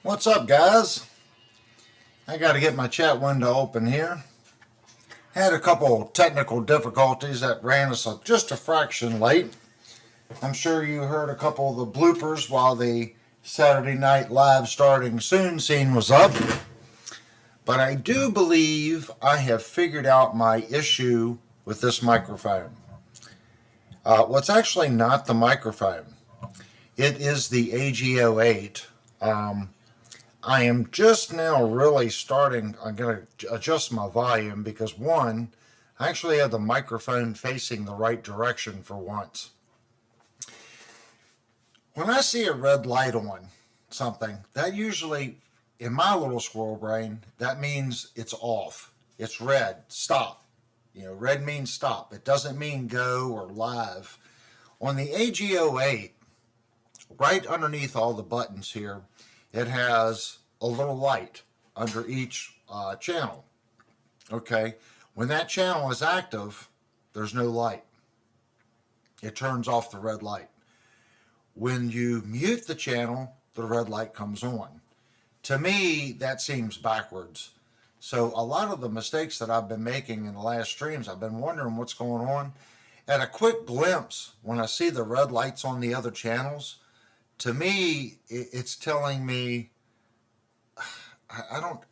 What's up, guys? I got to get my chat window open here. Had a couple technical difficulties that ran us just a fraction late. I'm sure you heard a couple of the bloopers while the Saturday Night Live starting soon scene was up. But I do believe I have figured out my issue with this microphone. What's actually not the microphone. It is the AG08. I am just now really starting. I'm going to adjust my volume because one, I actually have the microphone facing the right direction for once. When I see a red light on something, that usually, in my little squirrel brain, that means it's off. It's red. Stop. Red means stop. It doesn't mean go or live. On the AG08, right underneath all the buttons here, it has a little light under each channel. Okay, when that channel is active, there's no light. It turns off the red light. When you mute the channel, the red light comes on. To me, that seems backwards. So a lot of the mistakes that I've been making in the last streams, I've been wondering what's going on. At a quick glimpse, when I see the red lights on the other channels, to me, it's telling me,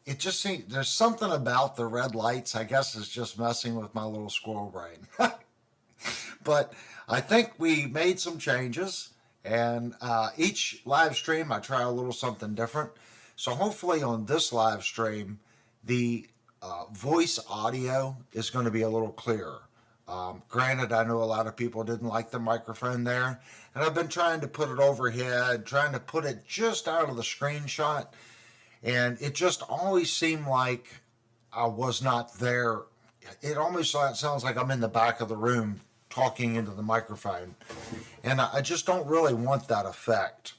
it just seems, there's something about the red lights, I guess it's just messing with my little squirrel brain. But I think we made some changes, and each live stream I try a little something different. So hopefully on this live stream, the voice audio is going to be a little clearer. Granted, I know a lot of people didn't like the microphone there, and I've been trying to put it overhead, trying to put it just out of the screenshot, and it just always seemed like I was not there. It almost sounds like I'm in the back of the room talking into the microphone, and I just don't really want that effect.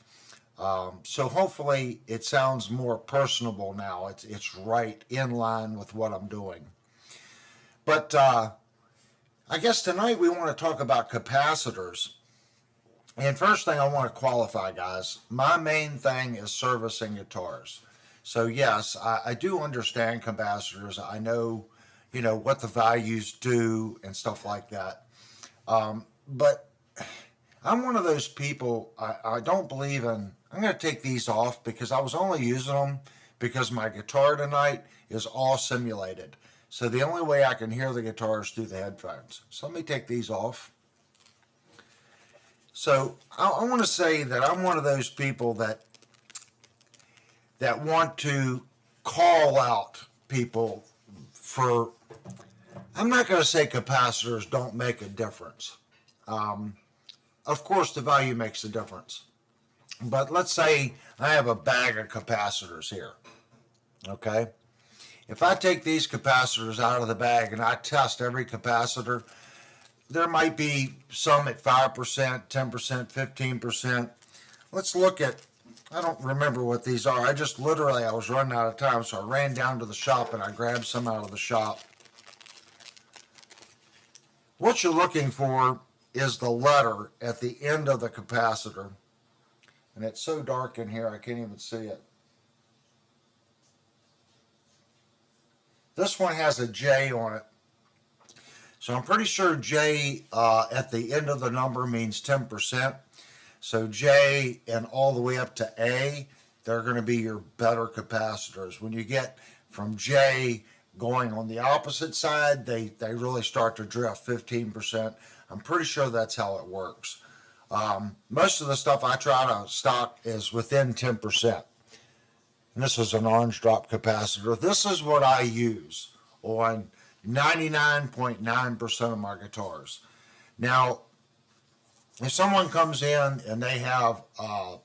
So hopefully it sounds more personable now. It's right in line with what I'm doing. But I guess tonight we want to talk about capacitors. And first thing I want to qualify, guys, my main thing is servicing guitars. So yes, I do understand capacitors. I know, what the values do and stuff like that. But I'm one of those people, I don't believe in, I'm going to take these off because I was only using them because my guitar tonight is all simulated. So the only way I can hear the guitar is through the headphones. So let me take these off. So I want to say that I'm one of those people that want to call out people for, I'm not going to say capacitors don't make a difference. Of course, the value makes a difference. But let's say I have a bag of capacitors here. Okay? If I take these capacitors out of the bag and I test every capacitor, there might be some at 5%, 10%, 15%. Let's look at, I don't remember what these are. I was running out of time, so I ran down to the shop and I grabbed some out of the shop. What you're looking for is the letter at the end of the capacitor. And it's so dark in here I can't even see it. This one has a J on it. So I'm pretty sure J at the end of the number means 10%. So J and all the way up to A, they're going to be your better capacitors. When you get from J going on the opposite side, they really start to drift 15%. I'm pretty sure that's how it works. Most of the stuff I try to stock is within 10%. And this is an orange drop capacitor. This is what I use on 99.9% of my guitars. Now, if someone comes in and they have a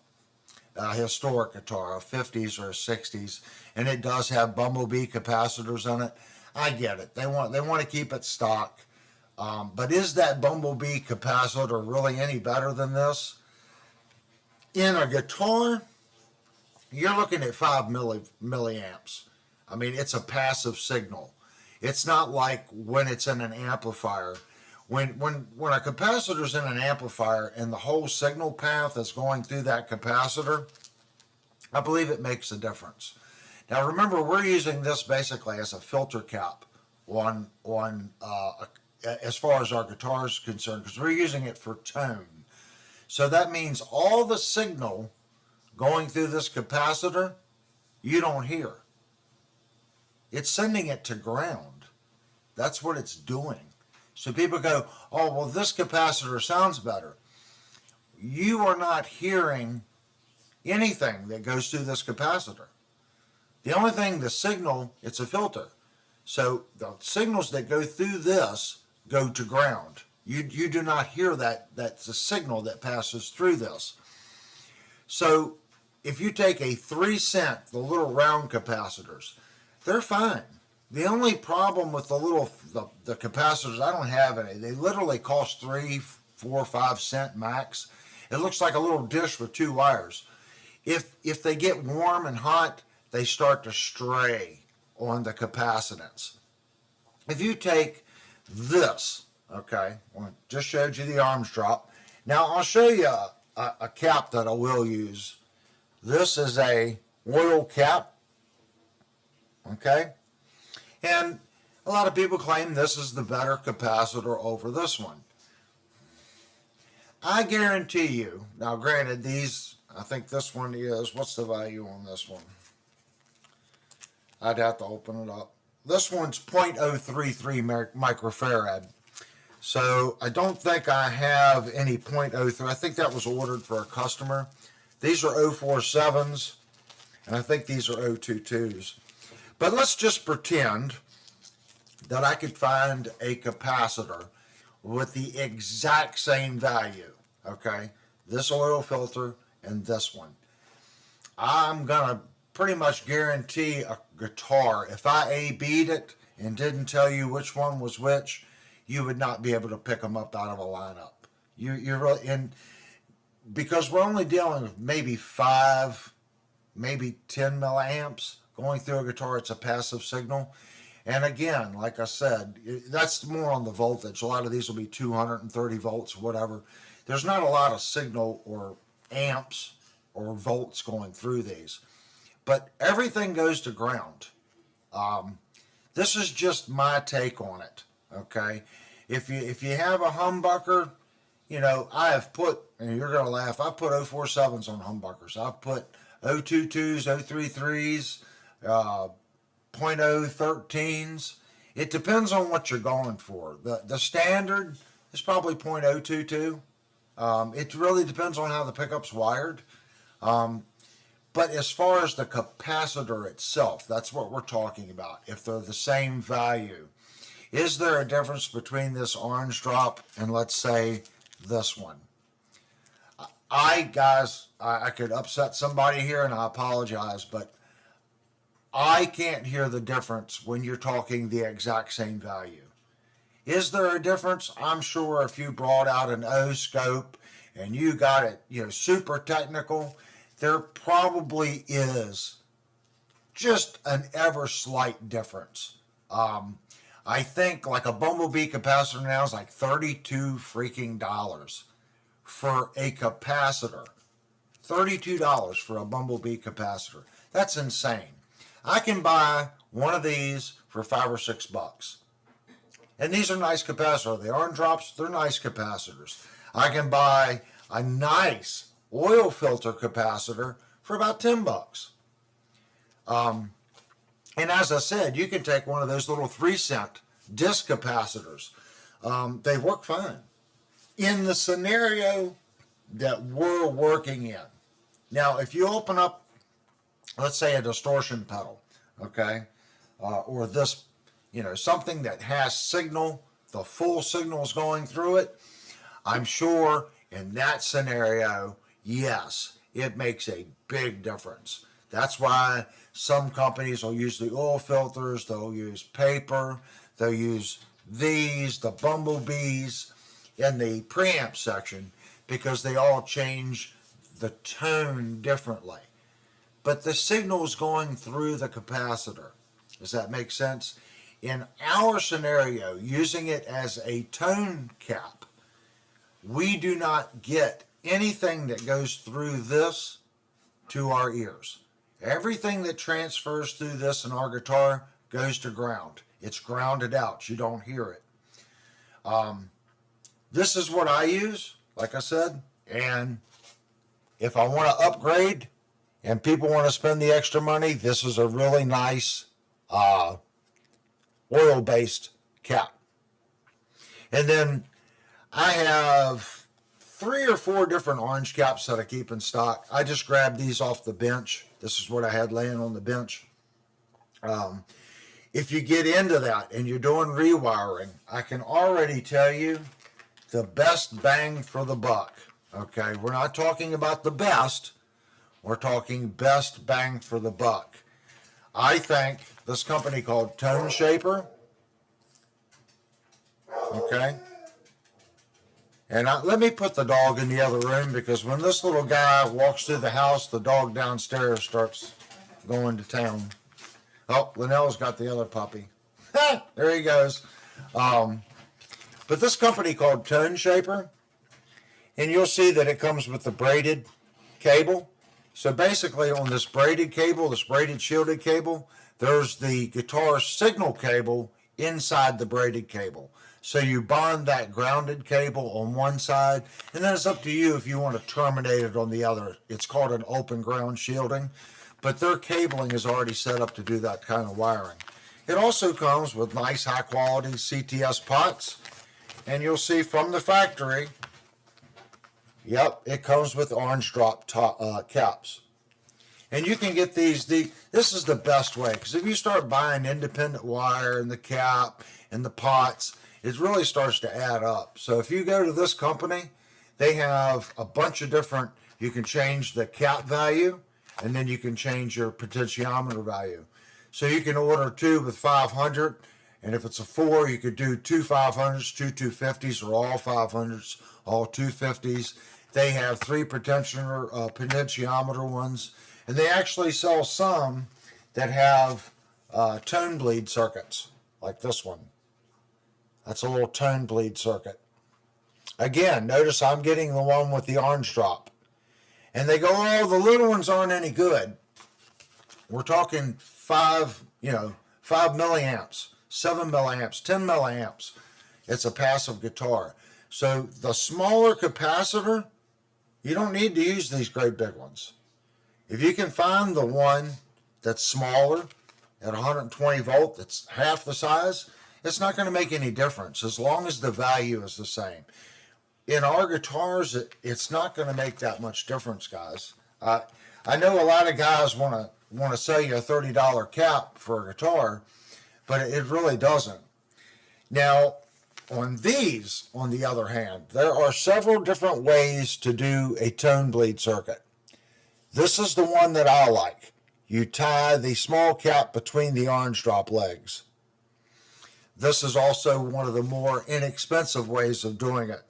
historic guitar, a 50s or a 60s, and it does have bumblebee capacitors in it, I get it. They want to keep it stock. But is that bumblebee capacitor really any better than this? In a guitar, you're looking at 5 milliamps. I mean, it's a passive signal. It's not like when it's in an amplifier. When a capacitor's in an amplifier and the whole signal path is going through that capacitor, I believe it makes a difference. Now remember, we're using this basically as a filter cap on as far as our guitar is concerned, because we're using it for tone. So that means all the signal going through this capacitor, you don't hear. It's sending it to ground. That's what it's doing. So people go, oh, well, this capacitor sounds better. You are not hearing anything that goes through this capacitor. The only thing, the signal, it's a filter. So the signals that go through this go to ground. You do not hear that. That's a signal that passes through this. So if you take a 3 cent, the little round capacitors, they're fine. The only problem with the capacitors, I don't have any. They literally cost 3, 4, 5 cent max. It looks like a little dish with 2 wires. If they get warm and hot, they start to stray on the capacitance. If you take this, okay, I just showed you the arms drop. Now I'll show you a cap that I will use. This is a oil cap, okay? And a lot of people claim this is the better capacitor over this one. I guarantee you, now granted these, I think this one is, what's the value on this one? I'd have to open it up. This one's 0.033 microfarad. So I don't think I have any 0.03. I think that was ordered for a customer. These are 047s, and I think these are 022s. But let's just pretend that I could find a capacitor with the exact same value, okay? This oil filter and this one. I'm gonna pretty much guarantee a guitar, if I A-B'd it and didn't tell you which one was which, you would not be able to pick them up out of a lineup. You're really, and because we're only dealing with maybe 5, maybe 10 milliamps going through a guitar, it's a passive signal. And again, like I said, that's more on the voltage. A lot of these will be 230 volts, whatever. There's not a lot of signal or amps or volts going through these. But everything goes to ground. This is just my take on it, okay? If you have a humbucker, you know, I have put, and you're going to laugh, I've put 047s on humbuckers. I've put 022s, 033s, 0.013s. It depends on what you're going for. The standard is probably 0.022. It really depends on how the pickup's wired. But as far as the capacitor itself, that's what we're talking about. If they're the same value, is there a difference between this orange drop and, let's say, this one? Guys, I could upset somebody here, and I apologize, but I can't hear the difference when you're talking the exact same value. Is there a difference? I'm sure if you brought out an O scope and you got it, you know, super technical, there probably is just an ever slight difference. I think like a Bumblebee capacitor now is like $32 freaking dollars for a capacitor. $32 for a Bumblebee capacitor. That's insane. I can buy one of these for $5 or $6. And these are nice capacitors. The orange drops, they're nice capacitors. I can buy a nice oil filter capacitor for about $10. And as I said, you can take one of those little 3-cent disc capacitors. They work fine. In the scenario that we're working in. Now, if you open up, let's say, a distortion pedal, okay, or this, you know, something that has signal, the full signal is going through it, I'm sure in that scenario, yes, it makes a big difference. That's why some companies will use the oil filters, they'll use paper, they'll use these, the Bumblebees in the preamp section, because they all change the tone differently. But the signal is going through the capacitor. Does that make sense? In our scenario, using it as a tone cap, we do not get anything that goes through this to our ears. Everything that transfers through this in our guitar goes to ground. It's grounded out. You don't hear it. This is what I use, like I said, and if I want to upgrade and people want to spend the extra money, this is a really nice oil-based cap. And then I have 3 or 4 different orange caps that I keep in stock. I just grabbed these off the bench. This is what I had laying on the bench. If you get into that and you're doing rewiring, I can already tell you the best bang for the buck. Okay, we're not talking about the best. We're talking best bang for the buck. I think this company called Tone Shaper. Okay. And let me put the dog in the other room, because when this little guy walks through the house, the dog downstairs starts going to town. Oh, Linnell's got the other puppy. There he goes. But this company called Tone Shaper, and you'll see that it comes with the braided cable. So basically on this braided cable, this braided shielded cable, there's the guitar signal cable inside the braided cable. So you bond that grounded cable on one side, and then it's up to you if you want to terminate it on the other. It's called an open ground shielding, but their cabling is already set up to do that kind of wiring. It also comes with nice high quality CTS pots, and you'll see from the factory, yep, it comes with orange drop caps. And you can get these, this is the best way, because if you start buying independent wire and the cap and the pots, it really starts to add up. So if you go to this company, they have a bunch of different, you can change the cap value, and then you can change your potentiometer value. So you can order 2 with 500, and if it's a 4, you could do 2 500s, 2 250s, or all 500s, all 250s. They have 3 potentiometer ones, and they actually sell some that have tone bleed circuits, like this one. That's a little tone bleed circuit. Again, notice I'm getting the one with the orange drop. And they go, oh, the little ones aren't any good. We're talking 5 milliamps, 7 milliamps, 10 milliamps. It's a passive guitar. So the smaller capacitor, you don't need to use these great big ones. If you can find the one that's smaller at 120 volt, that's half the size, it's not going to make any difference as long as the value is the same. In our guitars, it's not going to make that much difference, guys. I know a lot of guys want to sell you a $30 cap for a guitar, but it really doesn't. Now, on these, on the other hand, there are several different ways to do a tone bleed circuit. This is the one that I like. You tie the small cap between the orange drop legs. This is also one of the more inexpensive ways of doing it.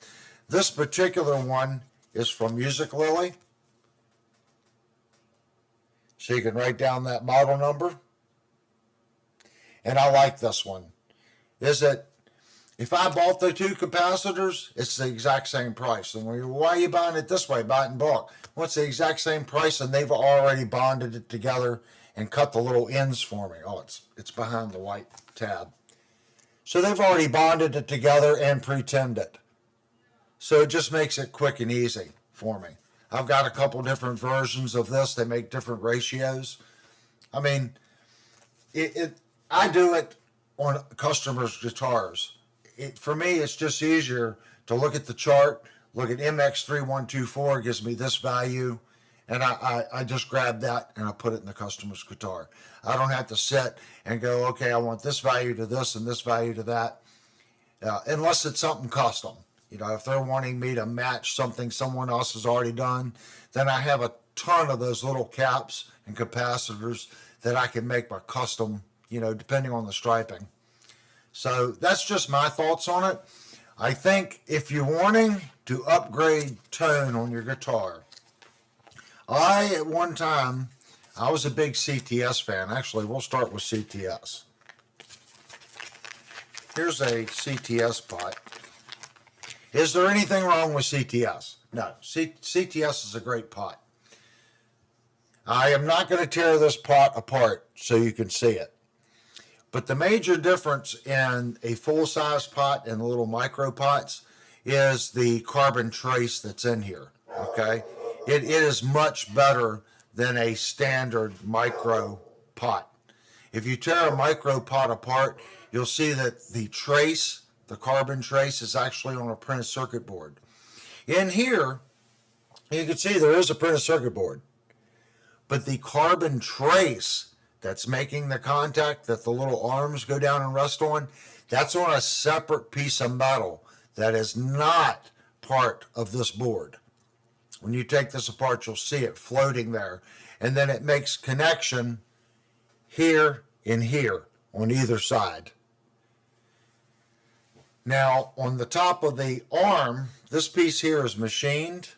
This particular one is from Music Lily. So you can write down that model number. And I like this one. If I bought the 2 capacitors, it's the exact same price. And why are you buying it this way? Buy it in bulk. Well, it's the exact same price, and they've already bonded it together and cut the little ends for me. Oh, it's behind the white tab. So they've already bonded it together and pre-tinned it. So it just makes it quick and easy for me. I've got a couple different versions of this. They make different ratios. I mean, I do it on customers' guitars. For me, it's just easier to look at the chart, look at MX3124, gives me this value, and I just grab that and I put it in the customer's guitar. I don't have to sit and go, okay, I want this value to this and this value to that, unless it's something custom. If they're wanting me to match something someone else has already done, then I have a ton of those little caps and capacitors that I can make my custom, depending on the striping. So that's just my thoughts on it. I think if you're wanting to upgrade tone on your guitar, at one time, I was a big CTS fan. Actually, we'll start with CTS. Here's a CTS pot. Is there anything wrong with CTS? No. CTS is a great pot. I am not going to tear this pot apart so you can see it. But the major difference in a full-size pot and the little micro pots is the carbon trace that's in here, okay? It is much better than a standard micro pot. If you tear a micro pot apart, you'll see that the trace, the carbon trace, is actually on a printed circuit board. In here, you can see there is a printed circuit board, but the carbon trace that's making the contact that the little arms go down and rest on, that's on a separate piece of metal that is not part of this board. When you take this apart, you'll see it floating there. And then it makes connection here and here on either side. Now, on the top of the arm, this piece here is machined.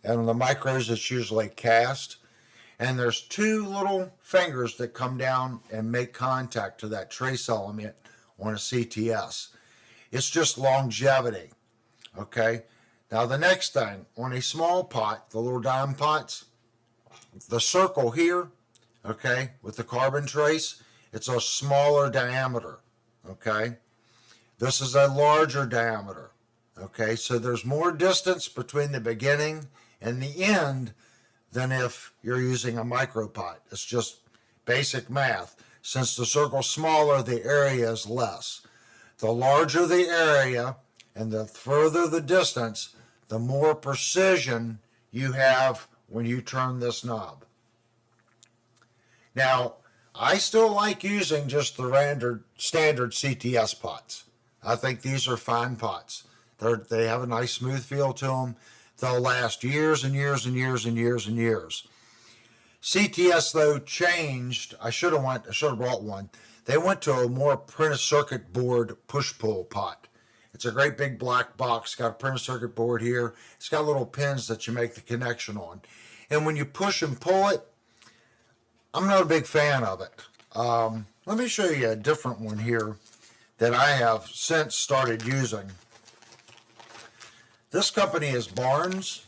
And on the micros, it's usually cast. And there's two little fingers that come down and make contact to that trace element on a CTS. It's just longevity, okay? Now the next thing, on a small pot, the little dime pots, the circle here, okay, with the carbon trace, it's a smaller diameter, okay? This is a larger diameter, okay? So there's more distance between the beginning and the end than if you're using a micro pot. It's just basic math. Since the circle's smaller, the area is less. The larger the area and the further the distance, the more precision you have when you turn this knob. Now, I still like using just the standard CTS pots. I think these are fine pots. They have a nice smooth feel to them. They'll last years and years and years and years and years. CTS, though, changed. I should have brought one. They went to a more printed circuit board push-pull pot. It's a great big black box. It's got a printed circuit board here. It's got little pins that you make the connection on. And when you push and pull it, I'm not a big fan of it. Let me show you a different one here that I have since started using. This company is Barnes,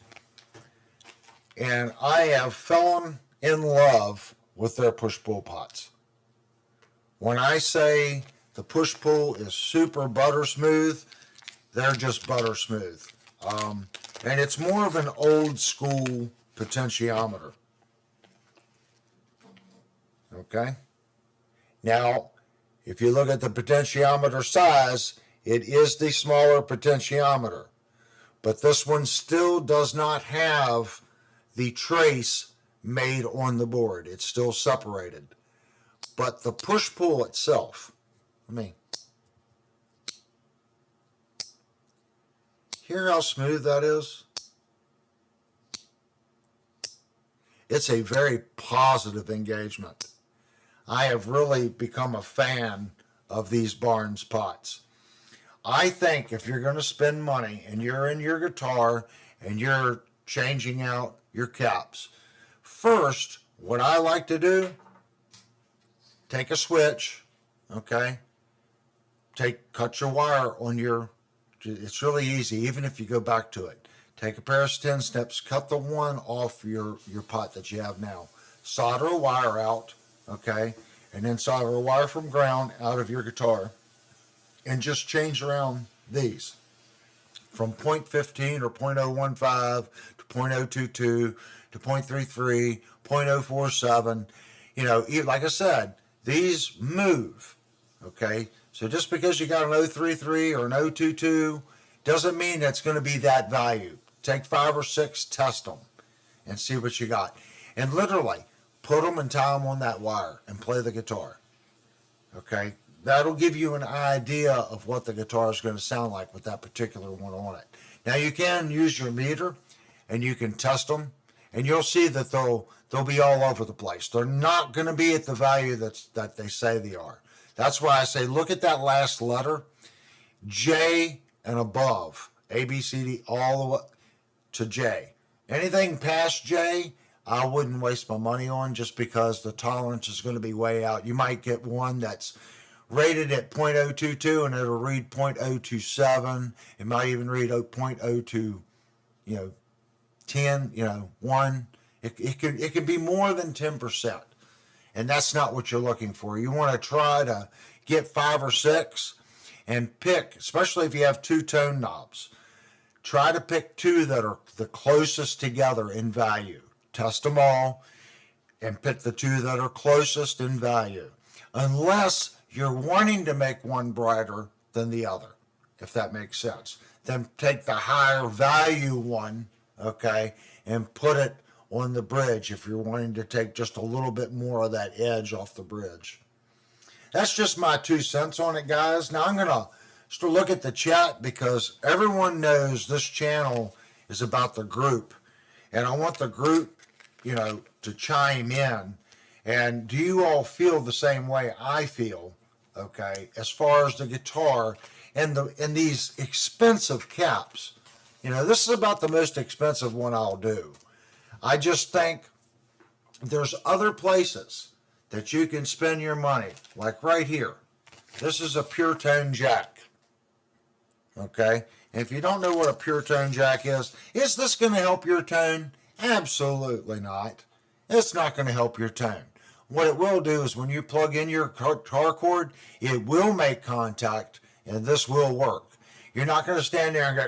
and I have fallen in love with their push-pull pots. When I say the push-pull is super butter smooth, they're just butter smooth. And it's more of an old school potentiometer. Okay? Now, if you look at the potentiometer size, it is the smaller potentiometer. But this one still does not have the trace made on the board. It's still separated. But the push-pull itself, hear how smooth that is? It's a very positive engagement. I have really become a fan of these Barnes pots. I think if you're going to spend money and you're in your guitar and you're changing out your caps, first, what I like to do, take a switch, okay? Cut your wire on your, it's really easy, even if you go back to it. Take a pair of 10 snips, cut the one off your pot that you have now. Solder a wire out, okay? And then solder a wire from ground out of your guitar. And just change around these from 0.15 or 0.015 to 0.022 to 0.33, 0.047. You know, like I said, these move, okay? So just because you got an 033 or an 022 doesn't mean that's going to be that value. Take 5 or 6, test them, and see what you got. And literally, put them and tie them on that wire and play the guitar, okay? That'll give you an idea of what the guitar is going to sound like with that particular one on it. Now you can use your meter and you can test them, and you'll see that they'll be all over the place. They're not going to be at the value that they say they are. That's why I say look at that last letter, J and above, A, B, C, D, all the way to J. Anything past J, I wouldn't waste my money on just because the tolerance is going to be way out. You might get one that's rated at 0.022 and it'll read 0.027. It might even read 0.02, 10, 1. It can be more than 10%. And that's not what you're looking for. You want to try to get 5 or 6 and pick, especially if you have two tone knobs, try to pick two that are the closest together in value. Test them all and pick the two that are closest in value. Unless you're wanting to make one brighter than the other, if that makes sense. Then take the higher value one, okay, and put it on the bridge if you're wanting to take just a little bit more of that edge off the bridge. That's just my 2 cents on it, guys. Now I'm going to start look at the chat because everyone knows this channel is about the group. And I want the group, to chime in. And do you all feel the same way I feel, okay, as far as the guitar and these expensive caps? This is about the most expensive one I'll do. I just think there's other places that you can spend your money, like right here. This is a pure tone jack, okay? And if you don't know what a pure tone jack is this going to help your tone? Absolutely not. It's not going to help your tone. What it will do is when you plug in your guitar cord, it will make contact, and this will work. You're not going to stand there and go,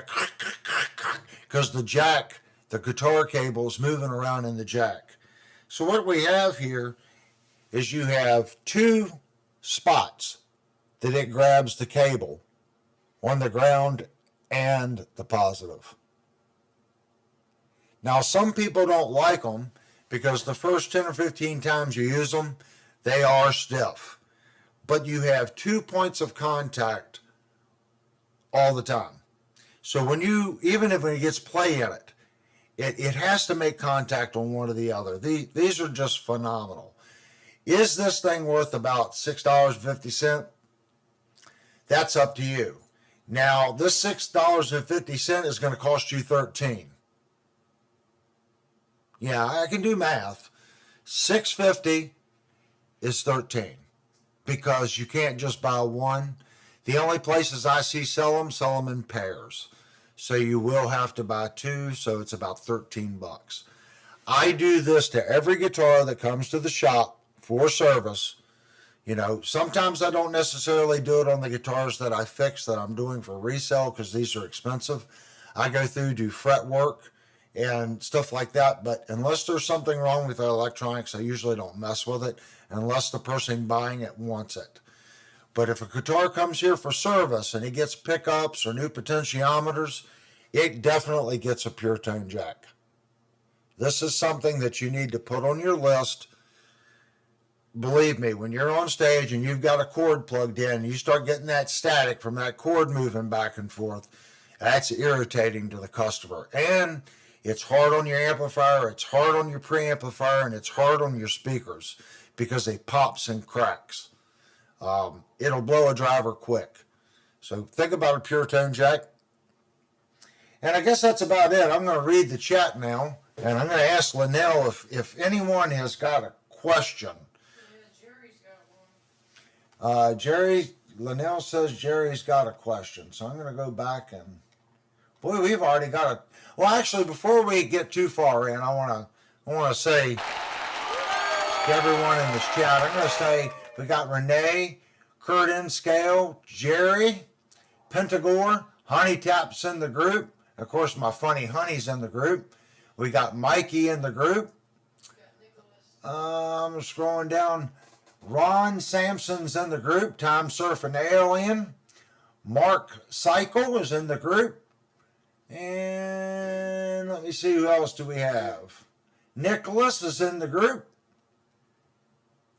because the guitar cable is moving around in the jack. So what we have here is you have 2 spots that it grabs the cable on the ground and the positive. Now, some people don't like them because the first 10 or 15 times you use them, they are stiff. But you have 2 points of contact all the time. So even if it gets play in it, it has to make contact on one or the other. These are just phenomenal. Is this thing worth about $6.50? That's up to you. Now, this $6.50 is going to cost you $13. Yeah, I can do math. $6.50 is $13 because you can't just buy one. The only places I see sell them in pairs. So you will have to buy 2, so it's about $13. I do this to every guitar that comes to the shop for service. Sometimes I don't necessarily do it on the guitars that I fix that I'm doing for resale because these are expensive. I go through, do fret work and stuff like that, but unless there's something wrong with the electronics, I usually don't mess with it unless the person buying it wants it. But if a guitar comes here for service and it gets pickups or new potentiometers, it definitely gets a pure tone jack. This is something that you need to put on your list. Believe me, when you're on stage and you've got a cord plugged in, you start getting that static from that cord moving back and forth, that's irritating to the customer. And it's hard on your amplifier, it's hard on your preamplifier, and it's hard on your speakers because it pops and cracks. It'll blow a driver quick. So think about a pure tone jack. And I guess that's about it. I'm going to read the chat now, and I'm going to ask Linnell if anyone has got a question. Yeah, Jerry's got one. Linnell says Jerry's got a question. So I'm going to go back and, boy, we've already got a, well, actually, before we get too far in, I want to say to everyone in this chat, I'm going to say we got Renee, Curtin, Scale, Jerry, Pentagore, Honey Tap's in the group. Of course, my funny Honey's in the group. We got Mikey in the group. I'm scrolling down. Ron Sampson's in the group. Time Surfing Alien. Mark Cycle is in the group. And let me see, who else do we have? Nicholas is in the group.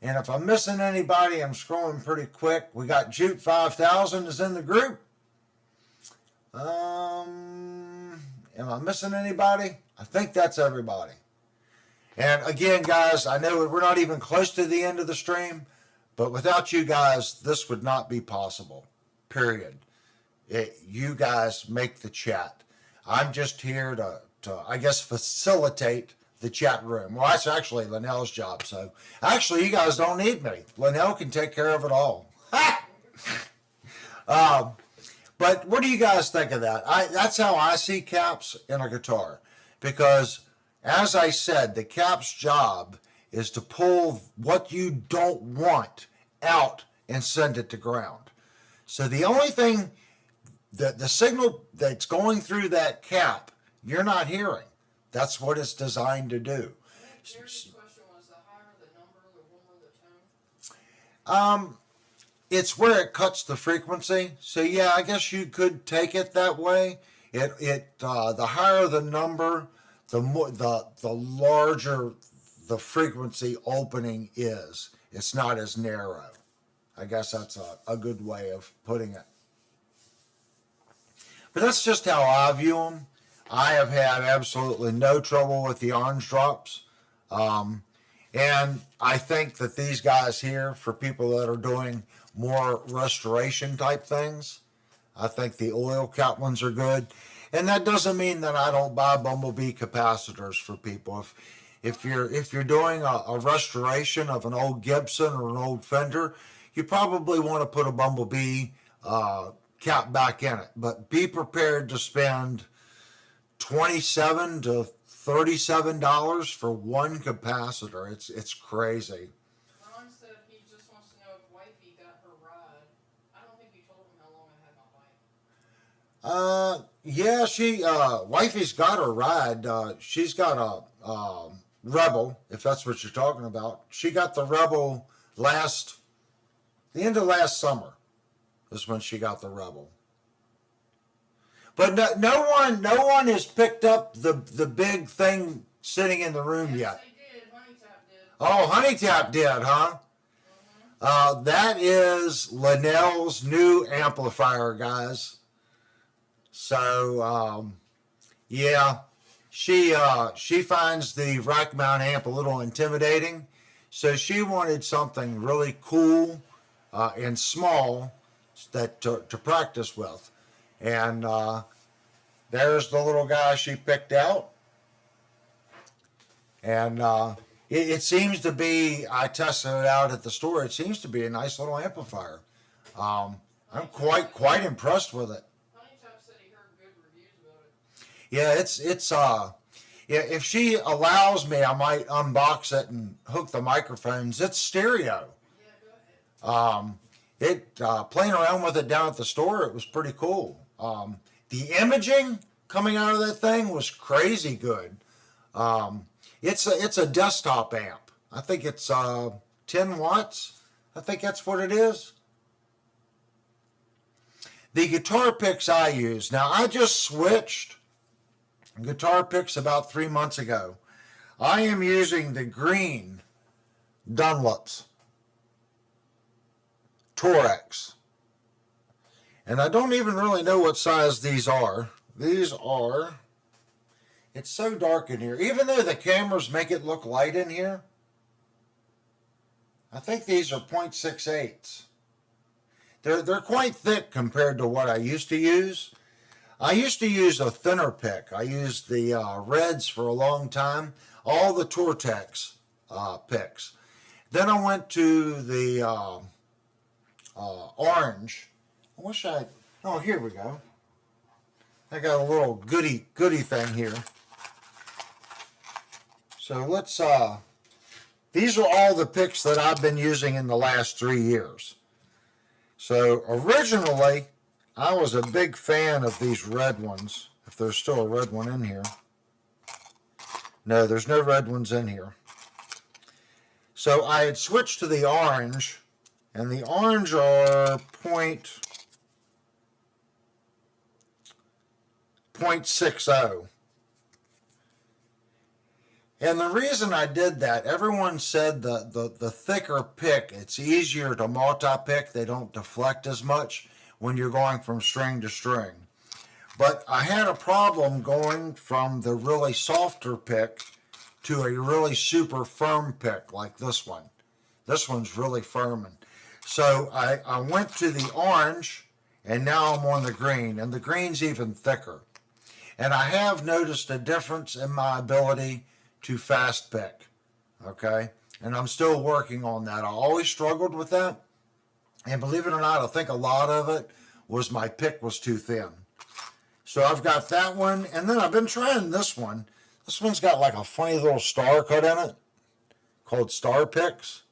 And if I'm missing anybody, I'm scrolling pretty quick. We got Jute 5000 is in the group. Am I missing anybody? I think that's everybody. And again, guys, I know we're not even close to the end of the stream, but without you guys, this would not be possible, period. You guys make the chat. I'm just here to I guess, facilitate the chat room. Well, that's actually Linnell's job. So actually, you guys don't need me. Linnell can take care of it all. But what do you guys think of that? That's how I see caps in a guitar, because as I said, the cap's job is to pull what you don't want out and send it to ground. So the only thing, the signal that's going through that cap, you're not hearing. That's what it's designed to do. I think Gary's question was the higher the number, the warmer the tone. It's where it cuts the frequency. So yeah, I guess you could take it that way. The higher the number, the larger the frequency opening is. It's not as narrow. I guess that's a good way of putting it. But that's just how I view them. I have had absolutely no trouble with the orange drops. And I think that these guys here, for people that are doing more restoration type things, I think the oil cap ones are good. And that doesn't mean that I don't buy Bumblebee capacitors for people. If you're doing a restoration of an old Gibson or an old Fender, you probably want to put a Bumblebee cap back in it. But be prepared to spend $27 to $37 for one capacitor. It's crazy. Ron said he just wants to know if Wifey got her ride. I don't think you told him how long I had my bike. Yeah, Wifey's got her ride. She's got a Rebel, if that's what you're talking about. She got the Rebel the end of last summer is when she got the Rebel. But no one has picked up the big thing sitting in the room yet. They did. Honeytap did. Oh, Honeytap did, huh? Mm-hmm. That is Linnell's new amplifier, guys. So, yeah, she finds the rack mount amp a little intimidating. So she wanted something really cool and small that to practice with. And there's the little guy she picked out. And it seems to be, I tested it out at the store, it seems to be a nice little amplifier. I'm quite impressed with it. Honeytap said he heard good reviews about it. Yeah, yeah, if she allows me, I might unbox it and hook the microphones. It's stereo. Yeah, go ahead. Playing around with it down at the store, it was pretty cool. The imaging coming out of that thing was crazy good. It's a desktop amp. I think it's 10 watts. I think that's what it is. The guitar picks I use. Now, I just switched guitar picks about 3 months ago. I am using the green Dunlops Torex. And I don't even really know what size these are. These are, it's so dark in here. Even though the cameras make it look light in here, I think these are 0.68s. They're quite thick compared to what I used to use. I used to use a thinner pick. I used the Reds for a long time, all the Tortex picks. Then I went to the orange. Oh, here we go. I got a little goody thing here. So let's, these are all the picks that I've been using in the last 3 years. So originally, I was a big fan of these red ones, if there's still a red one in here. No, there's no red ones in here. So I had switched to the orange, and the orange are 0.60. And the reason I did that, everyone said the thicker pick, it's easier to multi-pick. They don't deflect as much when you're going from string to string. But I had a problem going from the really softer pick to a really super firm pick like this one. This one's really firm. So I went to the orange, and now I'm on the green, and the green's even thicker. And I have noticed a difference in my ability to fast pick, okay? And I'm still working on that. I always struggled with that. And believe it or not, I think a lot of it was my pick was too thin. So I've got that one, and then I've been trying this one. This one's got like a funny little star cut in it called Star Picks.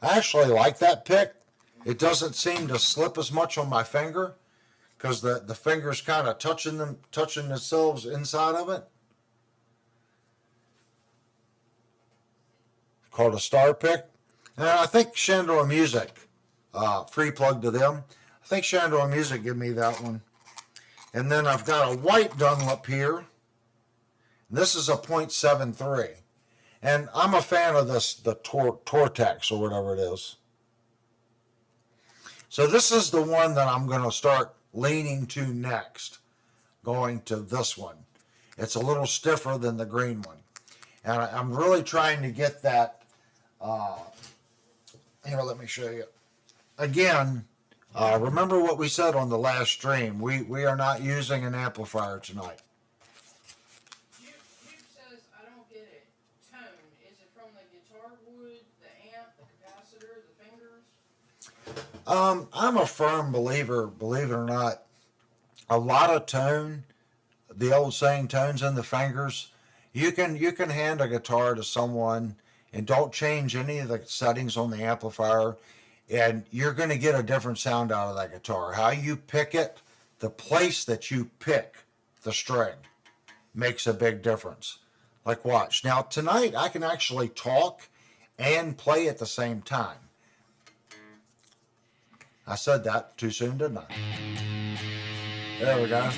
I actually like that pick. It doesn't seem to slip as much on my finger because the finger's kind of touching themselves inside of it. Called a Star Pick. And I think Shandor Music, free plug to them. I think Shandor Music gave me that one. And then I've got a white Dunlop here. This is a .73. And I'm a fan of this, the Tortex or whatever it is. So this is the one that I'm going to start leaning to next, going to this one. It's a little stiffer than the green one. And I'm really trying to get that, here, let me show you. Again, remember what we said on the last stream. We are not using an amplifier tonight. You says, I don't get it. Tone, is it from the guitar wood, the amp, the capacitor, the fingers? I'm a firm believer, believe it or not, a lot of tone, the old saying, tones in the fingers. You can hand a guitar to someone and don't change any of the settings on the amplifier, and you're going to get a different sound out of that guitar. How you pick it, the place that you pick the string makes a big difference. Like watch. Now tonight I can actually talk and play at the same time. I said that too soon, didn't I? There we go.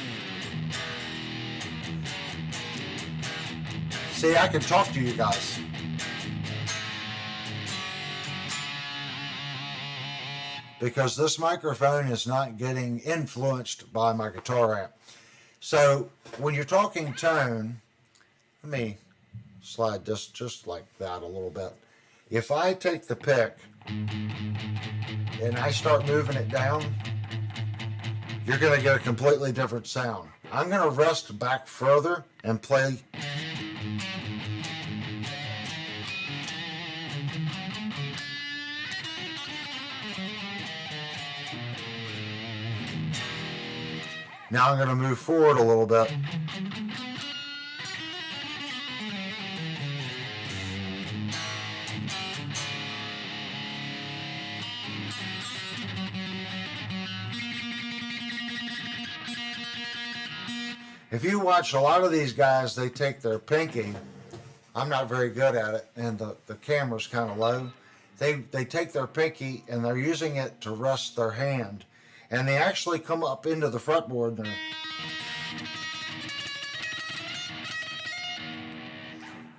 See, I can talk to you guys. Because this microphone is not getting influenced by my guitar amp. So when you're talking tone, let me slide this just like that a little bit. If I take the pick and I start moving it down, you're going to get a completely different sound. I'm going to rest back further and play. Now I'm going to move forward a little bit. If you watch a lot of these guys, they take their pinky. I'm not very good at it, and the camera's kind of low. They take their pinky and they're using it to rest their hand. And they actually come up into the fretboard there.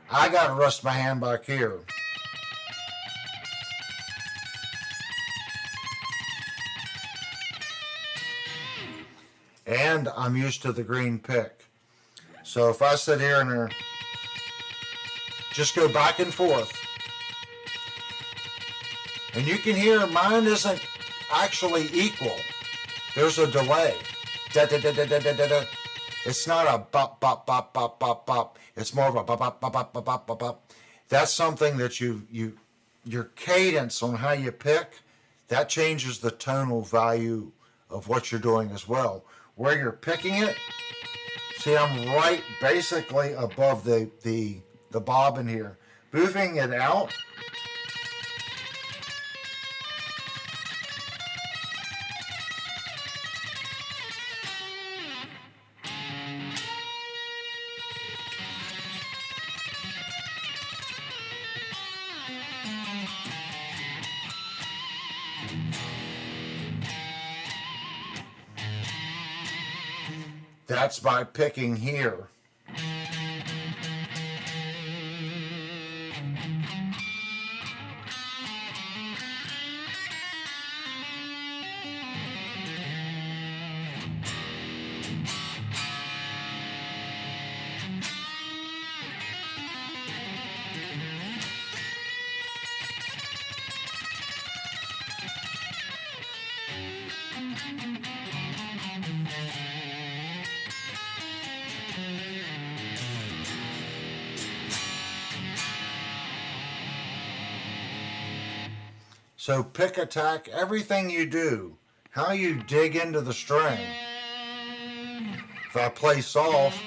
I got to rest my hand back here. And I'm used to the green pick. So if I sit here and just go back and forth. And you can hear mine isn't actually equal. There's a delay. Da, da, da, da, da, da, da. It's not a bop, bop, bop, bop, bop, bop. It's more of a bop, bop, bop, bop, bop, bop, bop, bop. That's something that your cadence on how you pick, that changes the tonal value of what you're doing as well. Where you're picking it, see, I'm right basically above the bobbin here. Moving it out, that's by picking here. So pick, attack, everything you do, how you dig into the string. If I play soft,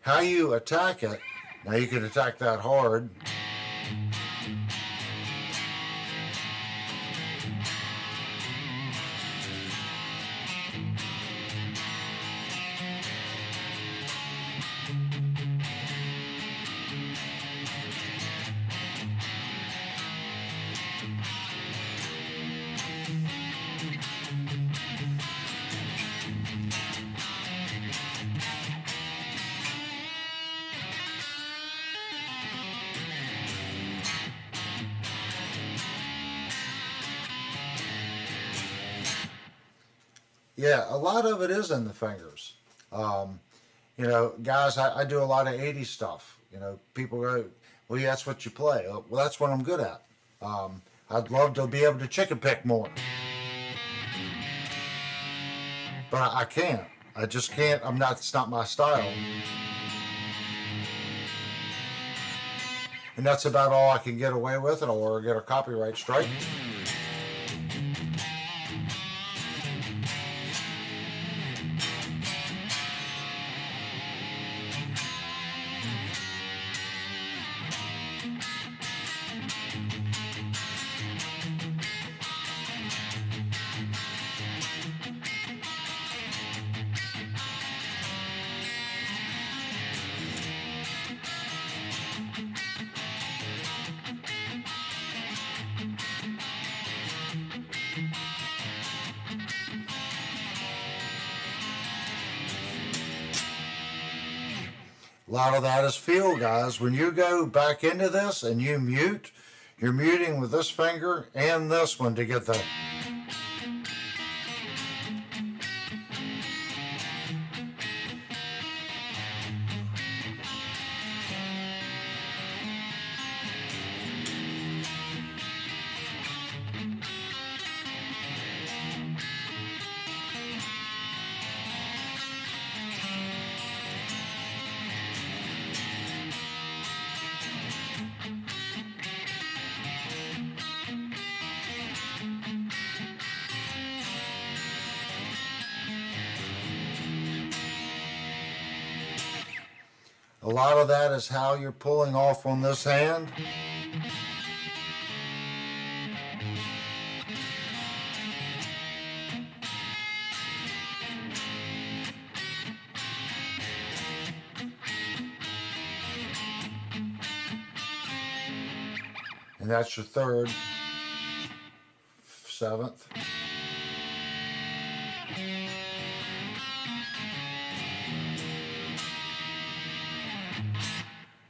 how you attack it. Now you can attack that hard. Yeah, a lot of it is in the fingers. Um, you know, guys, I do a lot of 80s stuff. You know, people go, well, yeah, that's what you play. Well, that's what I'm good at. I'd love to be able to chicken pick more, but I can't. I just can't. I'm not. It's not my style, and that's about all I can get away with, or get a copyright strike. A lot of that is feel, guys. When you go back into this and you mute, you're muting with this finger and this one to get the. A lot of that is how you're pulling off on this hand. And that's your third, seventh.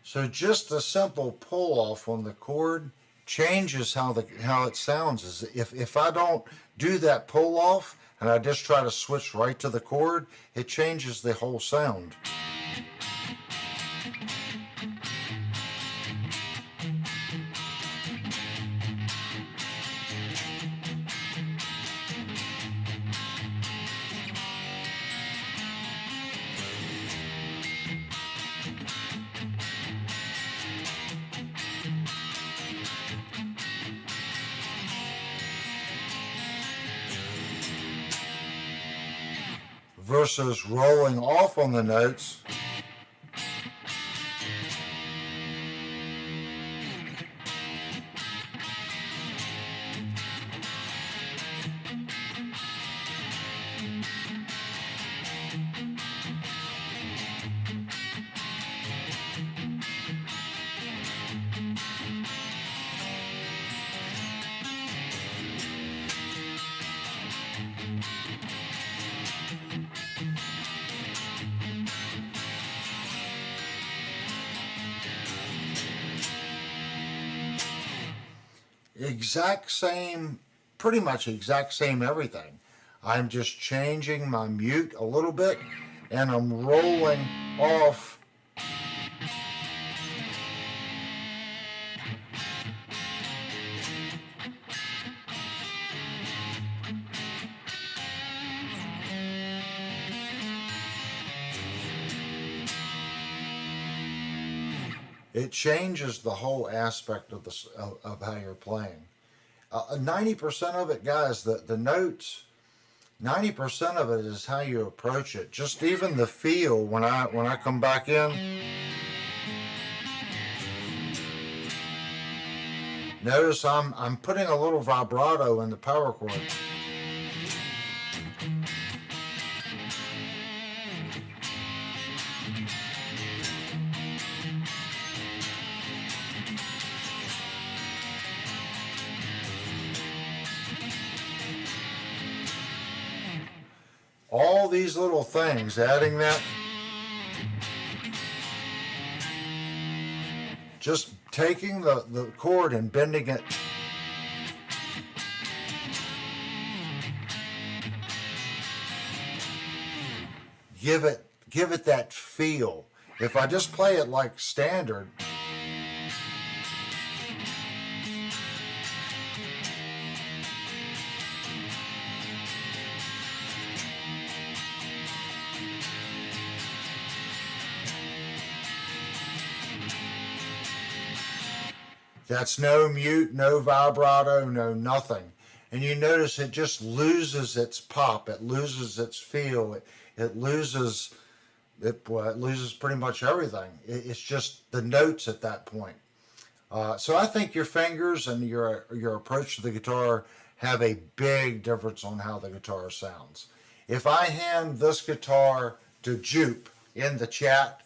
So just a simple pull off on the chord changes how it sounds. Is if I don't do that pull off and I just try to switch right to the chord, it changes the whole sound. Versus rolling off on the notes. Exact same, pretty much exact same everything. I'm just changing my mute a little bit and I'm rolling off. It changes the whole aspect of of how you're playing. 90% of it, guys, the notes, 90% of it is how you approach it. Just even the feel when I come back in. Notice I'm putting a little vibrato in the power chord. All these little things, adding that, just taking the chord and bending it. Give it that feel. If I just play it like standard, that's no mute, no vibrato, no nothing. And you notice it just loses its pop, it loses its feel, it loses it loses pretty much everything. It's just the notes at that point. So I think your fingers and your approach to the guitar have a big difference on how the guitar sounds. If I hand this guitar to Jupe in the chat,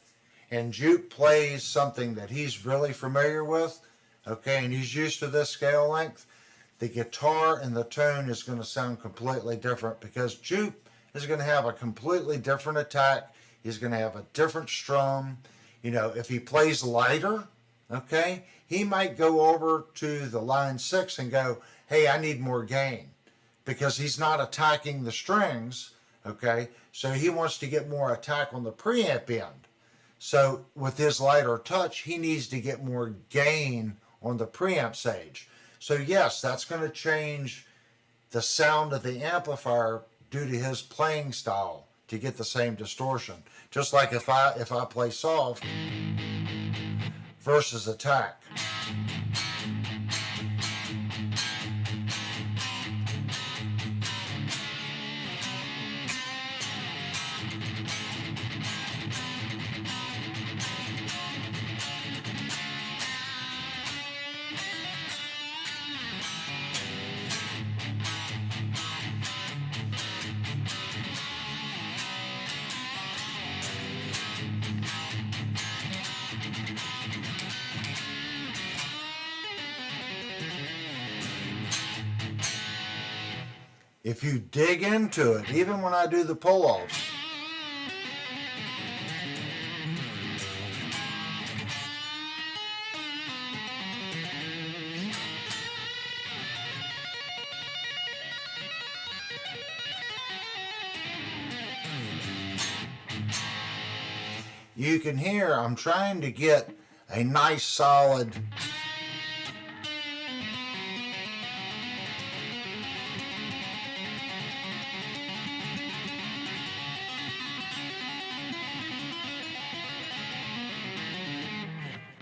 and Jupe plays something that he's really familiar with, okay, and he's used to this scale length, the guitar and the tone is going to sound completely different because Jupe is going to have a completely different attack. He's going to have a different strum. You know, if he plays lighter, okay, he might go over to the line 6 and go, hey, I need more gain, because he's not attacking the strings, okay, so he wants to get more attack on the preamp end. So with his lighter touch, he needs to get more gain on the preamp stage. So yes, that's going to change the sound of the amplifier due to his playing style to get the same distortion. Just like if I play soft versus attack. If you dig into it, even when I do the pull-offs, you can hear I'm trying to get a nice solid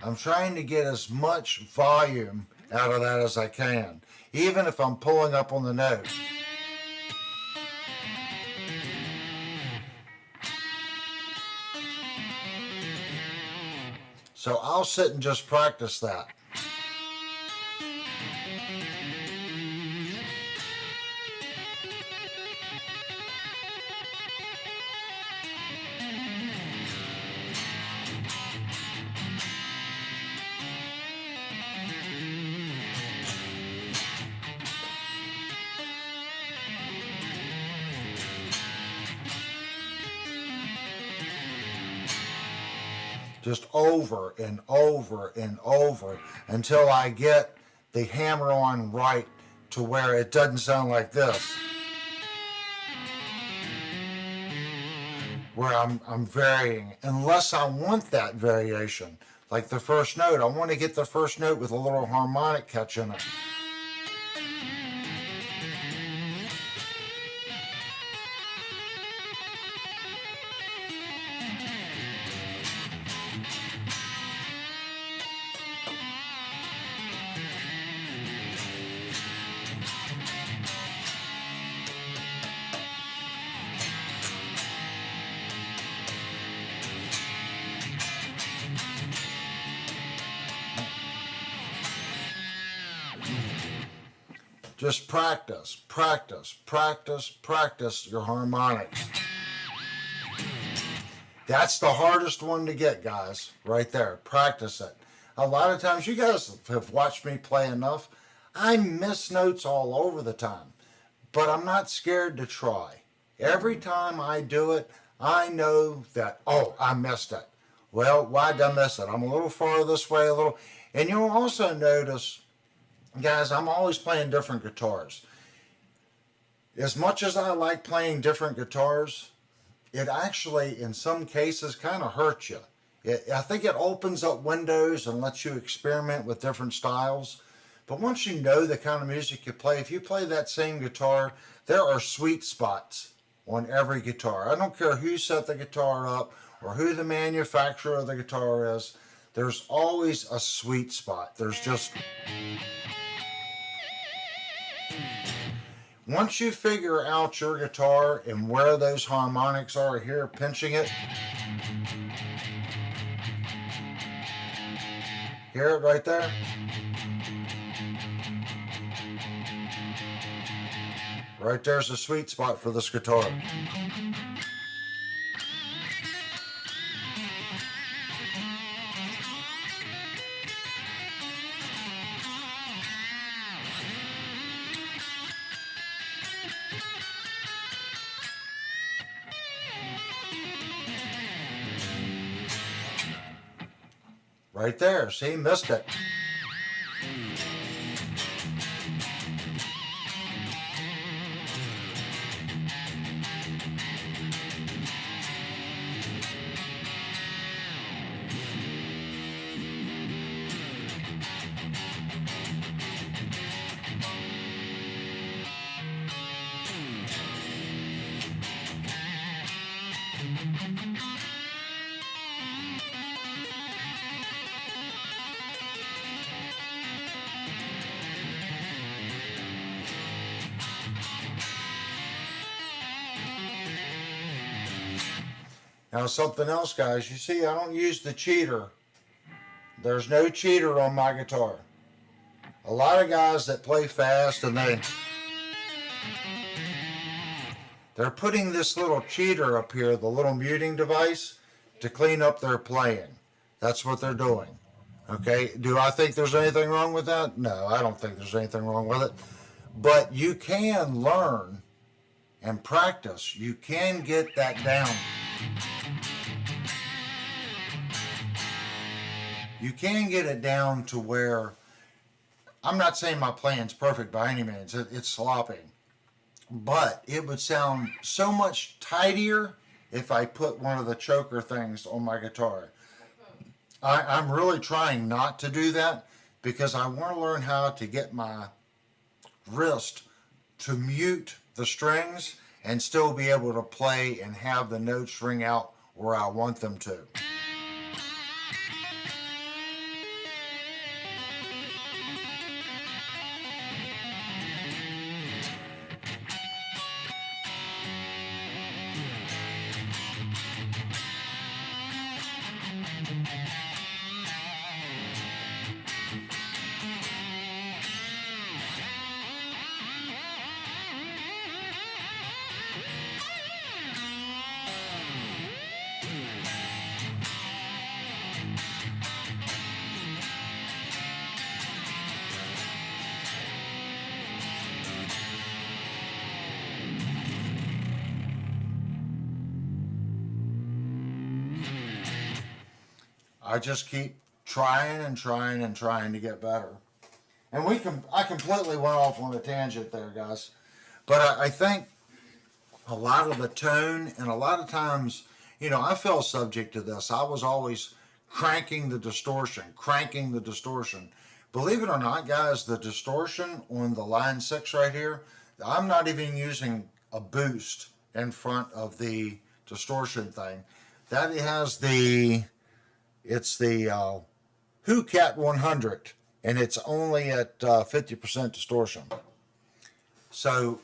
I'm trying to get as much volume out of that as I can, even if I'm pulling up on the note. So I'll sit and just practice that. Just over and over and over until I get the hammer on right to where it doesn't sound like this. Where I'm varying, unless I want that variation. Like the first note, I want to get the first note with a little harmonic catch in it. Just practice, practice, practice, practice your harmonics. That's the hardest one to get, guys, right there. Practice it. A lot of times, you guys have watched me play enough. I miss notes all over the time, but I'm not scared to try. Every time I do it, I know that, oh, I missed it. Well, why did I miss it? I'm a little far this way, a little. And you'll also notice, guys, I'm always playing different guitars. As much as I like playing different guitars, it actually, in some cases, kind of hurts you. I think it opens up windows and lets you experiment with different styles. But once you know the kind of music you play, if you play that same guitar, there are sweet spots on every guitar. I don't care who set the guitar up or who the manufacturer of the guitar is. There's always a sweet spot. There's just... Once you figure out your guitar and where those harmonics are here, pinching it, hear it right there? Right there's a sweet spot for this guitar. Right there, see, missed it. Now something else, guys, you see I don't use the cheater. There's no cheater on my guitar. A lot of guys that play fast and they're putting this little cheater up here, the little muting device, to clean up their playing. That's what they're doing. Okay, do I think there's anything wrong with that? No, I don't think there's anything wrong with it. But you can learn and practice. You can get that down. You can get it down to where, I'm not saying my playing's perfect by any means, it's sloppy, but it would sound so much tidier if I put one of the choker things on my guitar. I'm really trying not to do that because I want to learn how to get my wrist to mute the strings and still be able to play and have the notes ring out where I want them to. I just keep trying and trying and trying to get better. And I completely went off on a tangent there, guys. But I think a lot of the tone, and a lot of times, I fell subject to this. I was always cranking the distortion. Believe it or not, guys, the distortion on the line 6 right here, I'm not even using a boost in front of the distortion thing. That has it's the Cat 100, and it's only at 50% distortion. So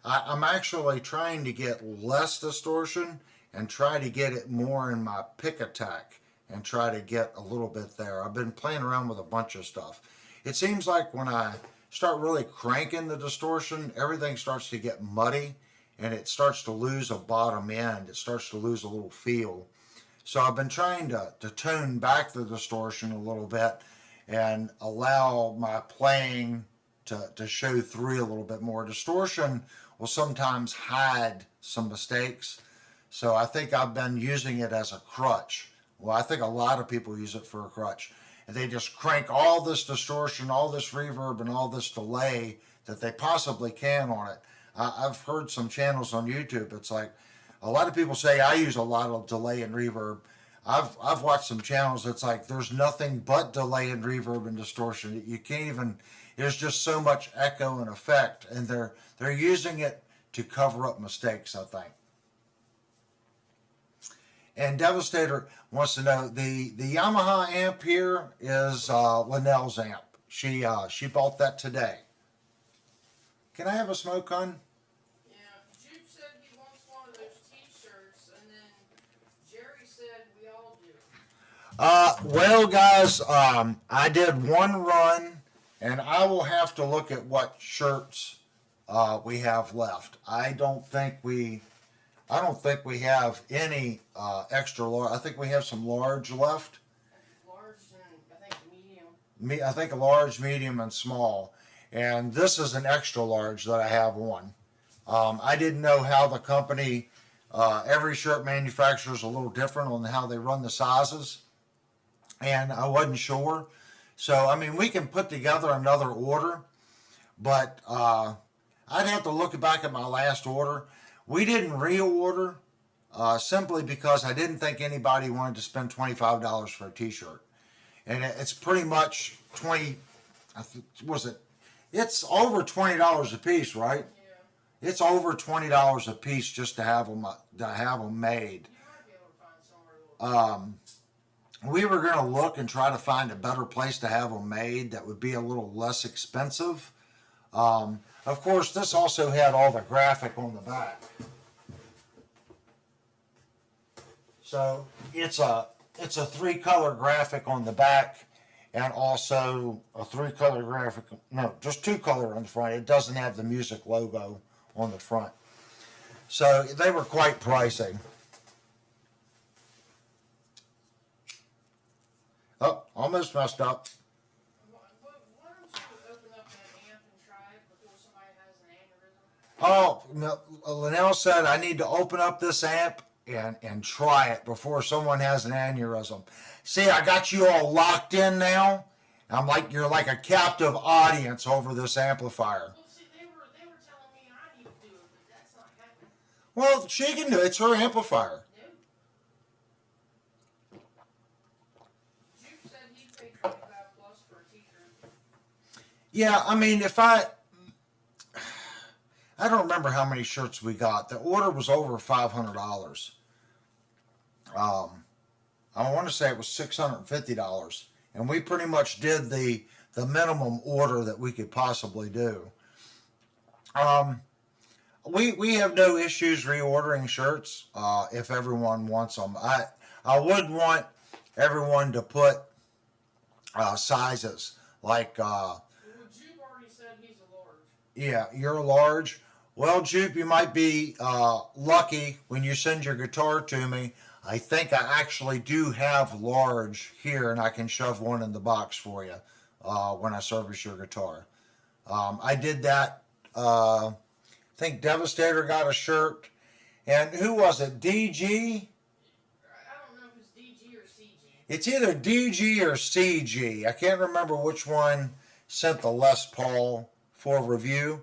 I'm actually trying to get less distortion and try to get it more in my pick attack and try to get a little bit there. I've been playing around with a bunch of stuff. It seems like when I start really cranking the distortion, everything starts to get muddy and it starts to lose a bottom end. It starts to lose a little feel. So I've been trying to tone back the distortion a little bit and allow my playing to show through a little bit more. Distortion will sometimes hide some mistakes. So I think I've been using it as a crutch. Well, I think a lot of people use it for a crutch. And they just crank all this distortion, all this reverb, and all this delay that they possibly can on it. I've heard some channels on YouTube. It's like a lot of people say I use a lot of delay and reverb. I've watched some channels. It's like there's nothing but delay and reverb and distortion. You can't even. There's just so much echo and effect, and they're using it to cover up mistakes, I think. And Devastator wants to know the Yamaha amp here is Linnell's amp. She bought that today. Can I have a smoke, hun? Yeah, Jude said he wants one of those T-shirts, and then Jerry said we all do. Well, guys, I did one run, and I will have to look at what shirts we have left. I don't think we have any extra large. I think we have some large left. Large and I think medium. I think a large, medium, and small. And this is an extra large that I have on. I didn't know how the company, every shirt manufacturer is a little different on how they run the sizes. And I wasn't sure. So, I mean, we can put together another order. But I'd have to look back at my last order. We didn't reorder simply because I didn't think anybody wanted to spend $25 for a T-shirt. And it's pretty much it's over $20 a piece, right? Yeah. It's over $20 a piece just to have them made. You might be able to find somewhere a little. We were going to look and try to find a better place to have them made that would be a little less expensive. Of course, this also had all the graphic on the back. So it's a 3-color graphic on the back and also a 3-color graphic. No, just 2-color on the front. It doesn't have the music logo on the front. So they were quite pricey. Oh, almost messed up. Why don't you open up that amp and try it before somebody has an aneurysm? Oh, no, Linnell said I need to open up this amp and try it before someone has an aneurysm. See, I got you all locked in now. You're like a captive audience over this amplifier. Well, see, they were telling me I need to do it, but that's not happening. Well, she can do it. It's her amplifier. No. Jude said he paid $25 for a T-shirt. Yeah, I mean, I don't remember how many shirts we got. The order was over $500. I want to say it was $650, and we pretty much did the minimum order that we could possibly do. We have no issues reordering shirts if everyone wants them. I would want everyone to put sizes like. Well, Jude already said he's a large. Yeah, you're a large. Well, Jupe, you might be lucky when you send your guitar to me. I think I actually do have large here, and I can shove one in the box for you when I service your guitar. I did that. I think Devastator got a shirt. And who was it? DG? I don't know if it's DG or CG. It's either DG or CG. I can't remember which one sent the Les Paul for review.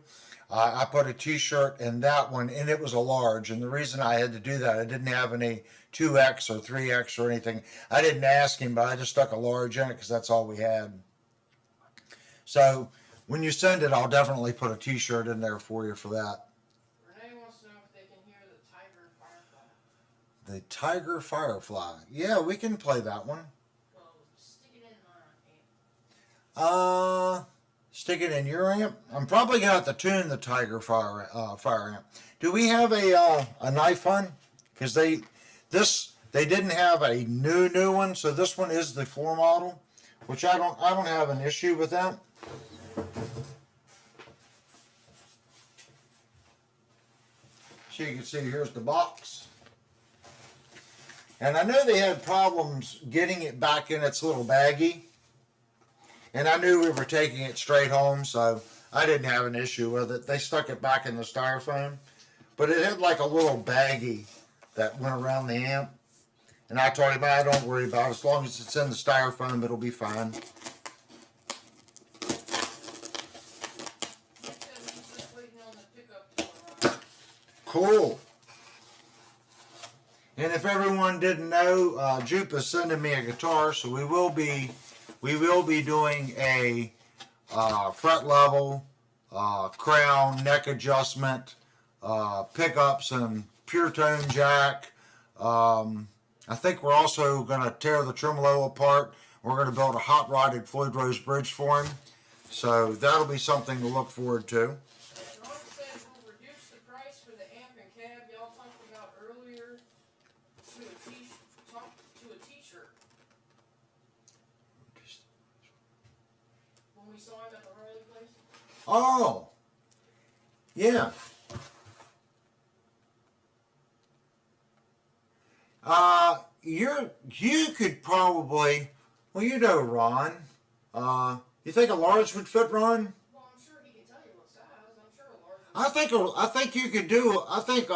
I put a T-shirt in that one, and it was a large. And the reason I had to do that, I didn't have any 2X or 3X or anything. I didn't ask him, but I just stuck a large in it because that's all we had. So when you send it, I'll definitely put a T-shirt in there for you for that. Renee wants to know if they can hear the Tiger and Firefly. The Tiger Firefly. Yeah, we can play that one. Well, stick it in my amp. Stick it in your amp. I'm probably going to have to tune the Tiger Fire amp. Do we have a knife one? Because they didn't have a new one, so this one is the floor model, which I don't have an issue with that. So you can see here's the box. And I know they had problems getting it back in its little baggie. And I knew we were taking it straight home, so I didn't have an issue with it. They stuck it back in the styrofoam. But it had like a little baggie that went around the amp. And I told him, don't worry about it. As long as it's in the styrofoam, it'll be fine. Cool. And if everyone didn't know, Jupe is sending me a guitar, so we will be doing a fret level, crown, neck adjustment, pickups, and pure tone jack. I think we're also going to tear the tremolo apart. We're going to build a hot rodded Floyd Rose bridge for him. So that'll be something to look forward to. Ron said we'll reduce the price for the amp and cab y'all talked about earlier to a t-shirt. When we saw him at the Harley place. Oh, yeah. You could probably, well, you know Ron. You think a large would fit Ron? Well, I'm sure he can tell you what size. I'm sure a large. I think you could do. I think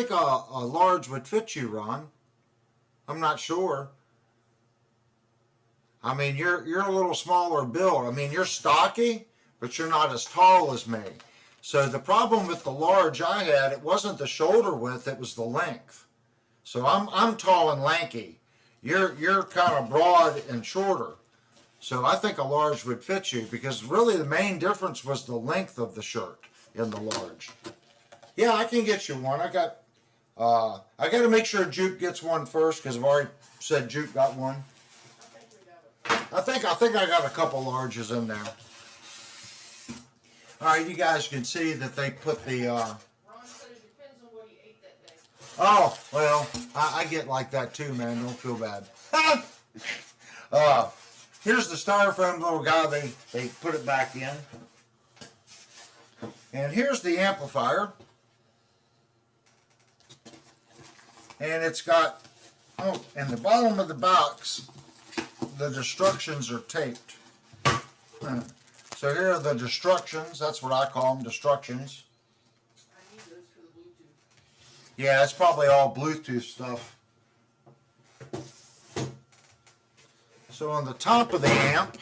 a large would fit you, Ron. I'm not sure. I mean, you're a little smaller build. I mean, you're stocky, but you're not as tall as me. So the problem with the large I had, it wasn't the shoulder width, it was the length. So I'm tall and lanky. You're kind of broad and shorter. So I think a large would fit you because really the main difference was the length of the shirt in the large. Yeah, I can get you one. I got to make sure Jupe gets one first because I've already said Jupe got one. I think I got a couple larges in there. All right, you guys can see that they put the. Ron said it depends on what he ate that day. Oh well, I get like that too, man. Don't feel bad. Here's the styrofoam little guy. They put it back in, and here's the amplifier, and it's got in the bottom of the box, the instructions are taped. So here are the instructions. That's what I call them, instructions. I need those for the Bluetooth. Yeah, it's probably all Bluetooth stuff. So on the top of the amp,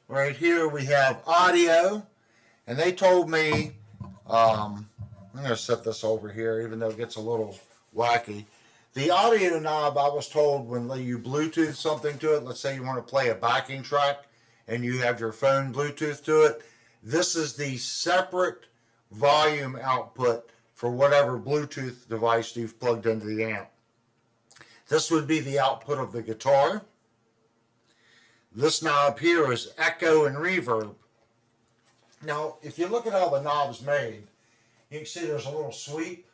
right here we have audio, and they told me, I'm going to set this over here even though it gets a little wacky. The audio knob, I was told when you Bluetooth something to it, let's say you want to play a backing track and you have your phone Bluetooth to it, this is the separate volume output for whatever Bluetooth device you've plugged into the amp. This would be the output of the guitar. This knob here is echo and reverb. Now, if you look at how the knob's made, you can see there's a little sweep.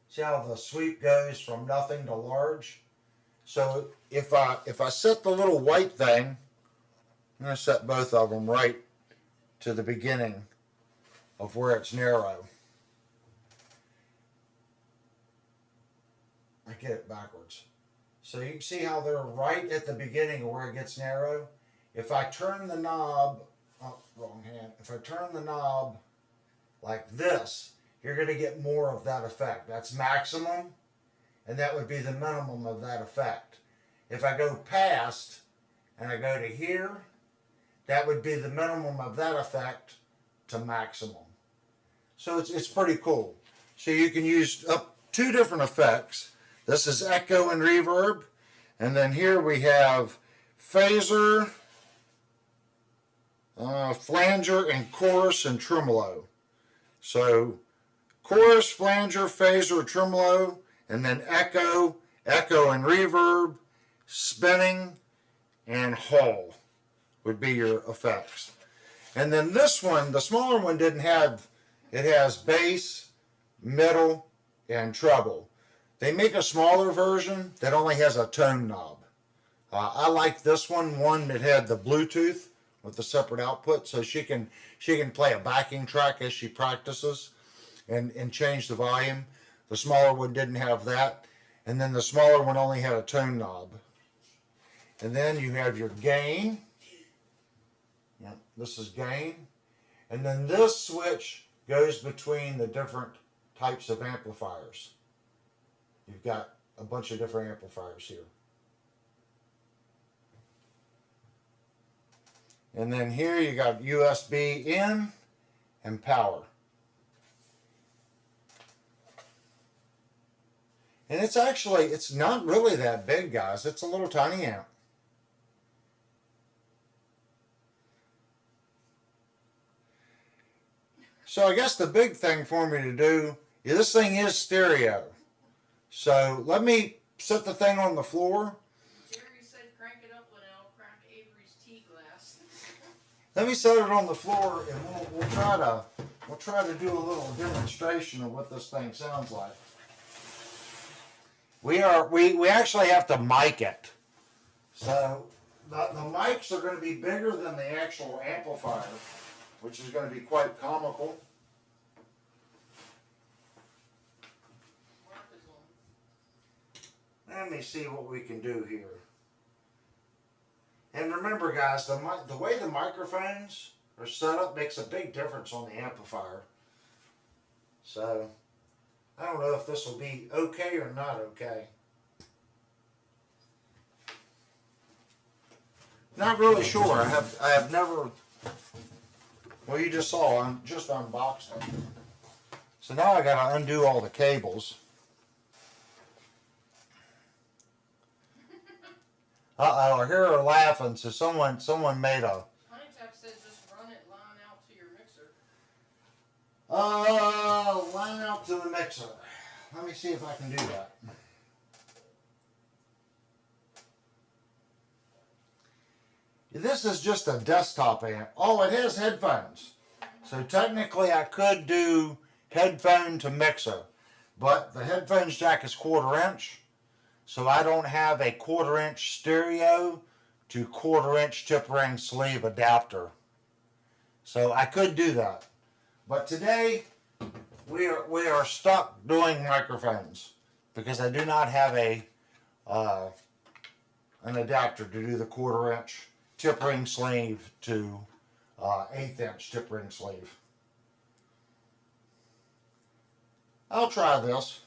See how the sweep goes from nothing to large? So if I set the little white thing, I'm going to set both of them right to the beginning of where it's narrow. I get it backwards. So you can see how they're right at the beginning of where it gets narrow. If I turn the knob, wrong hand. If I turn the knob like this, you're going to get more of that effect. That's maximum, and that would be the minimum of that effect. If I go past and I go to here, that would be the minimum of that effect to maximum. So it's pretty cool. So you can use up two different effects. This is echo and reverb, and then here we have phaser, flanger, and chorus and tremolo. So chorus, flanger, phaser, tremolo, and then echo and reverb, spinning, and hall would be your effects. And then this one, the smaller one didn't have, it has bass, middle, and treble. They make a smaller version that only has a tone knob. I like this one that had the Bluetooth with the separate output, so she can play a backing track as she practices. and change the volume. The smaller one didn't have that. And then the smaller one only had a tone knob. And then you have your gain. Yep, this is gain. And then this switch goes between the different types of amplifiers. You've got a bunch of different amplifiers here. And then here you got USB in and power. And it's not really that big, guys. It's a little tiny amp. So I guess the big thing for me to do is this thing is stereo. So let me set the thing on the floor. Jerry said crank it up, Linnell. Crack Avery's tea glass. Let me set it on the floor, and we'll try to do a little demonstration of what this thing sounds like. We actually have to mic it. So the mics are going to be bigger than the actual amplifier, which is going to be quite comical. Let me see what we can do here. And remember, guys, the way the microphones are set up makes a big difference on the amplifier. So I don't know if this will be okay or not okay. Not really sure. I have never. Well, you just saw. I'm just unboxing. So now I got to undo all the cables. Uh-oh, I hear her laughing. So someone made a. Honeytap said just run it line out to your mixer. Line out to the mixer. Let me see if I can do that. This is just a desktop amp. Oh, it has headphones. So technically I could do headphone to mixer. But the headphones jack is 1/4 inch. So I don't have a 1/4 inch stereo to 1/4 inch tip ring sleeve adapter. So I could do that. But today we are stuck doing microphones because I do not have an adapter to do the 1/4 inch tip ring sleeve to 1/8 inch tip ring sleeve. I'll try this.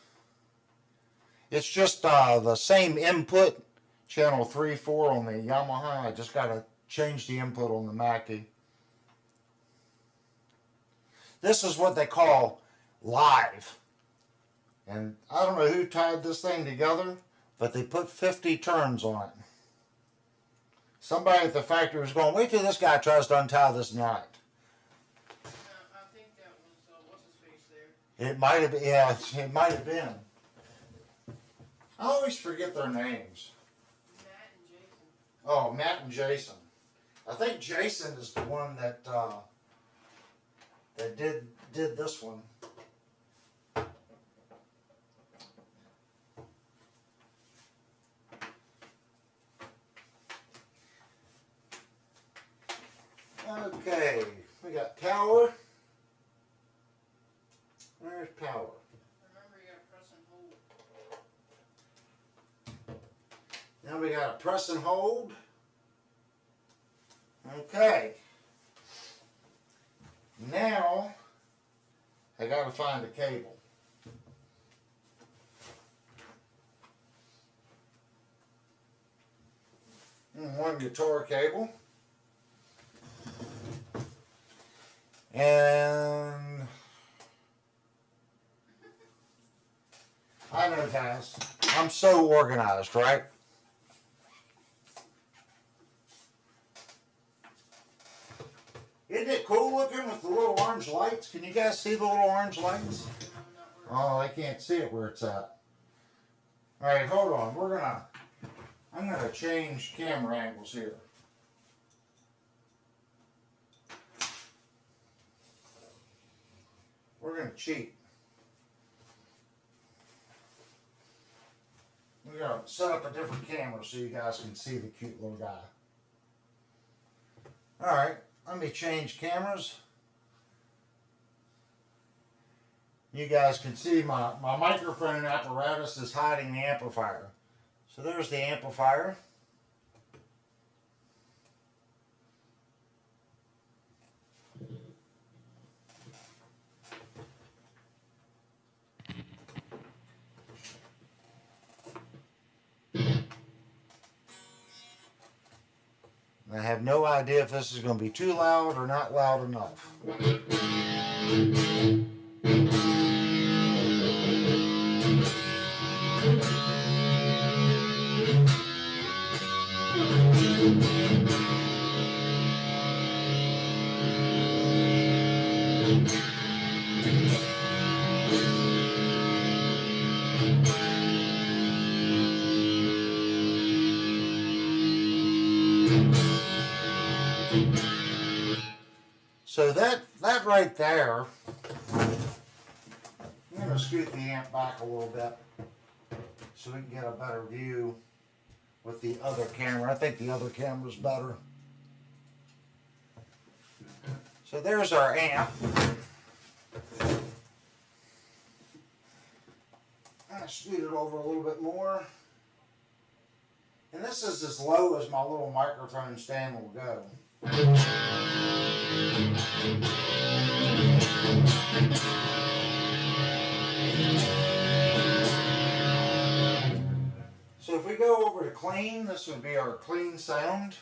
It's just the same input, channel 3, 4 on the Yamaha. I just got to change the input on the Mackie. This is what they call live. And I don't know who tied this thing together, but they put 50 turns on it. Somebody at the factory was going, wait till this guy tries to untie this knot. I think that was, what's his face there? It might have been, yeah, it might have been. I always forget their names. Matt and Jason. Oh, Matt and Jason. I think Jason is the one that did this one. Okay, we got power. Where's power? Remember, you gotta press and hold. Now we got to press and hold. Okay. Now I got to find a cable. One guitar cable. And I know, guys, I'm so organized, right? Isn't it cool looking with the little orange lights? Can you guys see the little orange lights? Oh, they can't see it where it's at. All right, hold on. I'm gonna change camera angles here. We're gonna cheat. We're gonna set up a different camera so you guys can see the cute little guy. All right, let me change cameras. You guys can see my microphone apparatus is hiding the amplifier. So there's the amplifier. I have no idea if this is going to be too loud or not loud enough. So that right there, I'm going to scoot the amp back a little bit so we can get a better view with the other camera. I think the other camera's better. So there's our amp. I'm going to scoot it over a little bit more. And this is as low as my little microphone stand will go. So if we go over to clean, this would be our clean sound.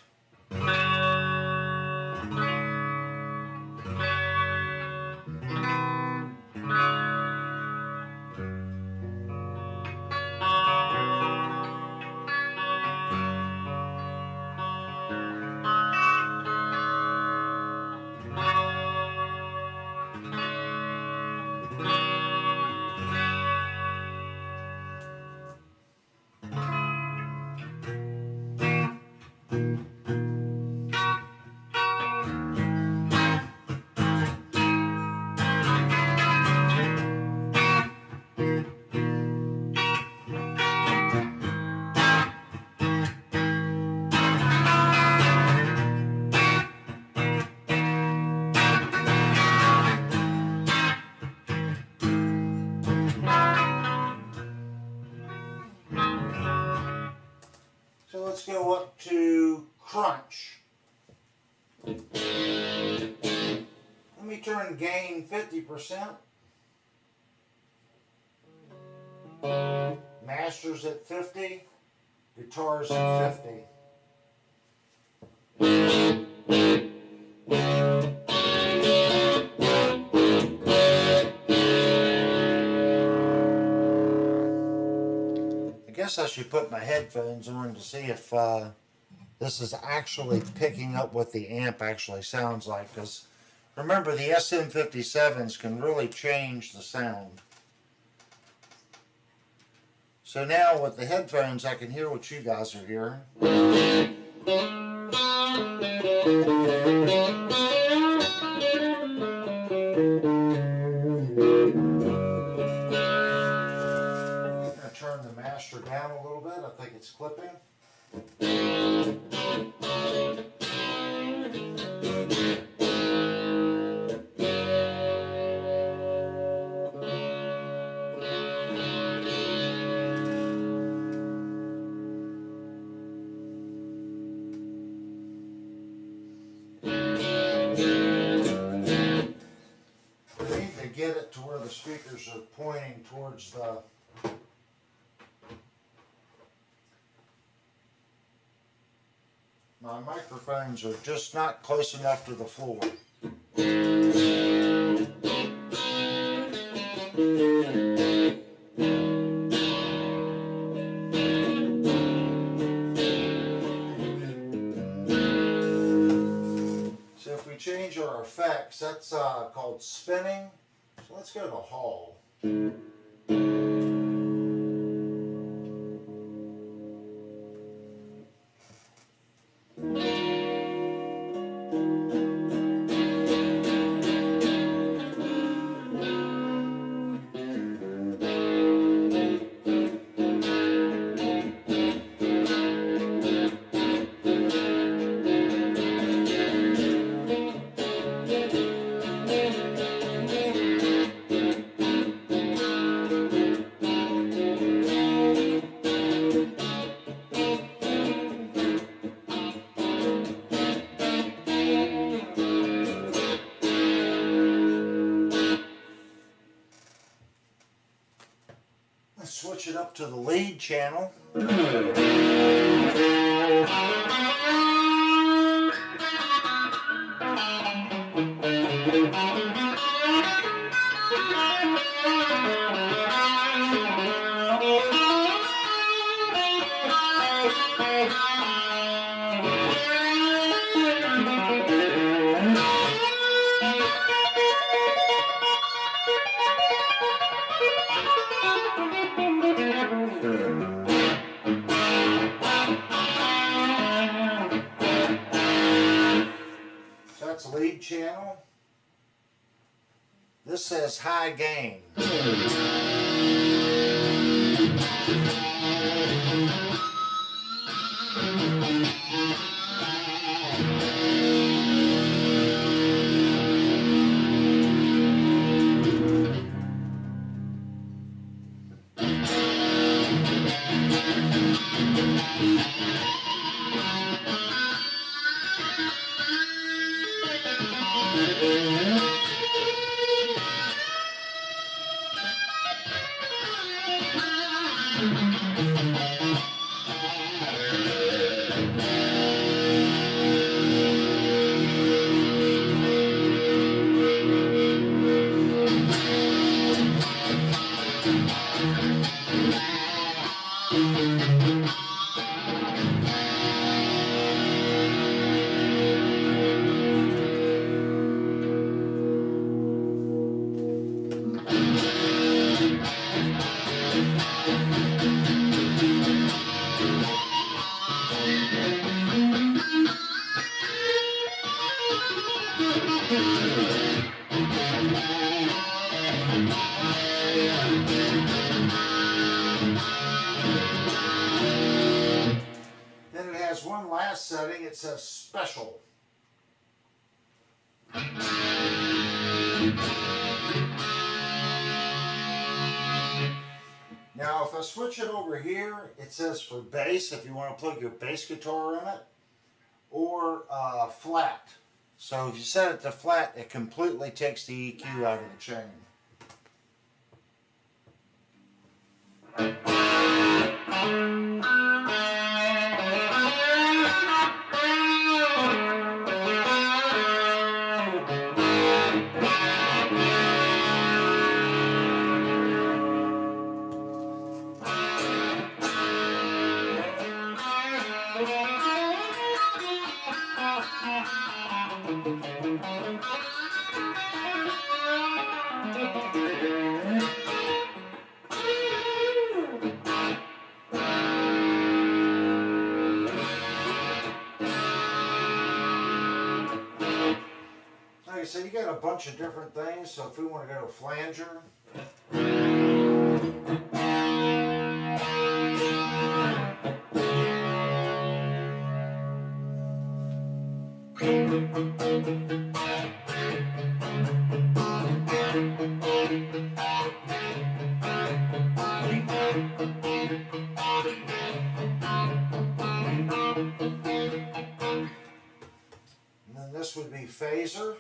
So let's go up to crunch. Let me turn gain 50%. Masters at 50. Guitars at 50. I guess I should put my headphones on to see if this is actually picking up what the amp actually sounds like, because remember the SM57s can really change the sound. So now with the headphones I can hear what you guys are hearing. Turn the master down a little bit. I think it's clipping. I need to get it to where the speakers are pointing towards the my microphones are just not close enough to the floor. So if we change our effects, that's called spinning. So let's go to Hall. to the lead channel. So that's lead channel. This says high gain. Then it has one last setting. It says special. Now if I switch it over here, it says for bass, if you want to plug your bass guitar in it, or flat. So if you set it to flat, it completely takes the EQ out of the chain. Like I said, you got a bunch of different things, so if we want to go to flanger, and then this would be phaser.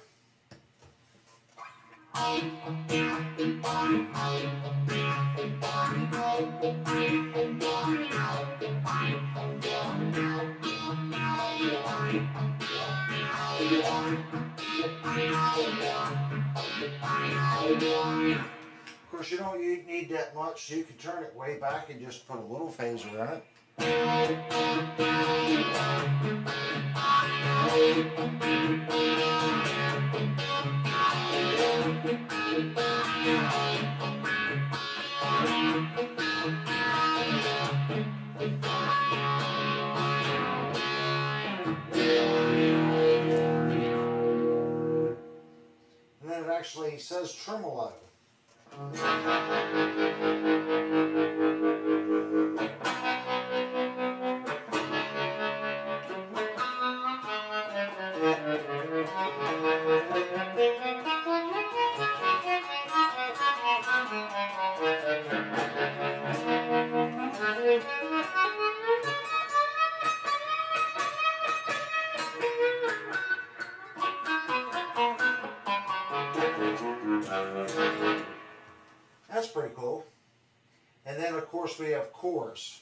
Of course, you don't need that much, so you can turn it way back and just put a little phaser in it. And then it actually says tremolo. That's pretty cool. And then, of course, course, we have chorus.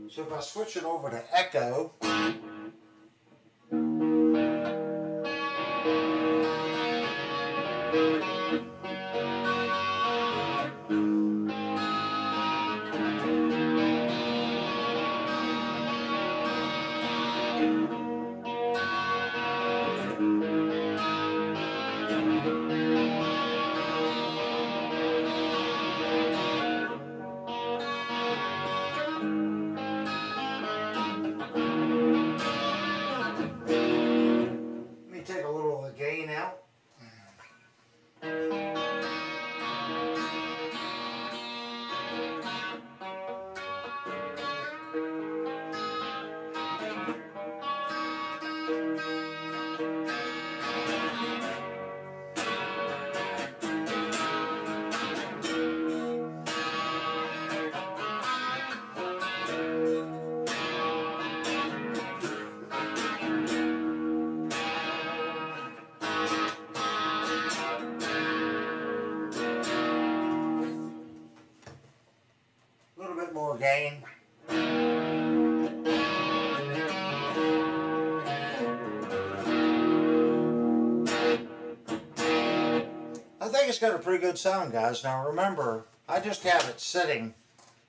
So if I switch it over to echo, let me take a little of the gain out. A little bit more gain. I think it's got a pretty good sound, guys. Now remember, I just have it sitting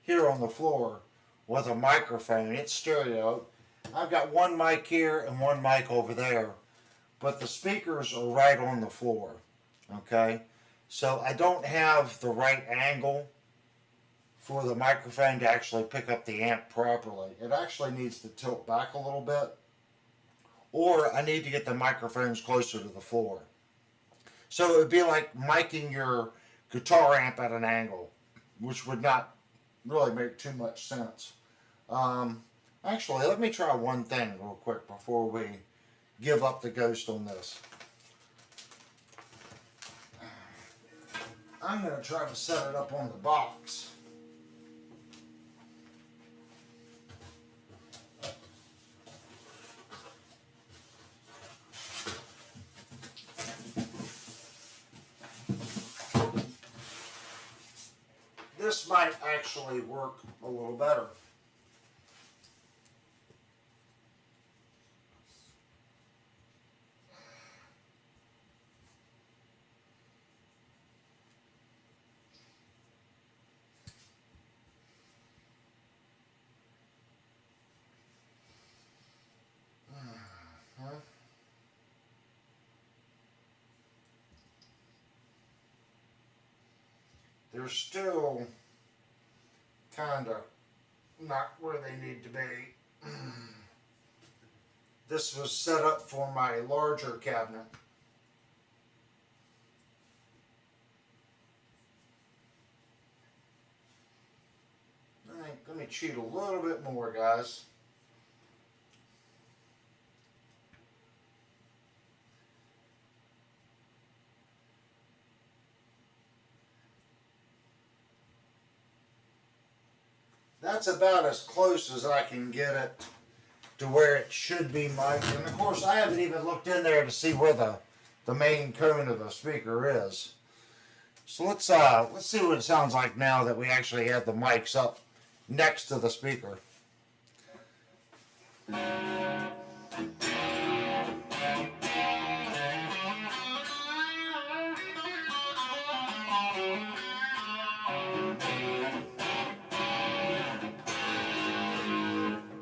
here on the floor with a microphone. It's stereo. I've got one mic here and one mic over there, but the speakers are right on the floor. Okay? So I don't have the right angle for the microphone to actually pick up the amp properly. It actually needs to tilt back a little bit, or I need to get the microphones closer to the floor. So it would be like miking your guitar amp at an angle, which would not really make too much sense. Actually, let me try one thing real quick before we give up the ghost on this. I'm going to try to set it up on the box. This might actually work a little better. They're still kind of not where they need to be. This was set up for my larger cabinet. I think, let me cheat a little bit more, guys. That's about as close as I can get it to where it should be mic'd. And of course, I haven't even looked in there to see where the main cone of the speaker is. So let's see what it sounds like now that we actually have the mics up next to the speaker.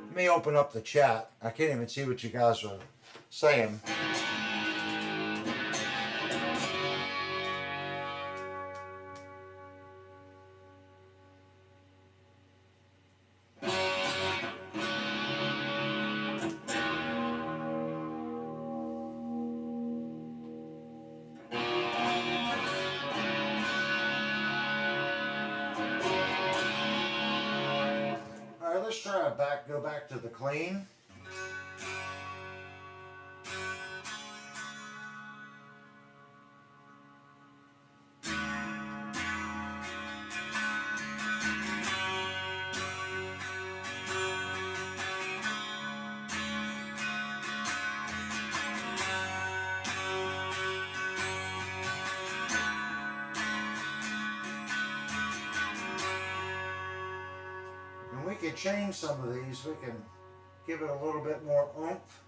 Let me open up the chat. I can't even see what you guys are saying. Let's try go back to the clean. can change some of these. We can give it a little bit more oomph.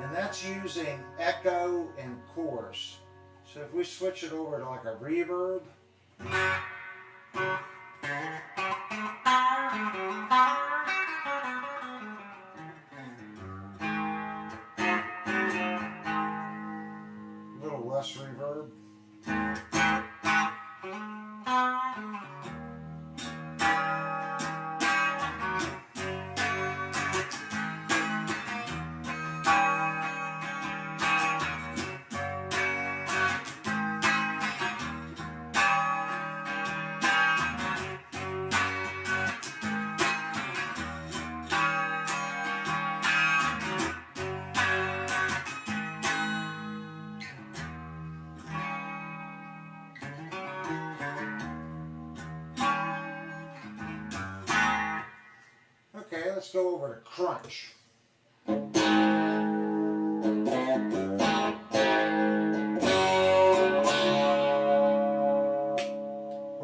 And that's using echo and chorus. So if we switch it over to like a reverb, a little less reverb. Okay, let's go over to crunch. We're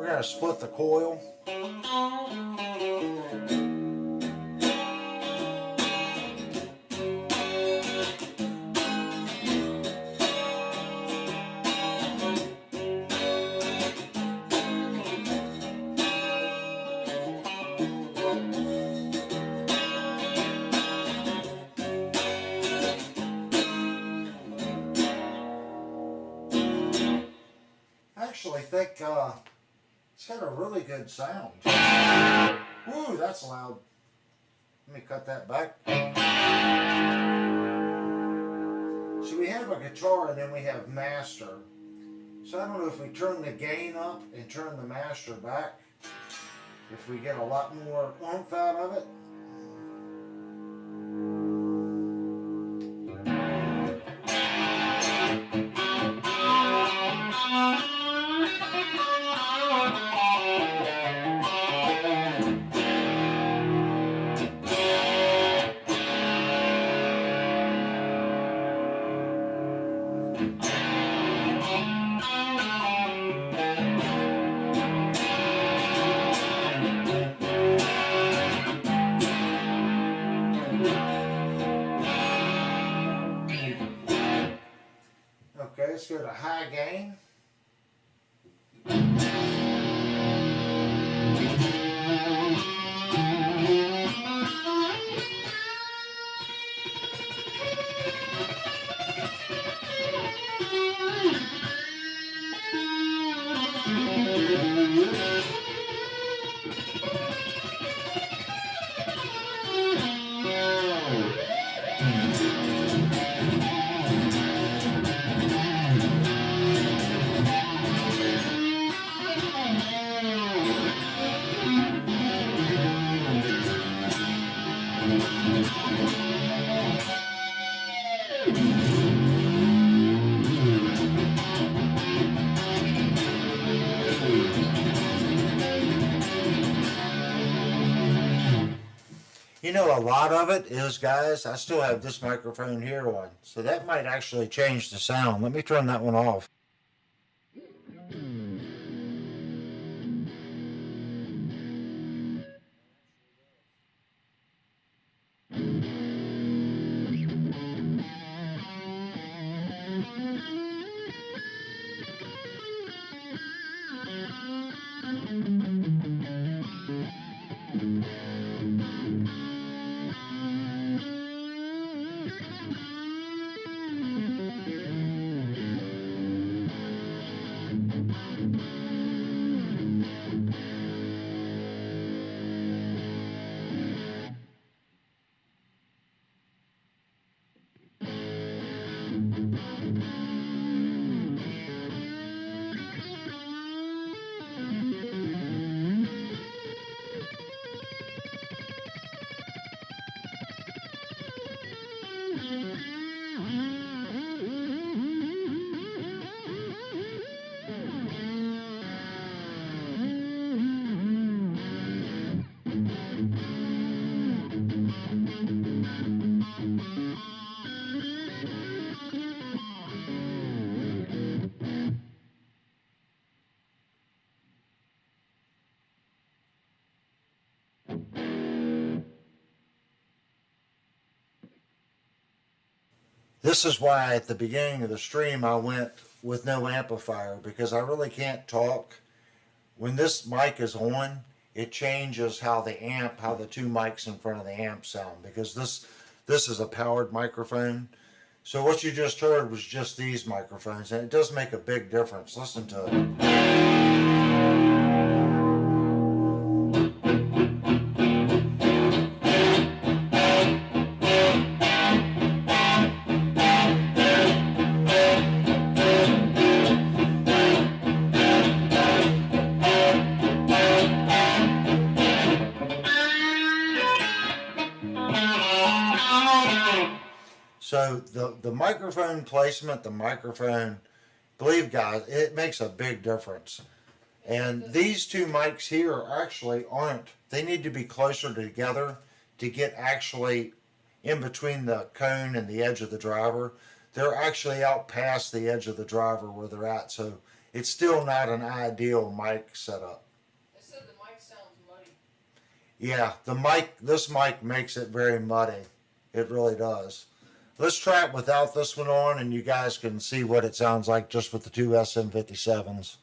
going to split the coil. I actually think it's got a really good sound. Woo, that's loud. Let me cut that back. So we have a guitar and then we have master. So I don't know if we turn the gain up and turn the master back, if we get a lot more oomph out of it. Okay, let's go to high gain. You know, a lot of it is, guys, I still have this microphone here on, so that might actually change the sound. Let me turn that one off. This is why at the beginning of the stream I went with no amplifier, because I really can't talk. When this mic is on, it changes how the two mics in front of the amp sound, because this is a powered microphone. So what you just heard was just these microphones, and it does make a big difference. Listen to it. So the microphone placement, the microphone, believe guys, it makes a big difference. And these two mics here actually aren't. They need to be closer together to get actually in between the cone and the edge of the driver. They're actually out past the edge of the driver where they're at. So it's still not an ideal mic setup. They said the mic sounds muddy. Yeah, this mic makes it very muddy. It really does. Let's try it without this one on, and you guys can see what it sounds like just with the two SM57s.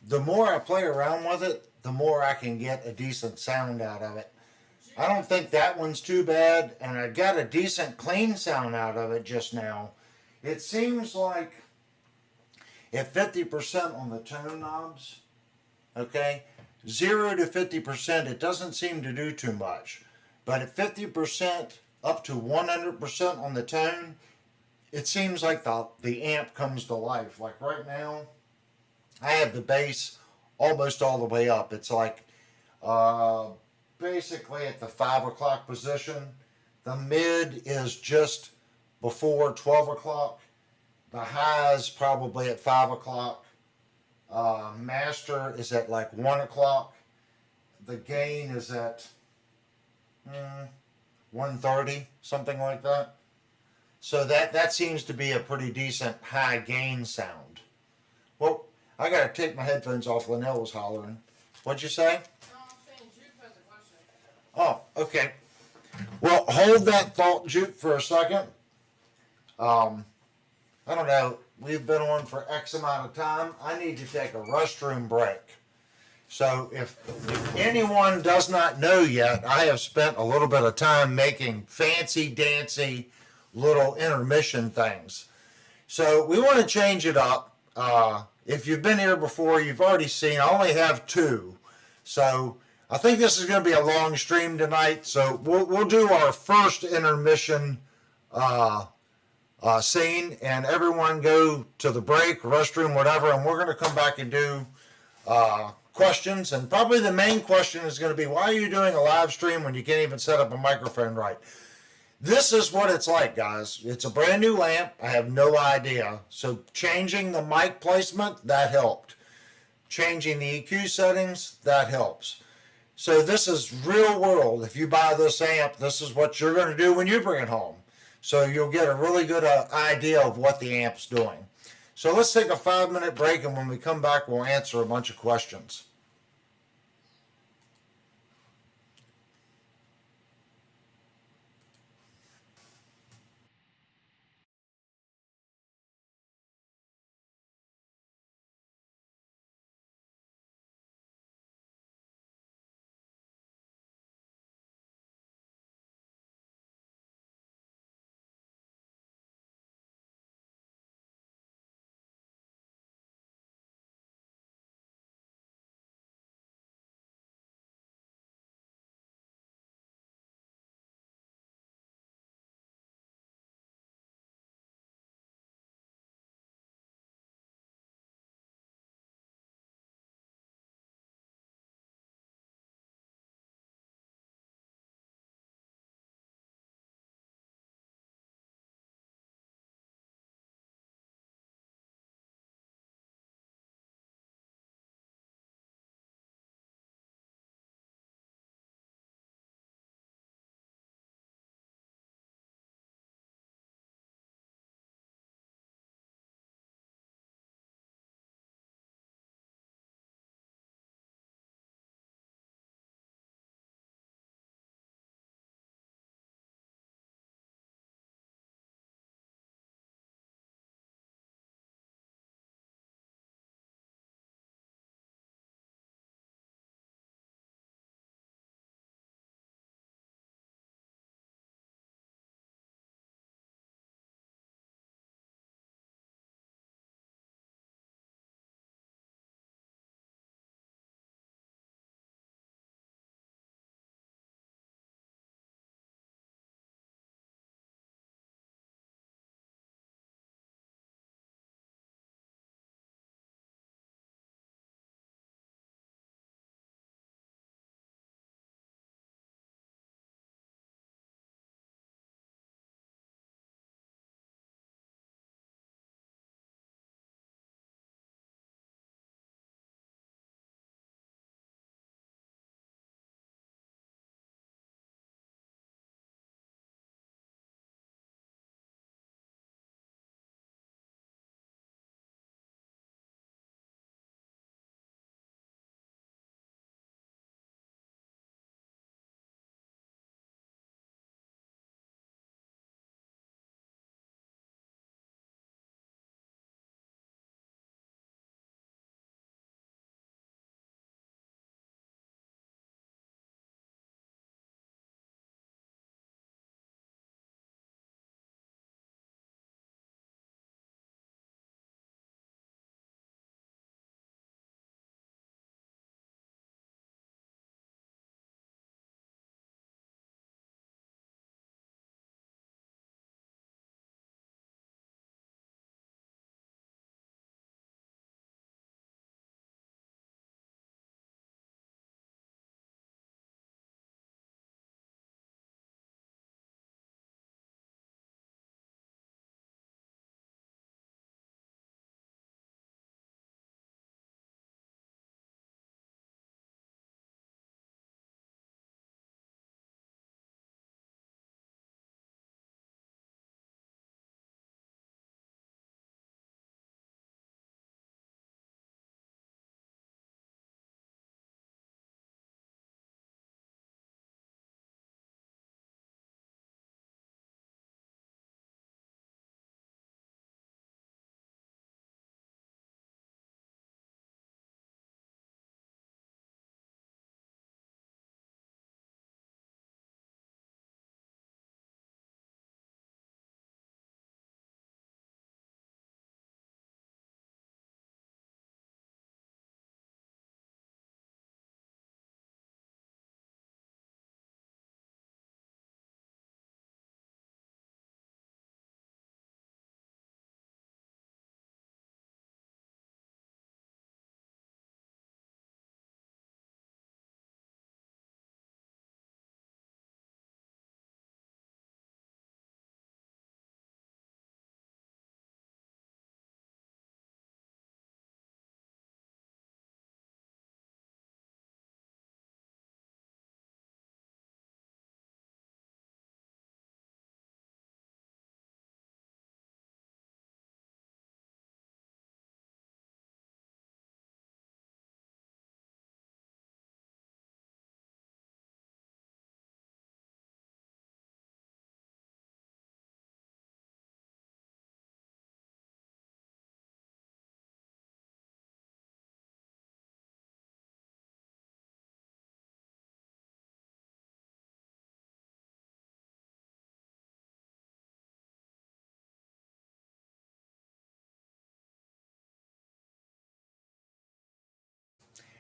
The more I play around with it, the more I can get a decent sound out of it. I don't think that one's too bad, and I got a decent clean sound out of it just now. It seems like at 50% on the tone knobs, okay, 0 to 50%, it doesn't seem to do too much. But at 50% up to 100% on the tone, it seems like the amp comes to life. Like right now, I have the bass almost all the way up. It's like basically at the 5 o'clock position. The mid is just before 12 o'clock. The high is probably at 5 o'clock. Master is at like 1 o'clock. The gain is at 1:30, something like that. So that seems to be a pretty decent high gain sound. Well, I gotta take my headphones off. Linnell was hollering. What'd you say? No, I'm saying Juke has a question. Oh, okay. Well, hold that thought, Juke, for a second. I don't know. We've been on for X amount of time. I need to take a restroom break. So if anyone does not know yet, I have spent a little bit of time making fancy dancy little intermission things. So we want to change it up. If you've been here before, you've already seen I only have two. So I think this is going to be a long stream tonight. So we'll do our first intermission scene, and everyone go to the break, restroom, whatever, and we're going to come back and do questions. And probably the main question is going to be, why are you doing a live stream when you can't even set up a microphone right? This is what it's like, guys. It's a brand new amp. I have no idea. So changing the mic placement, that helped. Changing the EQ settings, that helps. So this is real world. If you buy this amp, this is what you're going to do when you bring it home. So you'll get a really good idea of what the amp's doing. So let's take a 5-minute break, and when we come back, we'll answer a bunch of questions.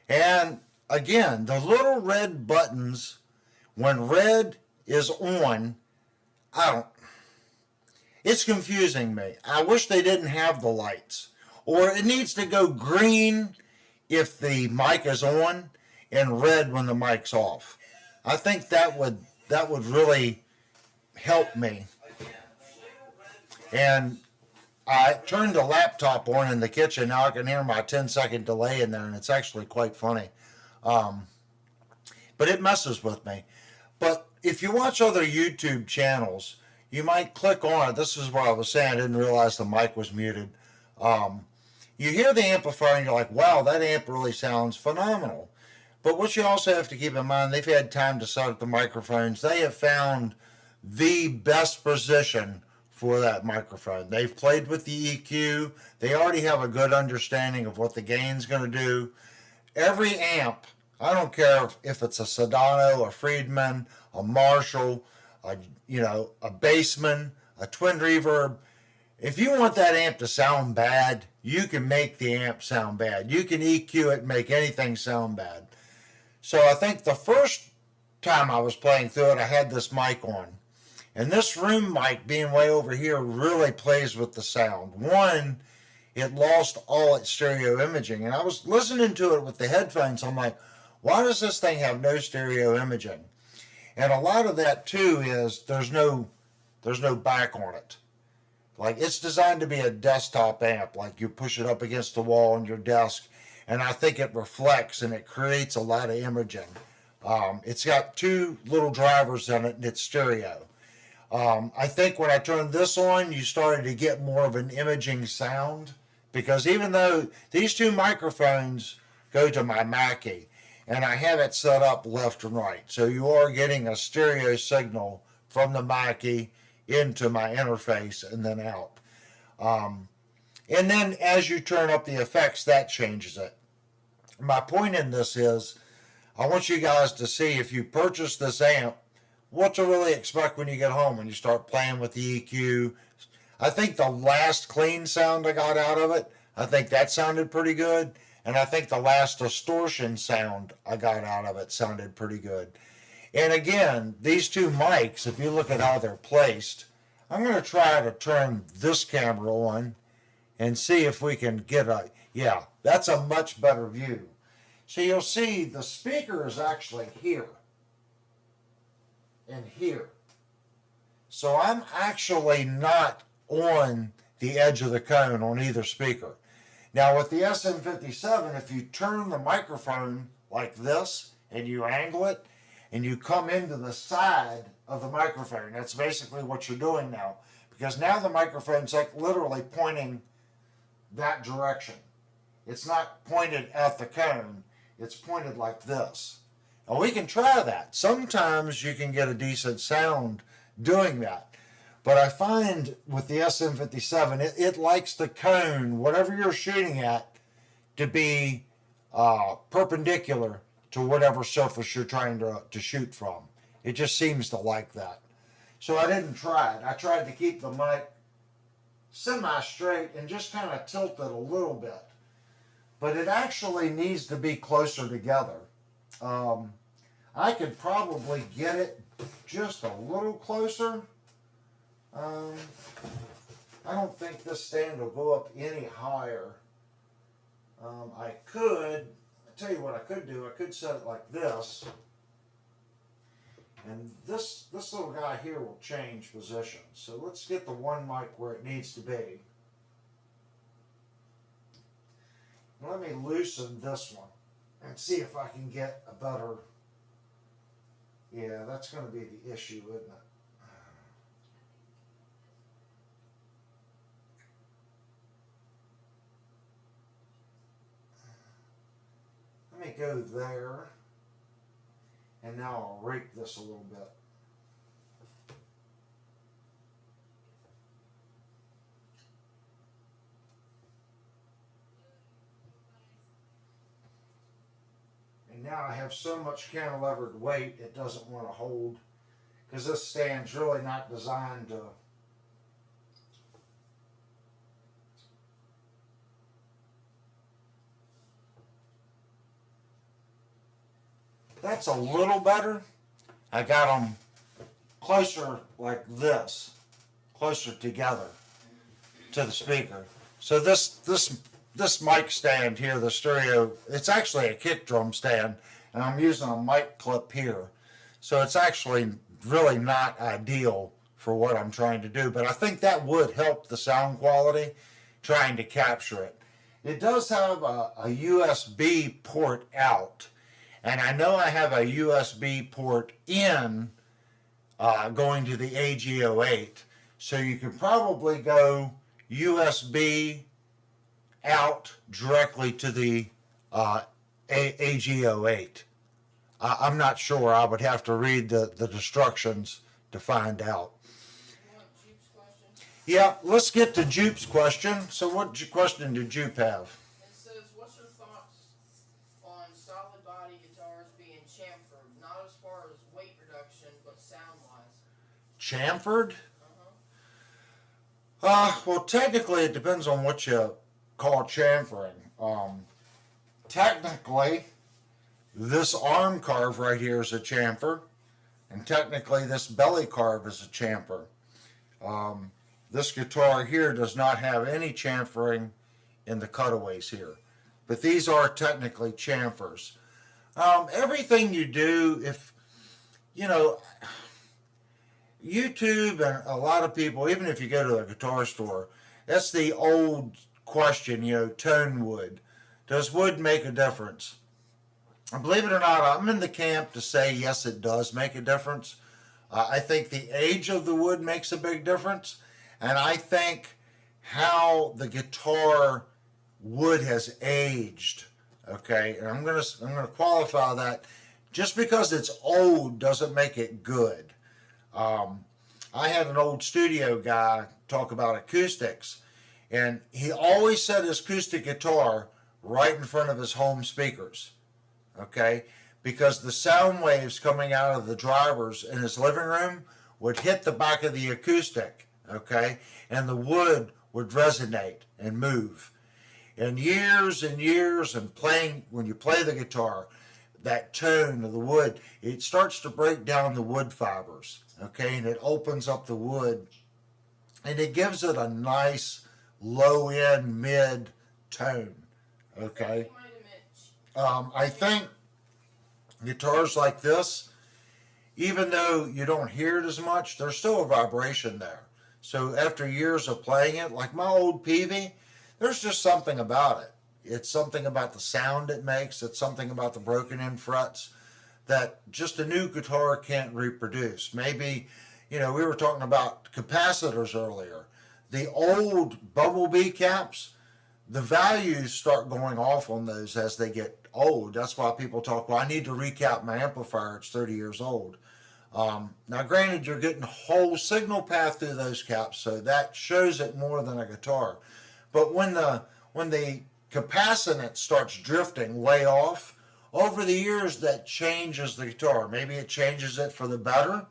And again, the little red buttons, when red is on, I don't, it's confusing me. I wish they didn't have the lights. Or it needs to go green if the mic is on and red when the mic's off. I think that would really help me. And I turned the laptop on in the kitchen. Now I can hear my 10-second delay in there, and it's actually quite funny. Um, but it messes with me. But if you watch other YouTube channels, you might click on it. This is what I was saying. I didn't realize the mic was muted. Um, you hear the amplifier and you're like, wow, that amp really sounds phenomenal. But what you also have to keep in mind, they've had time to set up the microphones. They have found the best position for that microphone. They've played with the EQ. They already have a good understanding of what the gain's going to do. Every amp, I don't care if it's a Sedano, a Friedman, a Marshall, a Bassman, a Twin Reverb. If you want that amp to sound bad, you can make the amp sound bad. You can EQ it and make anything sound bad. So I think the first time I was playing through it, I had this mic on. And this room mic being way over here really plays with the sound. One, it lost all its stereo imaging. And I was listening to it with the headphones. I'm like, why does this thing have no stereo imaging? And a lot of that too is there's no back on it. Like, it's designed to be a desktop amp. Like, you push it up against the wall on your desk, and I think it reflects and it creates a lot of imaging. It's got two little drivers in it, and it's stereo. I think when I turned this on, you started to get more of an imaging sound, because even though these two microphones go to my Mackie, and I have it set up left and right, so you are getting a stereo signal from the Mackie into my interface and then out. And then as you turn up the effects, that changes it. My point in this is, I want you guys to see, if you purchase this amp, what to really expect when you get home, when you start playing with the EQ. I think the last clean sound I got out of it, I think that sounded pretty good. And I think the last distortion sound I got out of it sounded pretty good. And again, these two mics, if you look at how they're placed, I'm going to try to turn this camera on and see if we can get yeah, that's a much better view. So you'll see the speaker is actually here and here. So I'm actually not on the edge of the cone on either speaker. Now with the SM57, if you turn the microphone like this and you angle it, and you come into the side of the microphone. That's basically what you're doing now, because now the microphone's like literally pointing that direction. It's not pointed at the cone, it's pointed like this. Now we can try that. Sometimes you can get a decent sound doing that. But I find with the SM57, it likes the cone, whatever you're shooting at, to be perpendicular to whatever surface you're trying to shoot from. It just seems to like that. So I didn't try it. I tried to keep the mic semi-straight and just kind of tilt it a little bit. But it actually needs to be closer together. I could probably get it just a little closer. I don't think this stand will go up any higher. I could, tell you what I could do. I could set it like this, and this little guy here will change position. So let's get the one mic where it needs to be. Let me loosen this one and see if I can get a better. Yeah, that's going to be the issue, isn't it? Let me go there, and now I'll rake this a little bit. And now I have so much cantilevered weight it doesn't want to hold, because this stand's really not designed to That's a little better. I got them closer like this, closer together to the speaker. So this mic stand here, the stereo, it's actually a kick drum stand, and I'm using a mic clip here. So it's actually really not ideal for what I'm trying to do, but I think that would help the sound quality trying to capture it. It does have a USB port out, and I know I have a USB port in going to the AG08, so you can probably go USB out directly to the AG08. I'm not sure. I would have to read the instructions to find out. You want Jeep's question? Yeah, let's get to Jupe's question. So what question did Jupe have? It says, what's your thoughts on solid body guitars being chamfered? Not as far as weight reduction, but sound-wise. Chamfered? Uh-huh. Well, technically it depends on what you call chamfering. Technically, this arm carve right here is a chamfer, and technically this belly carve is a chamfer. This guitar here does not have any chamfering in the cutaways here, but these are technically chamfers. Everything you do, if you know, YouTube and a lot of people, even if you go to a guitar store, that's the old question, tone wood. Does wood make a difference? And believe it or not, I'm in the camp to say yes, it does make a difference. I think the age of the wood makes a big difference, and I think how the guitar wood has aged. Okay, and I'm gonna qualify that. Just because it's old doesn't make it good. I had an old studio guy talk about acoustics, and he always set his acoustic guitar right in front of his home speakers. Okay, because the sound waves coming out of the drivers in his living room would hit the back of the acoustic, okay, and the wood would resonate and move. And years and playing, when you play the guitar, that tone of the wood, it starts to break down the wood fibers, okay, and it opens up the wood, and it gives it a nice low end mid tone, okay. I think guitars like this, even though you don't hear it as much, there's still a vibration there. So after years of playing it, like my old Peavey, there's just something about it. It's something about the sound it makes. It's something about the broken in frets that just a new guitar can't reproduce. Maybe, we were talking about capacitors earlier. The old Bumblebee caps, the values start going off on those as they get old. That's why people talk, well, I need to recap my amplifier. It's 30 years old. Now, granted, you're getting whole signal path through those caps, so that shows it more than a guitar. But when the capacitance starts drifting way off, over the years that changes the guitar. Maybe it changes it for the better.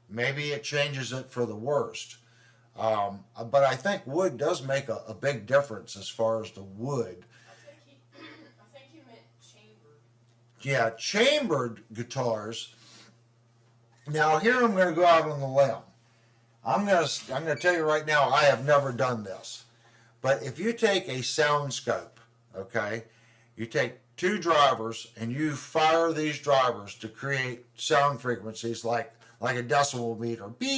Maybe it changes it for the worst. But I think wood does make a big difference as far as the wood. I think he meant chambered. Yeah, chambered guitars. Now here I'm going to go out on the limb. I'm going to tell you right now, I have never done this. But if you take a sound scope, okay, you take two drivers and you fire these drivers to create sound frequencies like a decibel meter, beep,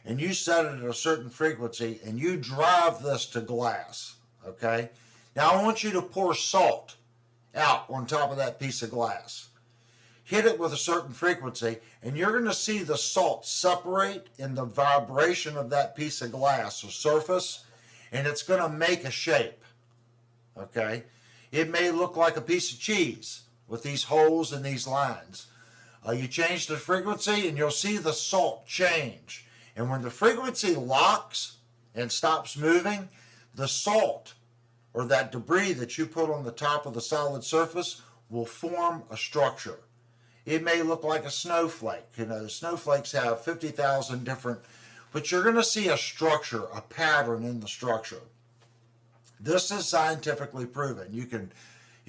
and you set it at a certain frequency and you drive this to glass, okay? Now I want you to pour salt out on top of that piece of glass. Hit it with a certain frequency, and you're going to see the salt separate in the vibration of that piece of glass or surface, and it's going to make a shape, okay? It may look like a piece of cheese with these holes and these lines. You change the frequency, and you'll see the salt change. And when the frequency locks and stops moving, the salt or that debris that you put on the top of the solid surface will form a structure. It may look like a snowflake. Snowflakes have 50,000 different, but you're going to see a structure, a pattern in the structure. This is scientifically proven. You can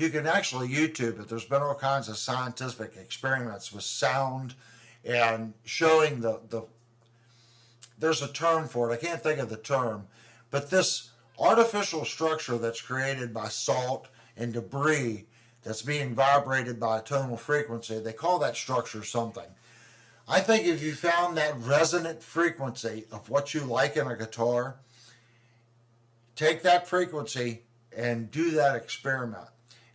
You can actually YouTube it. There's been all kinds of scientific experiments with sound and showing there's a term for it. I can't think of the term, but this artificial structure that's created by salt and debris that's being vibrated by a tonal frequency, they call that structure something. I think if you found that resonant frequency of what you like in a guitar, take that frequency and do that experiment.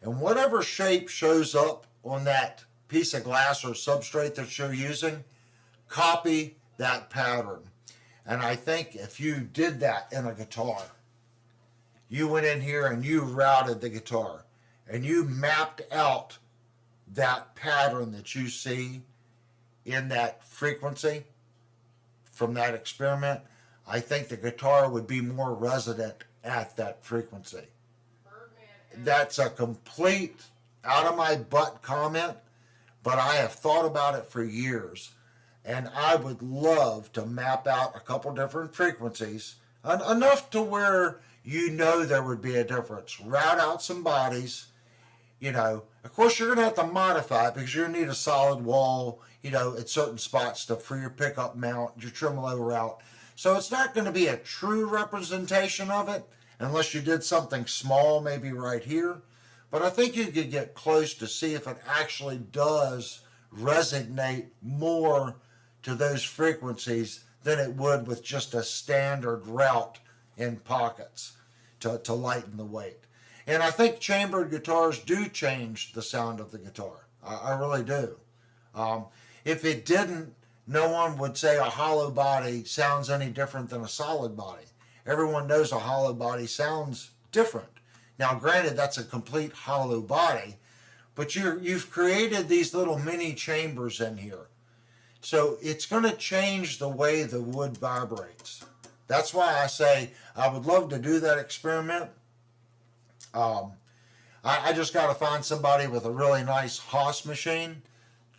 And whatever shape shows up on that piece of glass or substrate that you're using, copy that pattern. And I think if you did that in a guitar, you went in here and you routed the guitar and you mapped out that pattern that you see in that frequency from that experiment, I think the guitar would be more resonant at that frequency. That's a complete out of my butt comment, but I have thought about it for years. And I would love to map out a couple different frequencies, enough to where you know there would be a difference. Route out some bodies, Of course, you're going to have to modify it because you're going to need a solid wall, at certain spots for your pickup mount, your tremolo route. So it's not going to be a true representation of it unless you did something small, maybe right here. But I think you could get close to see if it actually does resonate more to those frequencies than it would with just a standard route in pockets to lighten the weight. And I think chambered guitars do change the sound of the guitar. I really do. If it didn't, no one would say a hollow body sounds any different than a solid body. Everyone knows a hollow body sounds different. Now, granted, that's a complete hollow body, but you've created these little mini chambers in here. So it's going to change the way the wood vibrates. That's why I say I would love to do that experiment. I just got to find somebody with a really nice Haas machine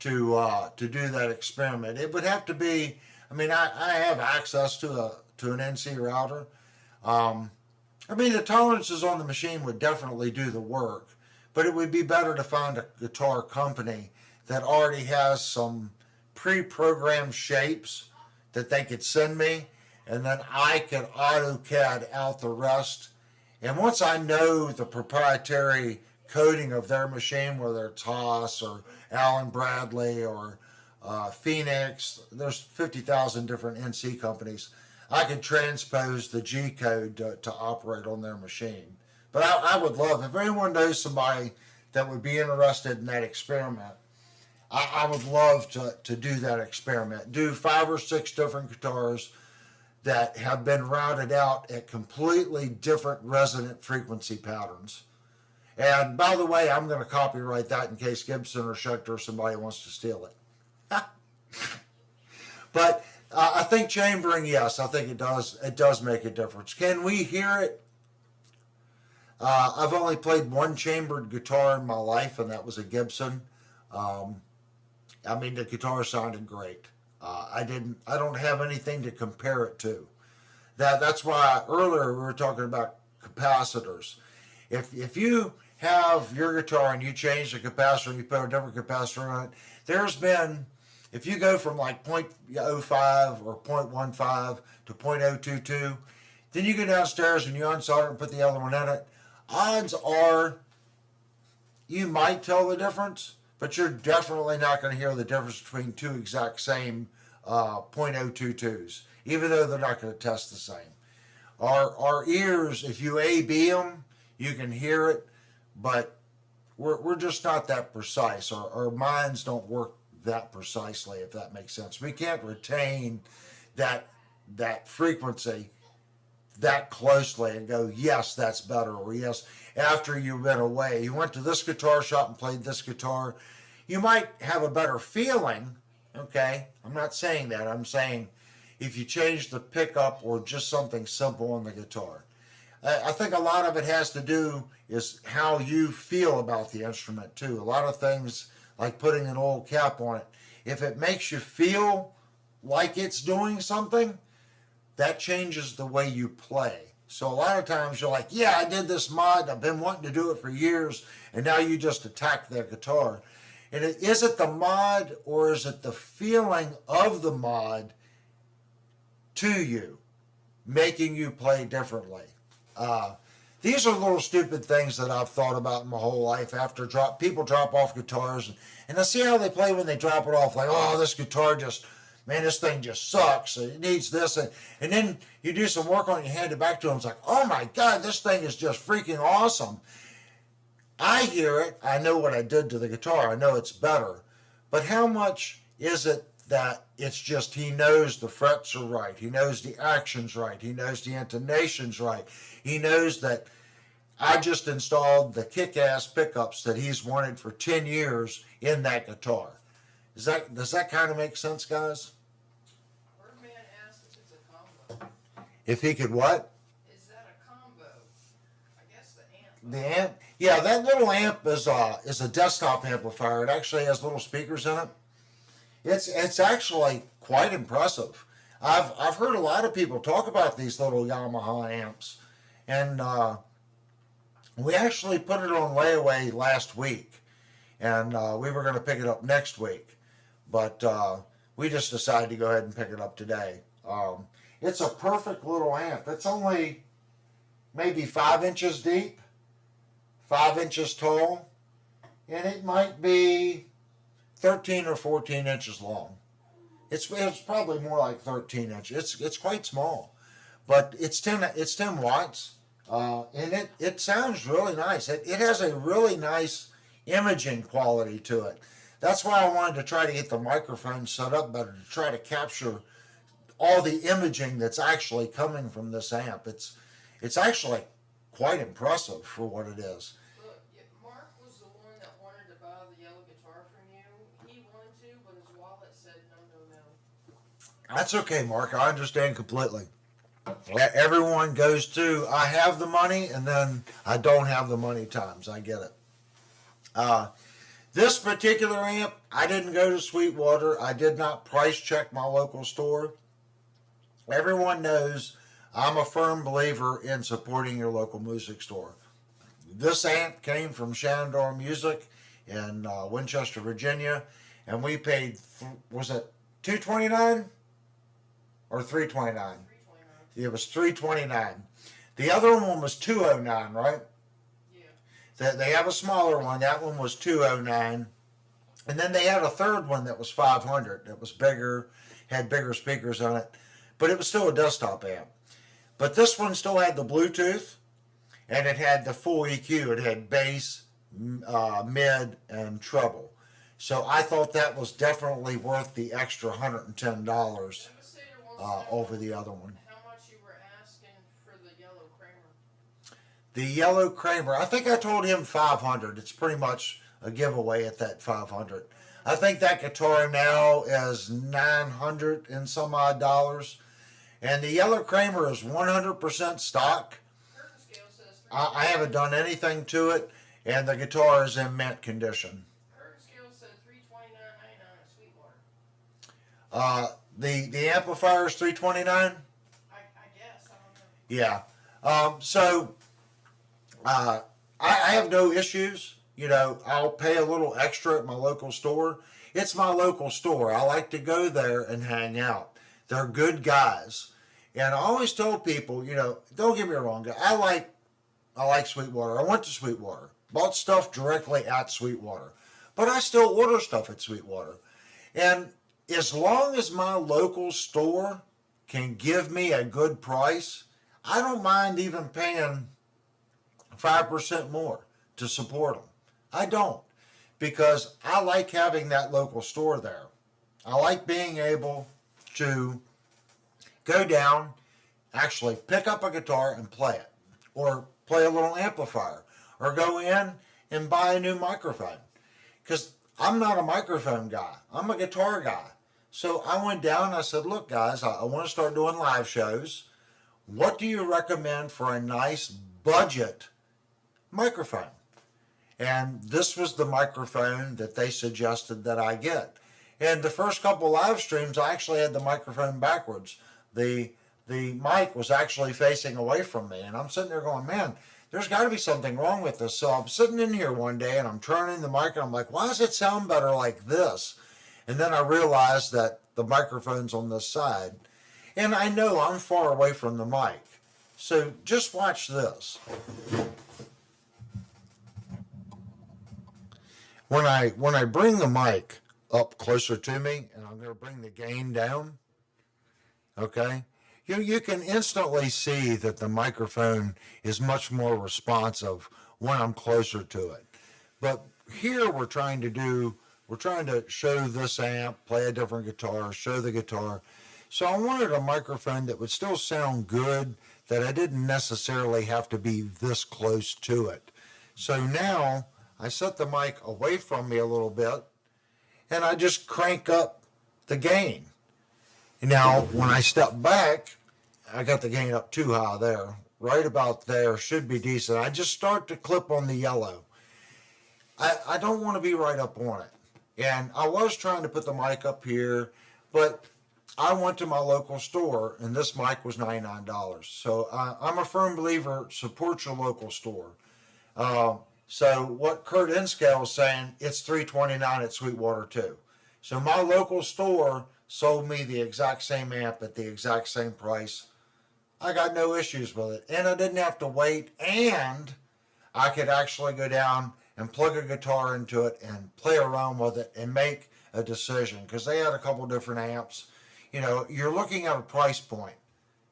to do that experiment. It would have to be, I have access to an NC router. The tolerances on the machine would definitely do the work, but it would be better to find a guitar company that already has some pre-programmed shapes that they could send me, and then I could AutoCAD out the rest. And once I know the proprietary coding of their machine, whether it's Haas or Allen Bradley or Phoenix, there's 50,000 different NC companies, I could transpose the G code to operate on their machine. But I would love, if anyone knows somebody that would be interested in that experiment, I would love to do that experiment. Do 5 or 6 different guitars that have been routed out at completely different resonant frequency patterns. And by the way, I'm going to copyright that in case Gibson or Schecter or somebody wants to steal it. But I think chambering, yes, I think it does make a difference. Can we hear it? I've only played one chambered guitar in my life, and that was a Gibson. The guitar sounded great. I don't have anything to compare it to. That's why earlier we were talking about capacitors. If you have your guitar and you change the capacitor and you put a different capacitor on it, if you go from like 0.05 or 0.15 to 0.022, then you go downstairs and you unsolder it and put the other one in it, odds are you might tell the difference, but you're definitely not going to hear the difference between two exact same 0.022s, even though they're not going to test the same. Our ears, if you A/B them, you can hear it, but we're just not that precise. Our minds don't work that precisely, if that makes sense. We can't retain that frequency that closely and go, yes, that's better, or yes, after you went away, you went to this guitar shop and played this guitar, you might have a better feeling, okay? I'm not saying that. I'm saying if you change the pickup or just something simple on the guitar. I think a lot of it has to do is how you feel about the instrument too. A lot of things like putting an old cap on it, if it makes you feel like it's doing something, that changes the way you play. So a lot of times you're like, yeah, I did this mod. I've been wanting to do it for years. And now you just attack their guitar. And is it the mod or is it the feeling of the mod to you, making you play differently? These are little stupid things that I've thought about in my whole life after people drop off guitars. And I see how they play when they drop it off. Like, oh, this guitar just, man, this thing just sucks. It needs this. And then you do some work on it, you hand it back to them. It's like, oh my God, this thing is just freaking awesome. I hear it. I know what I did to the guitar. I know it's better. But how much is it that it's just he knows the frets are right. He knows the action's right. He knows the intonation's right. He knows that I just installed the kick-ass pickups that he's wanted for 10 years in that guitar. Does that kind of make sense, guys? Birdman asked if it's a combo. If he could what? Is that a combo? I guess the amp. The amp? Yeah, that little amp is a desktop amplifier. It actually has little speakers in it. It's actually quite impressive. I've heard a lot of people talk about these little Yamaha amps, and we actually put it on layaway last week, and we were going to pick it up next week, but we just decided to go ahead and pick it up today. It's a perfect little amp. It's only maybe 5 inches deep, 5 inches tall, and it might be 13 or 14 inches long. It's probably more like 13 inches. It's quite small, but it's 10 watts, and it sounds really nice. It has a really nice imaging quality to it. That's why I wanted to try to get the microphone set up better, to try to capture all the imaging that's actually coming from this amp. It's actually quite impressive for what it is. Look, Mark was the one that wanted to buy the yellow guitar from you. He wanted to, but his wallet said no. That's okay, Mark. I understand completely. Everyone goes through, I have the money, and then I don't have the money times. I get it. This particular amp, I didn't go to Sweetwater. I did not price check my local store. Everyone knows I'm a firm believer in supporting your local music store. This amp came from Shandor Music in Winchester, Virginia, and we paid, was it $229 or $329? It was $329. The other one was $209, right? Yeah. They have a smaller one. That one was $209, and then they had a third one that was $500. That was bigger, had bigger speakers on it, but it was still a desktop amp. But this one still had the Bluetooth, and it had the full EQ. It had bass, mid, and treble. So I thought that was definitely worth the extra $110 over the other one. How much you were asking for the yellow Kramer? The yellow Kramer, I think I told him $500. It's pretty much a giveaway at that $500. I think that guitar now is $900 and some odd dollars. And the yellow Kramer is 100% stock. Curtain scale says I haven't done anything to it, and the guitar is in mint condition. Curtain scale said $329.99 at Sweetwater. The amplifier is $329. I guess, I don't know. Yeah. So I have no issues. You know, I'll pay a little extra at my local store. It's my local store. I like to go there and hang out. They're good guys. And I always tell people, you know, don't get me wrong, I like Sweetwater. I went to Sweetwater, bought stuff directly at Sweetwater, but I still order stuff at Sweetwater. And as long as my local store can give me a good price, I don't mind even paying 5% more to support them. I don't, because I like having that local store there. I like being able to go down, actually pick up a guitar and play it, or play a little amplifier, or go in and buy a new microphone. Because I'm not a microphone guy, I'm a guitar guy. So I went down and I said, look guys, I want to start doing live shows. What do you recommend for a nice budget microphone? And this was the microphone that they suggested that I get. And the first couple live streams, I actually had the microphone backwards. The the mic was actually facing away from me. And I'm sitting there going, man, there's got to be something wrong with this. So I'm sitting in here one day and I'm turning the mic and I'm like, why does it sound better like this? And then I realized that the microphone's on this side. And I know I'm far away from the mic. So just watch this. When I bring the mic up closer to me, and I'm going to bring the gain down, okay, you can instantly see that the microphone is much more responsive when I'm closer to it. But here we're trying to show this amp, play a different guitar, show the guitar. So I wanted a microphone that would still sound good, that I didn't necessarily have to be this close to it. So now I set the mic away from me a little bit and I just crank up the gain. Now, when I step back, I got the gain up too high there. Right about there should be decent. I just start to clip on the yellow. I don't want to be right up on it. And I was trying to put the mic up here, but I went to my local store and this mic was $99. So I'm a firm believer, support your local store. So what Kurt Inscale is saying, it's $329 at Sweetwater too. So my local store sold me the exact same amp at the exact same price. I got no issues with it. And I didn't have to wait. And I could actually go down and plug a guitar into it and play around with it and make a decision. Because they had a couple different amps. You know, you're looking at a price point.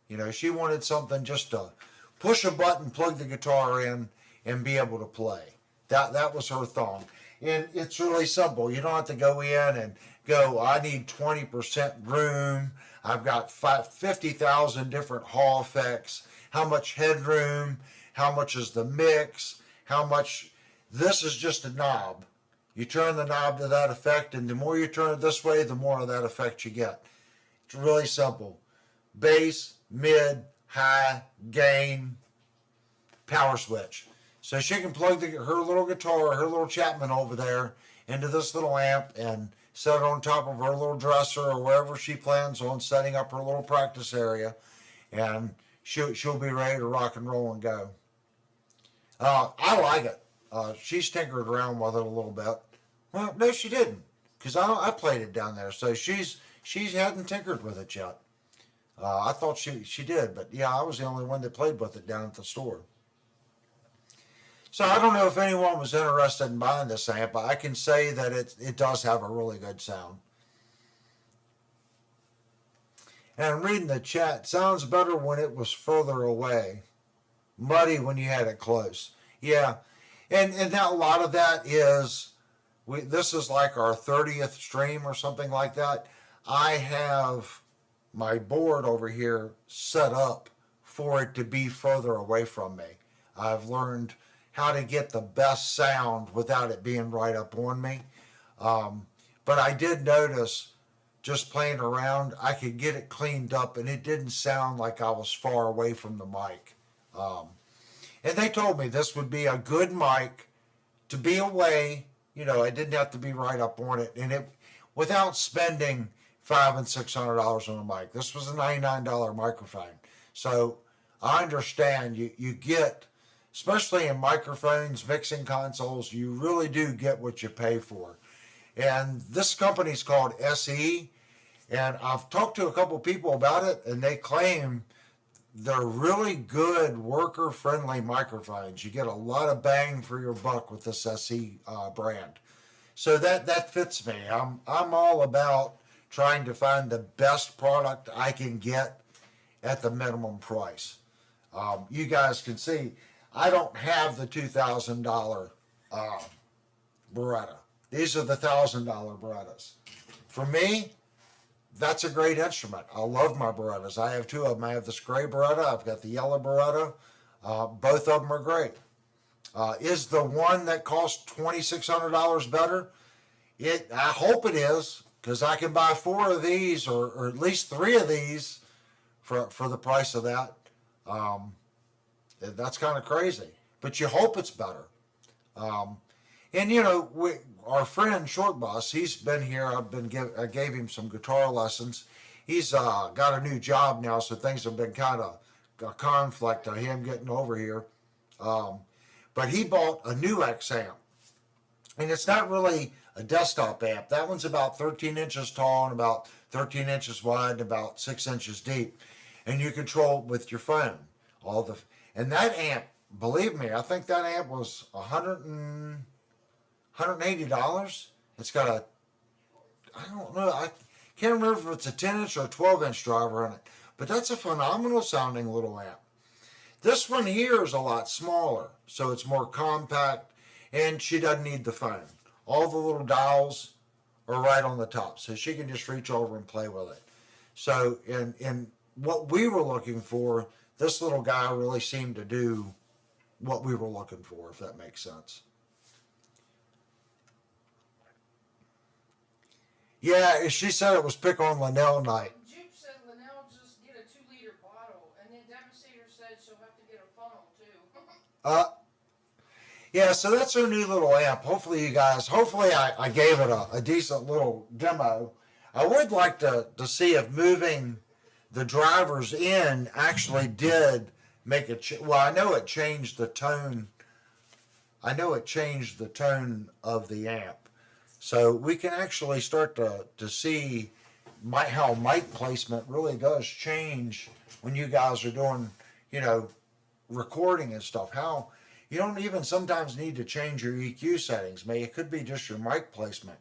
You know, she wanted something just to push a button, plug the guitar in, and be able to play. That was her thought. And it's really simple. You don't have to go in and go, I need 20% room. I've got 50,000 different hall effects. How much headroom? How much is the mix? How much? This is just a knob. You turn the knob to that effect, and the more you turn it this way, the more of that effect you get. It's really simple. Bass, mid, high, gain, power switch. So she can plug her little guitar, her little Chapman over there into this little amp and set it on top of her little dresser or wherever she plans on setting up her little practice area, and she'll be ready to rock and roll and go. I like it. She's tinkered around with it a little bit. Well, no, she didn't, because I played it down there. So she hadn't tinkered with it yet. I thought she did, but yeah, I was the only one that played with it down at the store. So I don't know if anyone was interested in buying this amp, but I can say that it does have a really good sound. And I'm reading the chat. Sounds better when it was further away. Muddy when you had it close. Yeah. And now a lot of that is, this is like our 30th stream or something like that. I have my board over here set up for it to be further away from me. I've learned how to get the best sound without it being right up on me. But I did notice, just playing around, I could get it cleaned up and it didn't sound like I was far away from the mic. And they told me this would be a good mic to be away. You know, it didn't have to be right up on it, and it without spending $500 and $600 on a mic. This was a $99 microphone. So I understand you get, especially in microphones, mixing consoles, you really do get what you pay for. And this company's called SE, and I've talked to a couple people about it, and they claim they're really good worker-friendly microphones. You get a lot of bang for your buck with this SE brand. So that fits me. I'm all about trying to find the best product I can get at the minimum price. You guys can see, I don't have the $2,000 Beretta. These are the $1,000 Berettas. For me, that's a great instrument. I love my Berettas. I have two of them. I have this gray Beretta. I've got the yellow Beretta. Both of them are great. Is the one that costs $2,600 better? I hope it is, because I can buy 4 of these or at least 3 of these for the price of that. That's kind of crazy. But you hope it's better. And you know, our friend Short Boss, he's been here. I gave him some guitar lessons, he's got a new job now, so things have been kind of a conflict of him getting over here. Um, but he bought a new X amp, and it's not really a desktop amp. That one's about 13 inches tall and about 13 inches wide and about 6 inches deep, and you control it with your phone. All the and that amp, believe me, I think that amp was $180. It's got a, I don't know, I can't remember if it's a 10 inch or a 12 inch driver on it, but that's a phenomenal sounding little amp. This one here is a lot smaller, so it's more compact, and she doesn't need the phone. All the little dials are right on the top, so she can just reach over and play with it. So, in what we were looking for, this little guy really seemed to do what we were looking for, if that makes sense. Yeah, she said it was pick on Linnell night. Juke said Linnell just get a 2 liter bottle, and then Devastator said she'll have to get a funnel too. Uh, yeah, so that's her new little amp. Hopefully, you guys, hopefully, I gave it a decent little demo. I would like to see if moving the drivers in actually did make it. Well, I know it changed the tone. I know it changed the tone of the amp. So we can actually start to see how mic placement really does change when you guys are doing, recording and stuff. How you don't even sometimes need to change your EQ settings. It could be just your mic placement.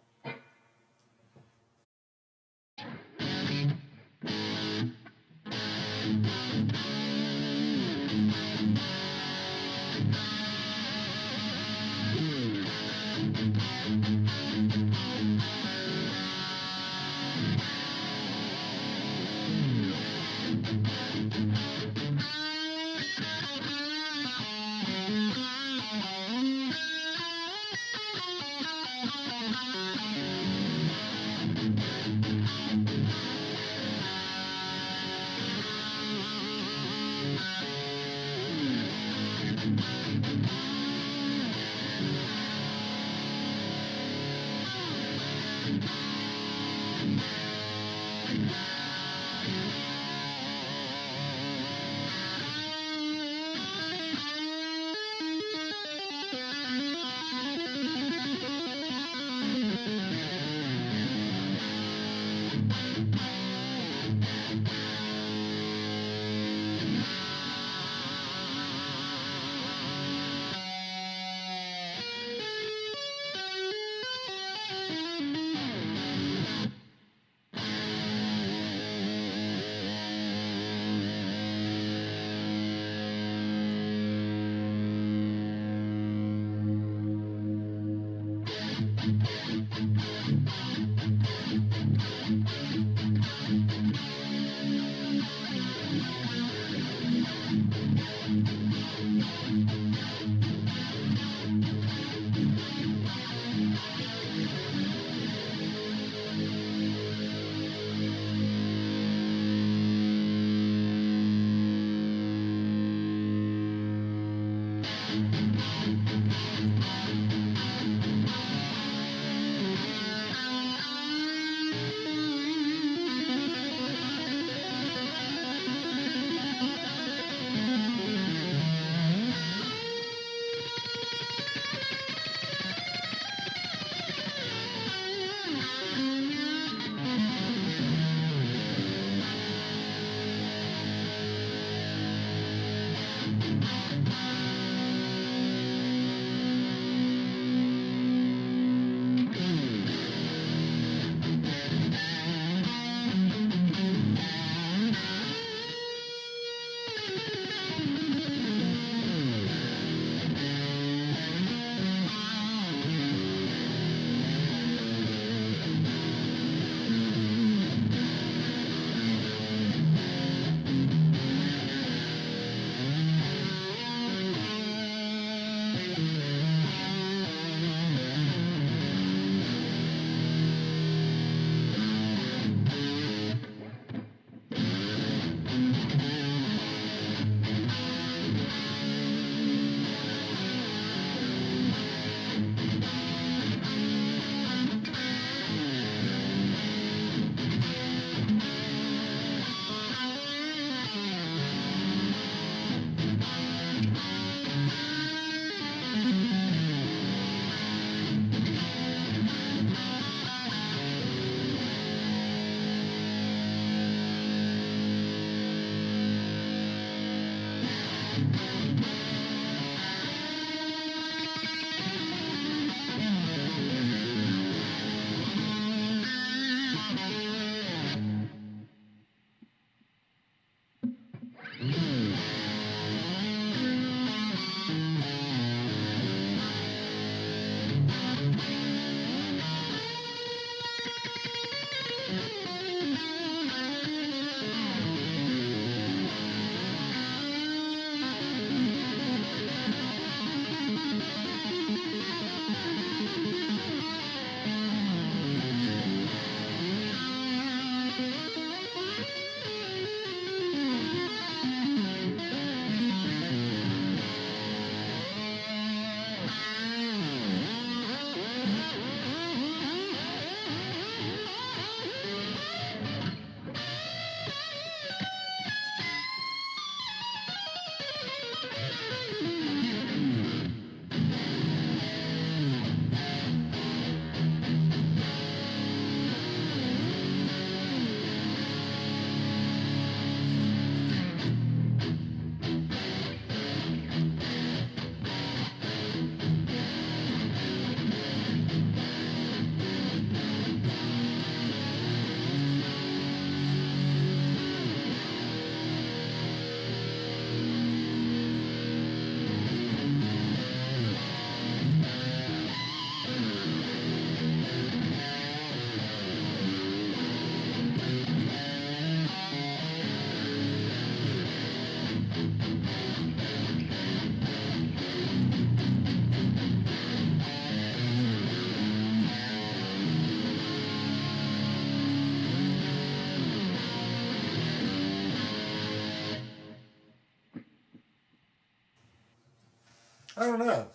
I don't know.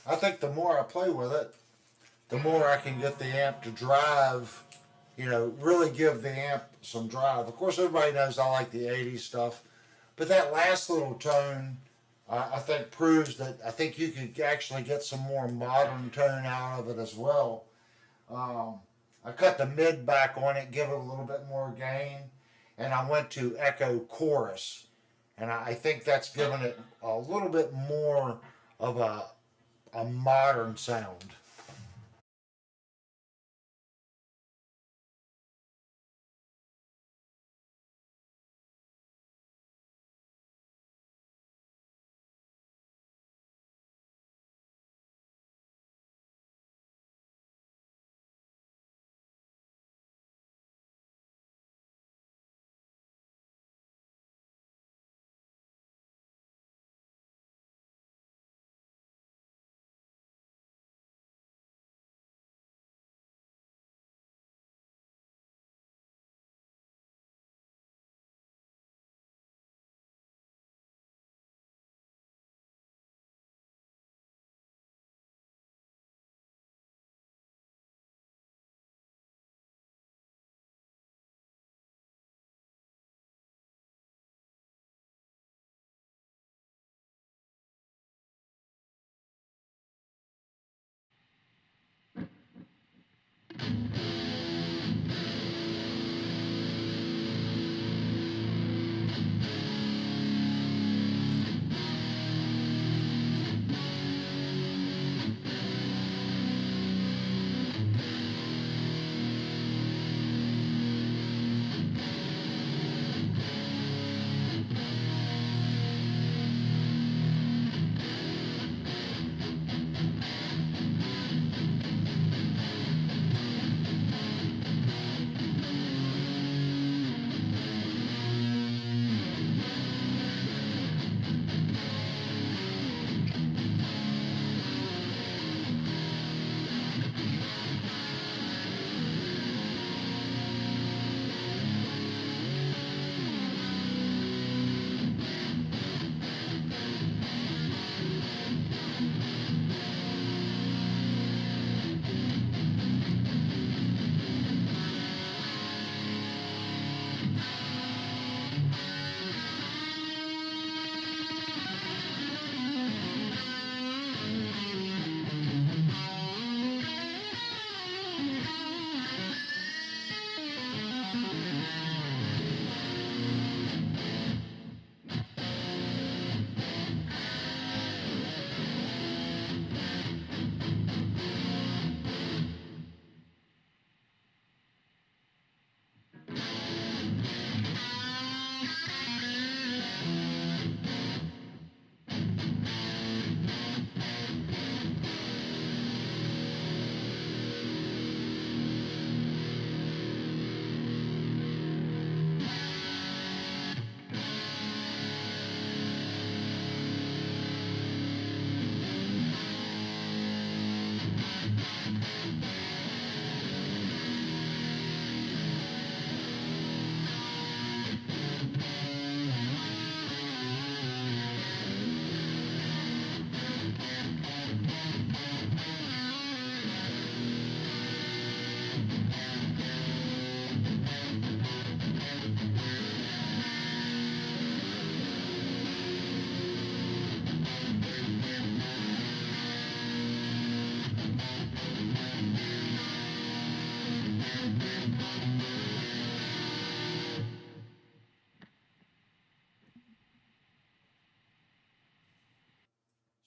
I think the more I play with it, the more I can get the amp to drive, really give the amp some drive. Of course, everybody knows I like the 80s stuff, but that last little tone, I think, proves that I think you could actually get some more modern tone out of it as well. Um, I cut the mid back on it, give it a little bit more gain, and I went to echo chorus, and I think that's given it a little bit more of a modern sound.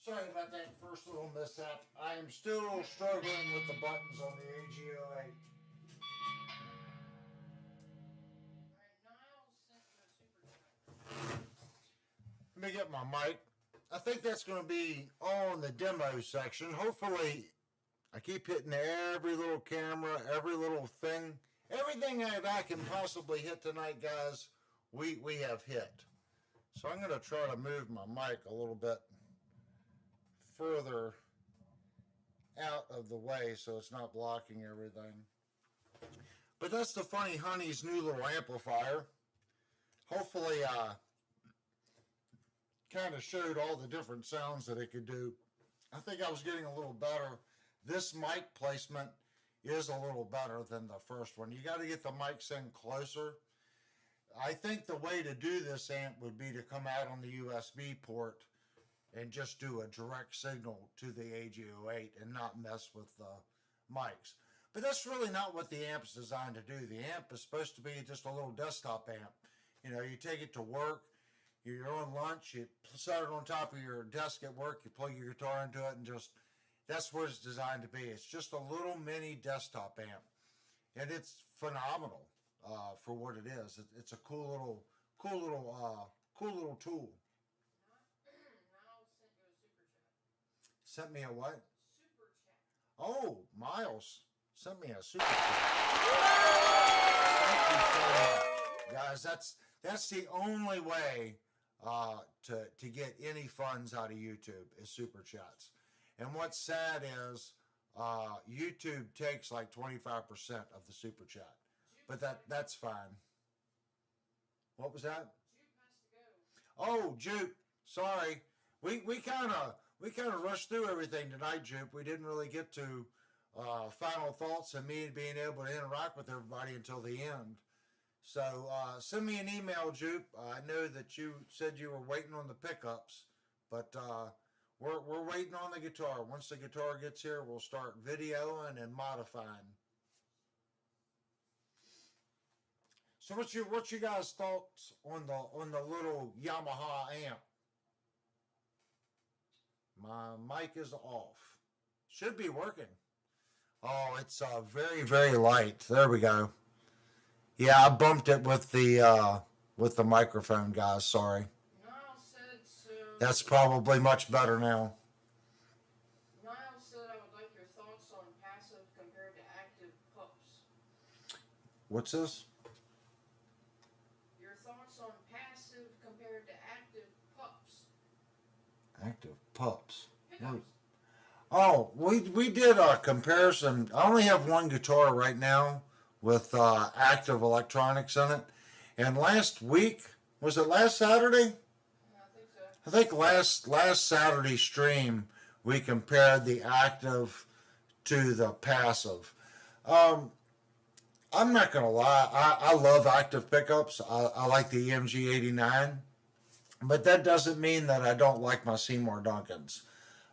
Sorry about that first little mishap. I am still struggling with the buttons on the AGO8. Alright, Niles sent you a super chat. Let me get my mic. I think that's going to be all in the demo section. Hopefully, I keep hitting every little camera, every little thing. Everything that I can possibly hit tonight, guys, we have hit. So I'm going to try to move my mic a little bit further out of the way so it's not blocking everything. But that's the Funny Honey's new little amplifier. Hopefully, kind of showed all the different sounds that it could do. I think I was getting a little better. This mic placement is a little better than the first one. You got to get the mics in closer. I think the way to do this amp would be to come out on the USB port and just do a direct signal to the AGO8 and not mess with the mics. But that's really not what the amp is designed to do. The amp is supposed to be just a little desktop amp. You know, you take it to work, you're on lunch, you set it on top of your desk at work, you plug your guitar into it, and just, that's what it's designed to be. It's just a little mini desktop amp. And it's phenomenal for what it is. It's a cool little tool. Niles sent you a super chat. Sent me a what? Super chat. Oh, Miles sent me a super chat. Thank you, guys. That's the only way to get any funds out of YouTube is super chats. And what's sad is YouTube takes like 25% of the super chat, but that's fine. What was that? Jupe has to go. Oh, Jupe, sorry. We kind of rushed through everything tonight, Jupe. We didn't really get to final thoughts and me being able to interact with everybody until the end. So send me an email, Jupe. I know that you said you were waiting on the pickups, but we're waiting on the guitar. Once the guitar gets here, we'll start videoing and modifying. So what's your guys' thoughts on the little Yamaha amp? My mic is off. Should be working. Oh, it's very, very light. There we go. Yeah, I bumped it with the microphone, guys. Sorry. Niles said so. That's probably much better now. Niles said I would like your thoughts on passive compared to active pups. What's this? Your thoughts on passive compared to active pups. Active pups. Pickups. Oh, we did a comparison. I only have one guitar right now with active electronics in it. And last week, was it last Saturday? I think so. I think last Saturday stream we compared the active to the passive. I'm not gonna lie, I love active pickups. I like the MNG 89, but that doesn't mean that I don't like my Seymour Duncans.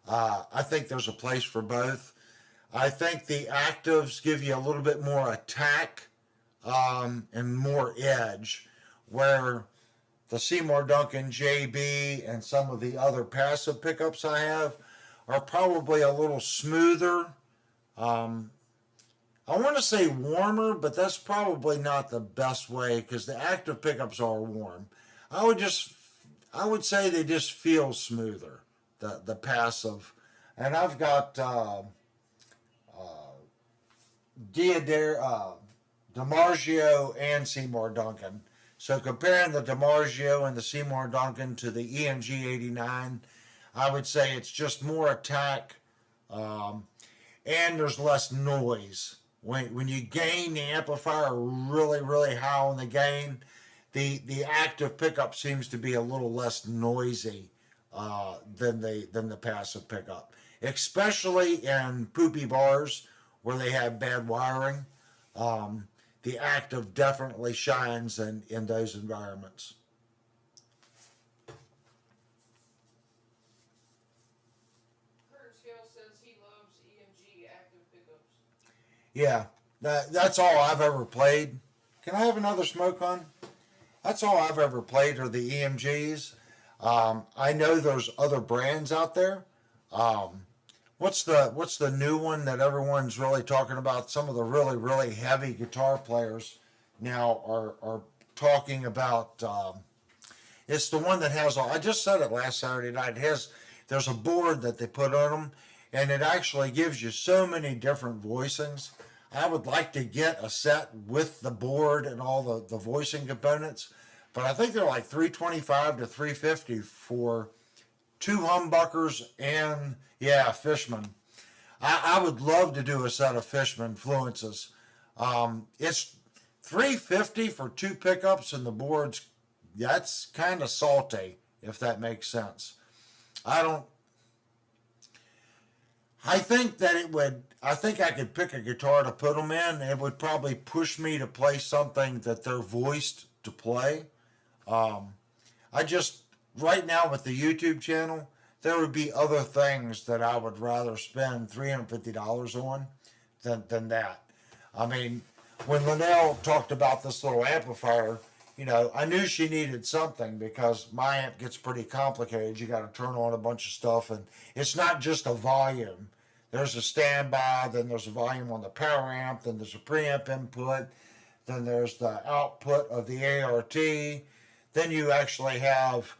I think there's a place for both. I think the actives give you a little bit more attack and more edge, where the Seymour Duncan JB and some of the other passive pickups I have are probably a little smoother. I want to say warmer, but that's probably not the best way because the active pickups are warm. I would say they just feel smoother, the passive. And I've got DiMarzio and Seymour Duncan. So comparing the DiMarzio and the Seymour Duncan to the EMG 89, I would say it's just more attack, and there's less noise. When you gain the amplifier really, really high on the gain, the active pickup seems to be a little less noisy than the passive pickup, especially in poopy bars where they have bad wiring. The active definitely shines in those environments. Curtis Hill says he loves EMG active pickups. Yeah, that's all I've ever played. Can I have another smoke on? That's all I've ever played are the EMGs. I know there's other brands out there. What's the new one that everyone's really talking about? Some of the really really heavy guitar players now are talking about. It's the one that has. I just said it last Saturday night. It has. There's a board that they put on them, and it actually gives you so many different voicings. I would like to get a set with the board and all the voicing components, but I think they're like 325 to 350 for two humbuckers and yeah, Fishman. I would love to do a set of Fishman Fluences. It's 350 for two pickups and the boards. That's kind of salty, if that makes sense. I don't. I think that it would. I think I could pick a guitar to put them in. It would probably push me to play something that they're voiced to play. I just right now with the YouTube channel, there would be other things that I would rather spend $350 on than that. I mean, when Linnell talked about this little amplifier, I knew she needed something because my amp gets pretty complicated. You got to turn on a bunch of stuff, and it's not just a volume. There's a standby, then there's a volume on the power amp, then there's a preamp input, then there's the output of the ART, then you actually have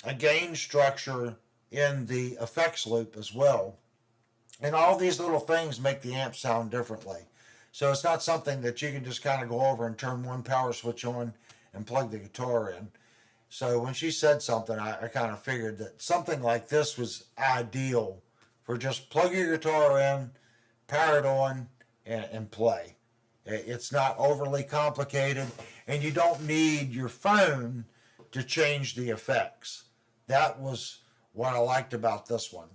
a gain structure in the effects loop as well. And all these little things make the amp sound differently. So it's not something that you can just kind of go over and turn one power switch on and plug the guitar in. So when she said something, I kind of figured that something like this was ideal for just plug your guitar in, power it on, and play. It's not overly complicated, and you don't need your phone to change the effects. That was what I liked about this one.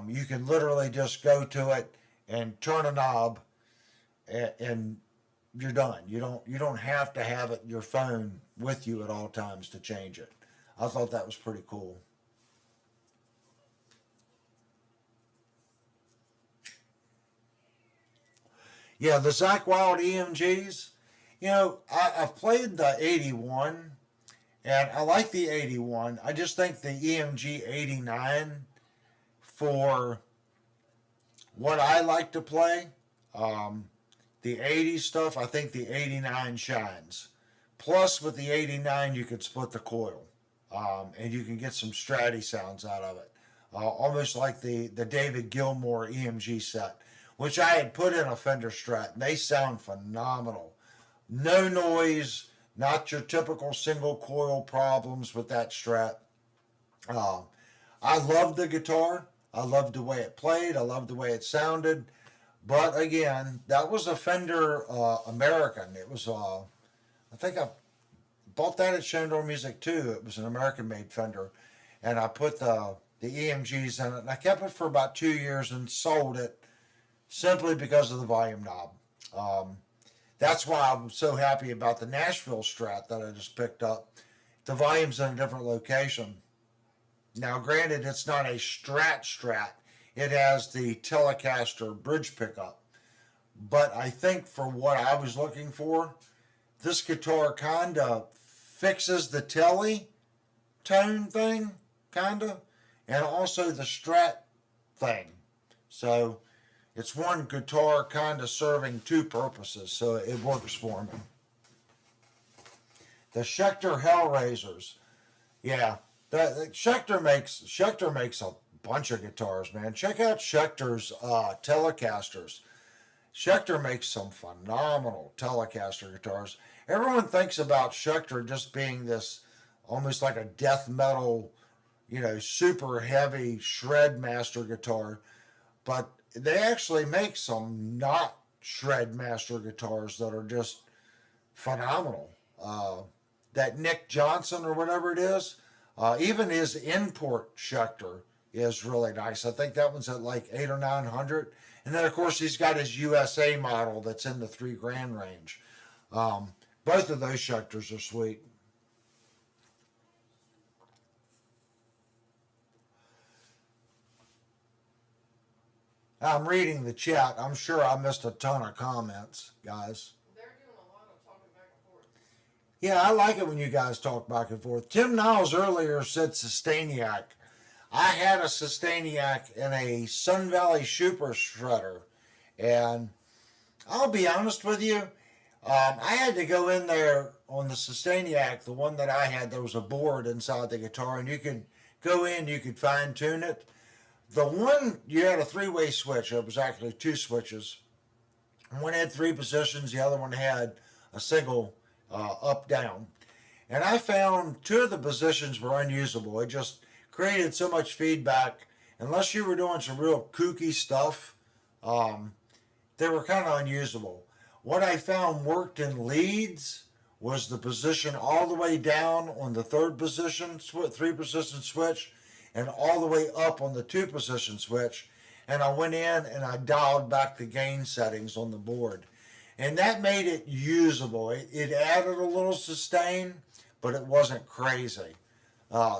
You can literally just go to it and turn a knob, and you're done. You don't have to have your phone with you at all times to change it. I thought that was pretty cool. Yeah, the Zach Wild EMGs. I've played the 81, and I like the 81. I just think the EMG 89 for what I like to play. The 80 stuff, I think the 89 shines. Plus, with the 89, you could split the coil, and you can get some Stratty sounds out of it, almost like the David Gilmour EMG set, which I had put in a Fender Strat, and they sound phenomenal. No noise, not your typical single coil problems with that Strat. I loved the guitar. I loved the way it played. I loved the way it sounded. But again, that was a Fender American. It was, I think I bought that at Shandor Music too. It was an American-made Fender, and I put the EMGs in it, and I kept it for about 2 years and sold it simply because of the volume knob. That's why I'm so happy about the Nashville Strat that I just picked up. The volume's in a different location. Now, granted, it's not a Strat. It has the Telecaster bridge pickup. But I think for what I was looking for, this guitar kind of fixes the telly tone thing, kind of, and also the Strat thing. So it's one guitar kind of serving two purposes, so it works for me. The Schecter Hellraisers, yeah, the Schecter makes a bunch of guitars, man. Check out Schecter's Telecasters. Schecter makes some phenomenal Telecaster guitars. Everyone thinks about Schecter just being this almost like a death metal, super heavy shred master guitar, but they actually make some not shred master guitars that are just phenomenal. That Nick Johnson or whatever it is, even his import Schecter is really nice. I think that one's at like 800 or 900. And then of course he's got his USA model that's in the $3,000 range. Both of those Schecters are sweet. I'm reading the chat. I'm sure I missed a ton of comments, guys. They're doing a lot of talking back and forth. Yeah, I like it when you guys talk back and forth. Tim Niles earlier said Sustainiac. I had a Sustainiac in a Sun Valley Super Shredder, and I'll be honest with you, I had to go in there on the Sustainiac, the one that I had. There was a board inside the guitar, and you could go in, you could fine tune it. The one you had a three-way switch. It was actually two switches. One had three positions, the other one had a single up down. And I found two of the positions were unusable. It just created so much feedback. Unless you were doing some real kooky stuff, they were kind of unusable. What I found worked in leads was the position all the way down on the third position, three position switch, and all the way up on the two position switch. And I went in and I dialed back the gain settings on the board. And that made it usable. It added a little sustain, but it wasn't crazy.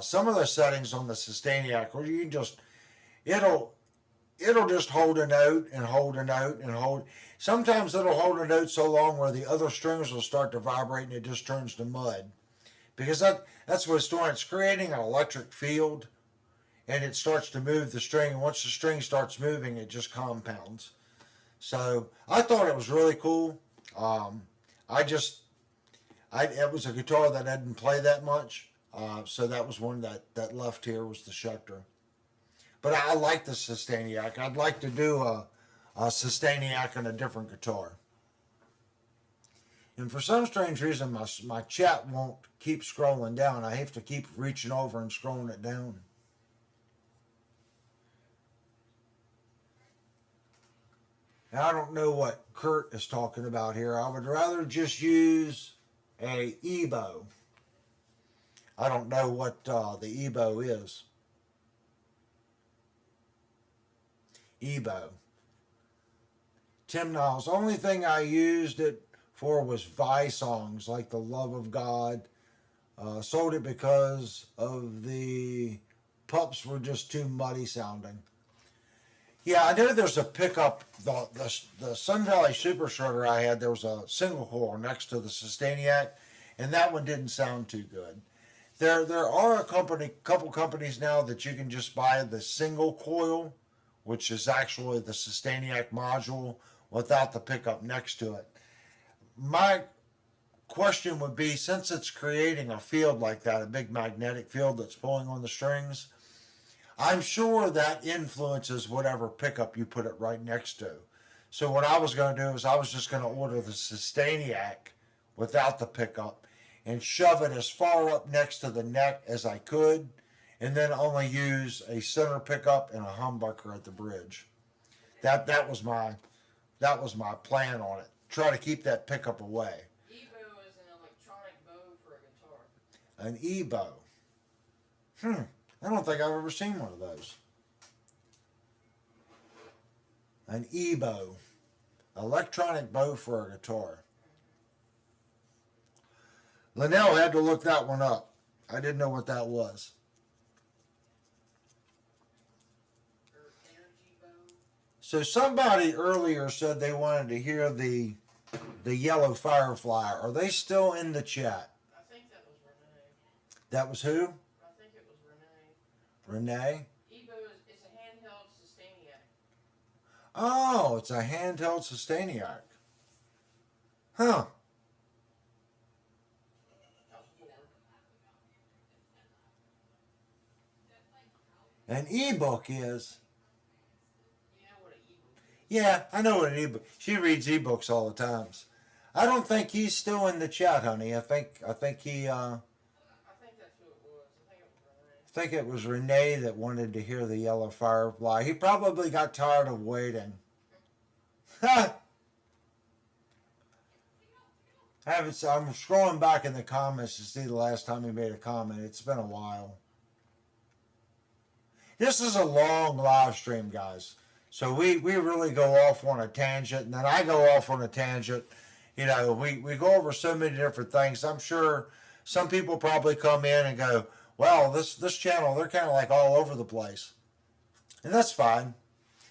Some of the settings on the Sustainiac, where you can just, it'll just hold a note and hold a note and hold. Sometimes it'll hold a note so long where the other strings will start to vibrate and it just turns to mud. Because that's what it's doing. It's creating an electric field, and it starts to move the string. And once the string starts moving, it just compounds. So I thought it was really cool. It was a guitar that I didn't play that much. So that was one that left here was the Schecter. But I like the Sustainiac. I'd like to do a Sustainiac on a different guitar. And for some strange reason, my chat won't keep scrolling down. I have to keep reaching over and scrolling it down. Now, I don't know what Kurt is talking about here. I would rather just use a EBO. I don't know what the EBO is. EBO. Tim Niles. Only thing I used it for was Vi songs like The Love of God. Sold it because of the pups were just too muddy sounding. Yeah, I know there's a pickup. The Sun Valley Super Shredder I had, there was a single coil next to the Sustainiac, and that one didn't sound too good. There are couple companies now that you can just buy the single coil, which is actually the Sustainiac module without the pickup next to it. My question would be, since it's creating a field like that, a big magnetic field that's pulling on the strings, I'm sure that influences whatever pickup you put it right next to. So what I was going to do is I was just going to order the Sustainiac without the pickup and shove it as far up next to the neck as I could, and then only use a center pickup and a humbucker at the bridge. That was my plan on it. Try to keep that pickup away. EBO is an electronic bow for a guitar. An EBO. I don't think I've ever seen one of those. An EBO. Electronic bow for a guitar. Linnell had to look that one up. I didn't know what that was. So somebody earlier said they wanted to hear the Yellow Firefly. Are they still in the chat? I think that was Renee. That was who? I think it was Renee. Renee? EBO it's a handheld Sustainiac. Oh, it's a handheld Sustainiac. Huh. An ebook is. You know what an ebook is? Yeah, I know what an ebook. She reads ebooks all the times. I don't think he's still in the chat, honey. I think he. I think that's who it was. I think it was Renee that wanted to hear the Yellow Firefly. He probably got tired of waiting. I'm scrolling back in the comments to see the last time he made a comment. It's been a while. This is a long live stream, guys. So we really go off on a tangent, and then I go off on a tangent. You know, we go over so many different things. I'm sure some people probably come in and go, well, this channel, they're kind of like all over the place. And that's fine.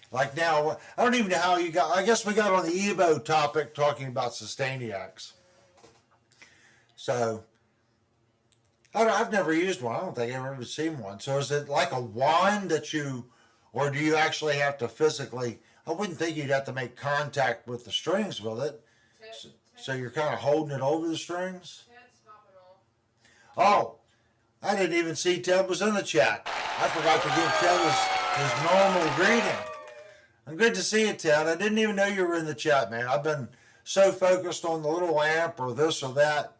Like now, I don't even know how you got, I guess we got on the EBO topic talking about Sustainiacs. So, I've never used one. I don't think I've ever seen one. So is it like a wand that you, or do you actually have to physically? I wouldn't think you'd have to make contact with the strings with it. Ted, So, Ted, so you're kind of holding it over the strings. Ted's hopping off. Oh, I didn't even see Ted was in the chat. I forgot to give Ted his normal greeting. I'm good to see you, Ted. I didn't even know you were in the chat, man. I've been so focused on the little amp or this or that.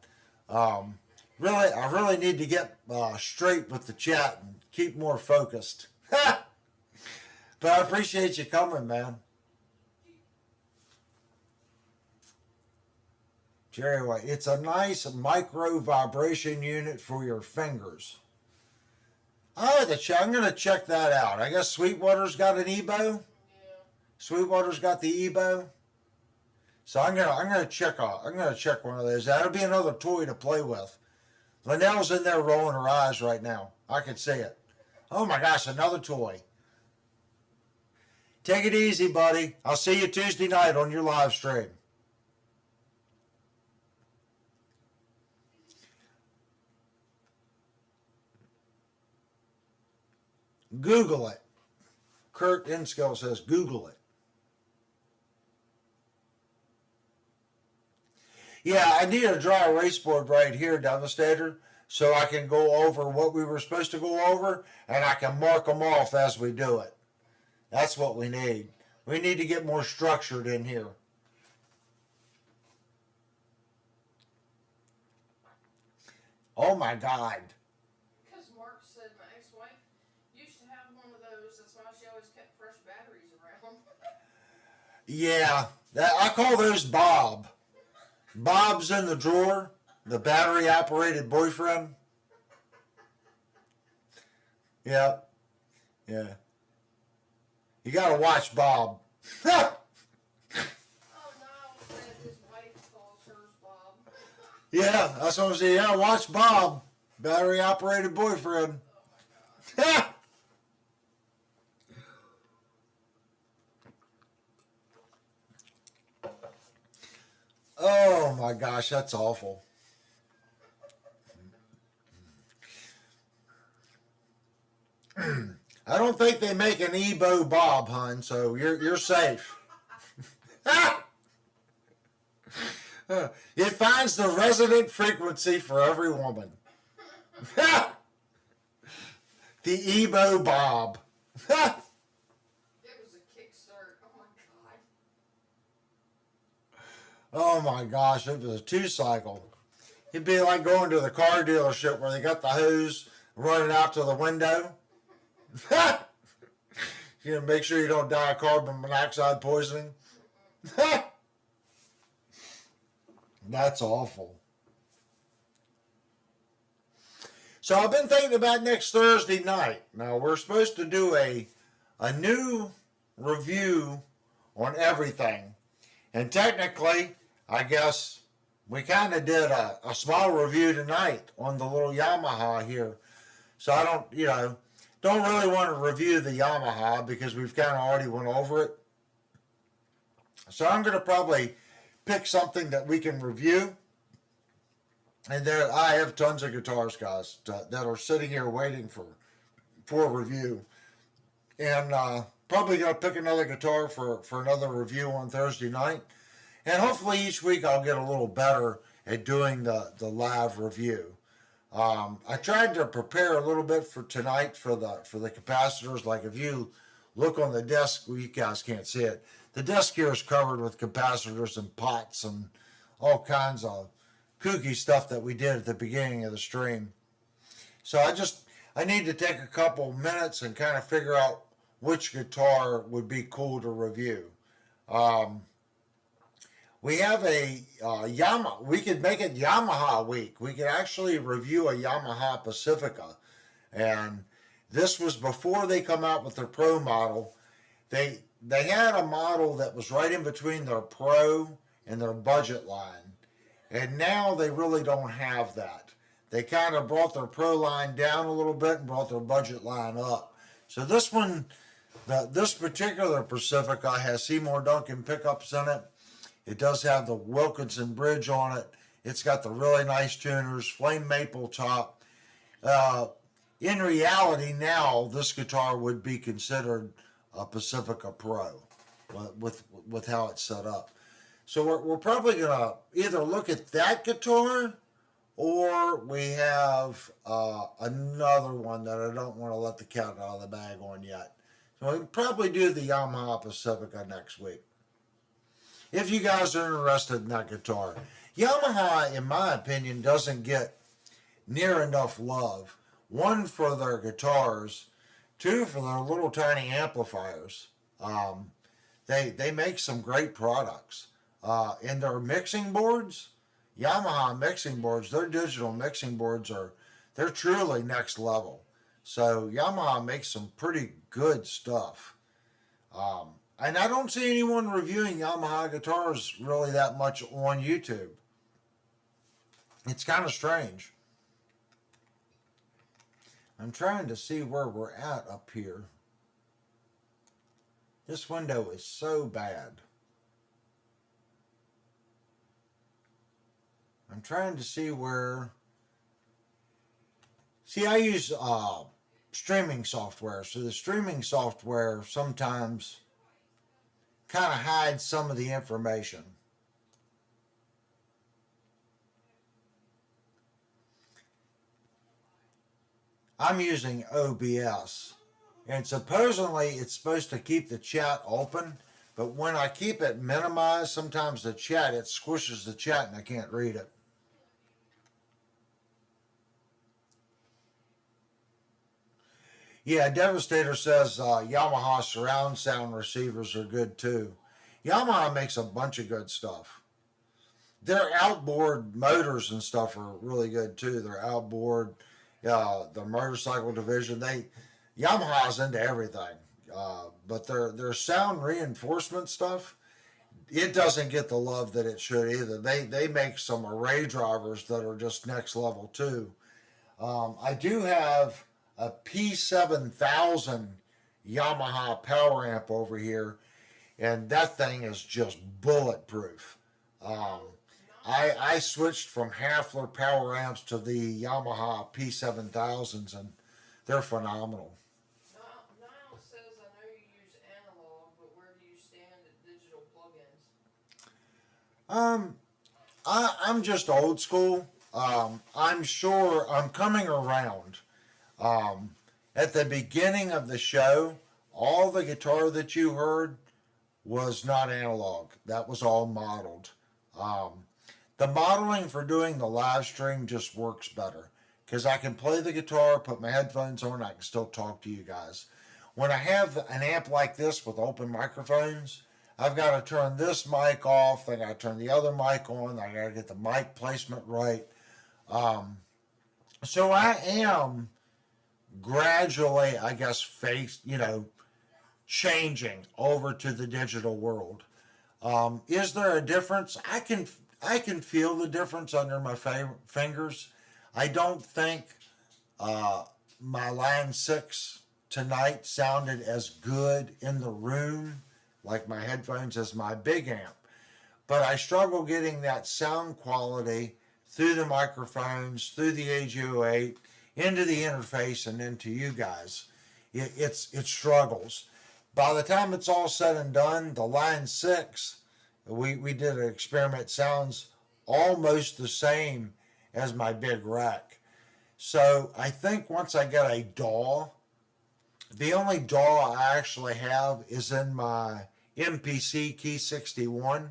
I really need to get straight with the chat and keep more focused. But I appreciate you coming, man. Jerry White, it's a nice micro vibration unit for your fingers. I'm going to check that out. I guess Sweetwater's got an EBO. Yeah. Sweetwater's got the EBO. So I'm gonna check one of those. That'll be another toy to play with. Linnell's in there rolling her eyes right now. I can see it. Oh my gosh, another toy. Take it easy, buddy. I'll see you Tuesday night on your live stream. Google it. Kurt Inskill says Google it. Yeah, I need a dry erase board right here, Devastator, so I can go over what we were supposed to go over, and I can mark them off as we do it. That's what we need. We need to get more structured in here. Oh my God. Because Mark said my ex-wife used to have one of those. That's why she always kept fresh batteries around. Yeah, I call those Bob. Bob's in the drawer, the battery operated boyfriend. Yeah, yeah. You gotta watch Bob. Oh, Niall said his wife calls hers Bob. Yeah, that's what I'm saying. Yeah, watch Bob, battery operated boyfriend. Oh my God. Oh my gosh, that's awful. I don't think they make an Ebo Bob, hun, so you're safe. It finds the resonant frequency for every woman. The Ebo Bob. It was a kickstart. Oh my God. Oh my gosh, it was a 2-cycle. It'd be like going to the car dealership where they got the hose running out to the window. You know, make sure you don't die of carbon monoxide poisoning. That's awful. So I've been thinking about next Thursday night. Now we're supposed to do a new review on everything. And technically, I guess we kind of did a small review tonight on the little Yamaha here. So I don't really want to review the Yamaha because we've kind of already went over it. So I'm going to probably pick something that we can review. And there, I have tons of guitars, guys, that are sitting here waiting for review. And probably going to pick another guitar for another review on Thursday night. And hopefully each week I'll get a little better at doing the live review. I tried to prepare a little bit for tonight for the capacitors. Like if you look on the desk, well, you guys can't see it. The desk here is covered with capacitors and pots and all kinds of kooky stuff that we did at the beginning of the stream. So I need to take a couple minutes and kind of figure out which guitar would be cool to review. We have a Yamaha. We could make it Yamaha week. We could actually review a Yamaha Pacifica, and this was before they come out with their Pro model. They had a model that was right in between their Pro and their budget line, and now they really don't have that. They kind of brought their Pro line down a little bit and brought their budget line up. So this one, this particular Pacifica has Seymour Duncan pickups in it. It does have the Wilkinson bridge on it. It's got the really nice tuners, flame maple top. Uh, in reality, now this guitar would be considered a Pacifica Pro with how it's set up. So we're probably gonna either look at that guitar or we have another one that I don't want to let the cat out of the bag on yet. So we can probably do the Yamaha Pacifica next week. If you guys are interested in that guitar. Yamaha, in my opinion, doesn't get near enough love. One, for their guitars. Two, for their little tiny amplifiers. They make some great products. And their mixing boards, Yamaha mixing boards, their digital mixing boards they're truly next level. So Yamaha makes some pretty good stuff. And I don't see anyone reviewing Yamaha guitars really that much on YouTube. It's kind of strange. I'm trying to see where we're at up here. This window is so bad. I'm trying to see where. See, I use streaming software, so the streaming software sometimes kind of hides some of the information. I'm using OBS, and supposedly it's supposed to keep the chat open, but when I keep it minimized, sometimes it squishes the chat and I can't read it. Yeah, Devastator says Yamaha surround sound receivers are good too. Yamaha makes a bunch of good stuff. Their outboard motors and stuff are really good too. Their outboard, the motorcycle division, Yamaha's into everything. But their sound reinforcement stuff, it doesn't get the love that it should either. They make some array drivers that are just next level too. I do have a P7000 Yamaha power amp over here, and that thing is just bulletproof. I switched from Hafler power amps to the Yamaha P7000s, and they're phenomenal. Niall says, I know you use analog, but where do you stand at digital plugins? I'm just old school. I'm sure I'm coming around. At the beginning of the show, all the guitar that you heard was not analog. That was all modeled. The modeling for doing the live stream just works better because I can play the guitar, put my headphones on, I can still talk to you guys. When I have an amp like this with open microphones, I've got to turn this mic off, I got to turn the other mic on, I got to get the mic placement right. So I am gradually, I guess, changing over to the digital world. Is there a difference? I can feel the difference under my fingers. I don't think my Line 6 tonight sounded as good in the room like my headphones as my big amp. But I struggle getting that sound quality through the microphones, through the AG08, into the interface, and into you guys. It struggles. By the time it's all said and done, the Line 6, we did an experiment, sounds almost the same as my big rack. So I think once I get a DAW, the only DAW I actually have is in my MPC Key 61,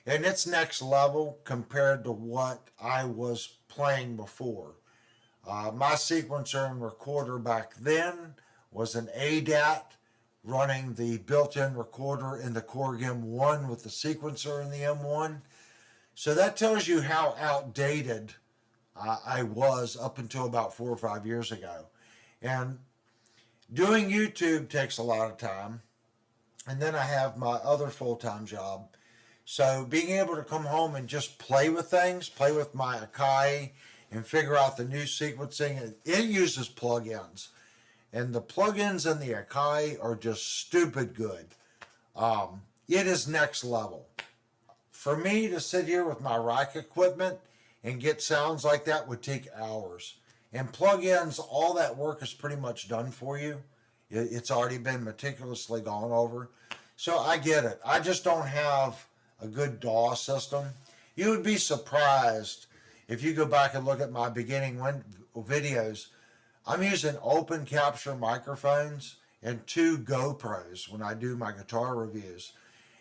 and it's next level compared to what I was playing before. My sequencer and recorder back then was an ADAT running the built-in recorder in the Korg M1 with the sequencer in the M1. So that tells you how outdated I was up until about 4 or 5 years ago. And doing YouTube takes a lot of time. And then I have my other full-time job. So being able to come home and just play with things, play with my Akai, and figure out the new sequencing, it uses plugins. And the plugins in the Akai are just stupid good. It is next level. For me to sit here with my rack equipment and get sounds like that would take hours. And plugins, all that work is pretty much done for you. It's already been meticulously gone over. So I get it. I just don't have a good DAW system. You would be surprised if you go back and look at my beginning videos. I'm using open capture microphones and 2 GoPros when I do my guitar reviews.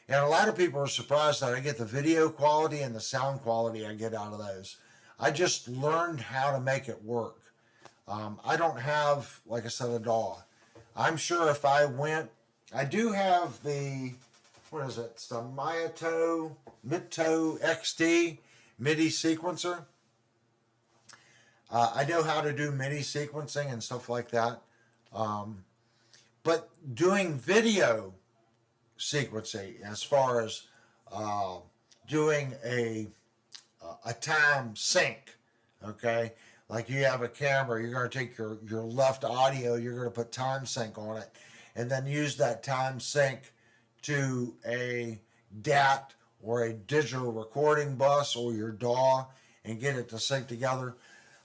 And a lot of people are surprised that I get the video quality and the sound quality I get out of those. I just learned how to make it work. I don't have, like I said, a DAW. I'm sure if I went, I do have the, what is it? It's the Mito XT MIDI sequencer. I know how to do MIDI sequencing and stuff like that. But doing video sequencing, as far as doing a time sync, okay? Like you have a camera, you're going to take your left audio, you're going to put time sync on it, and then use that time sync to a DAT or a digital recording bus or your DAW and get it to sync together.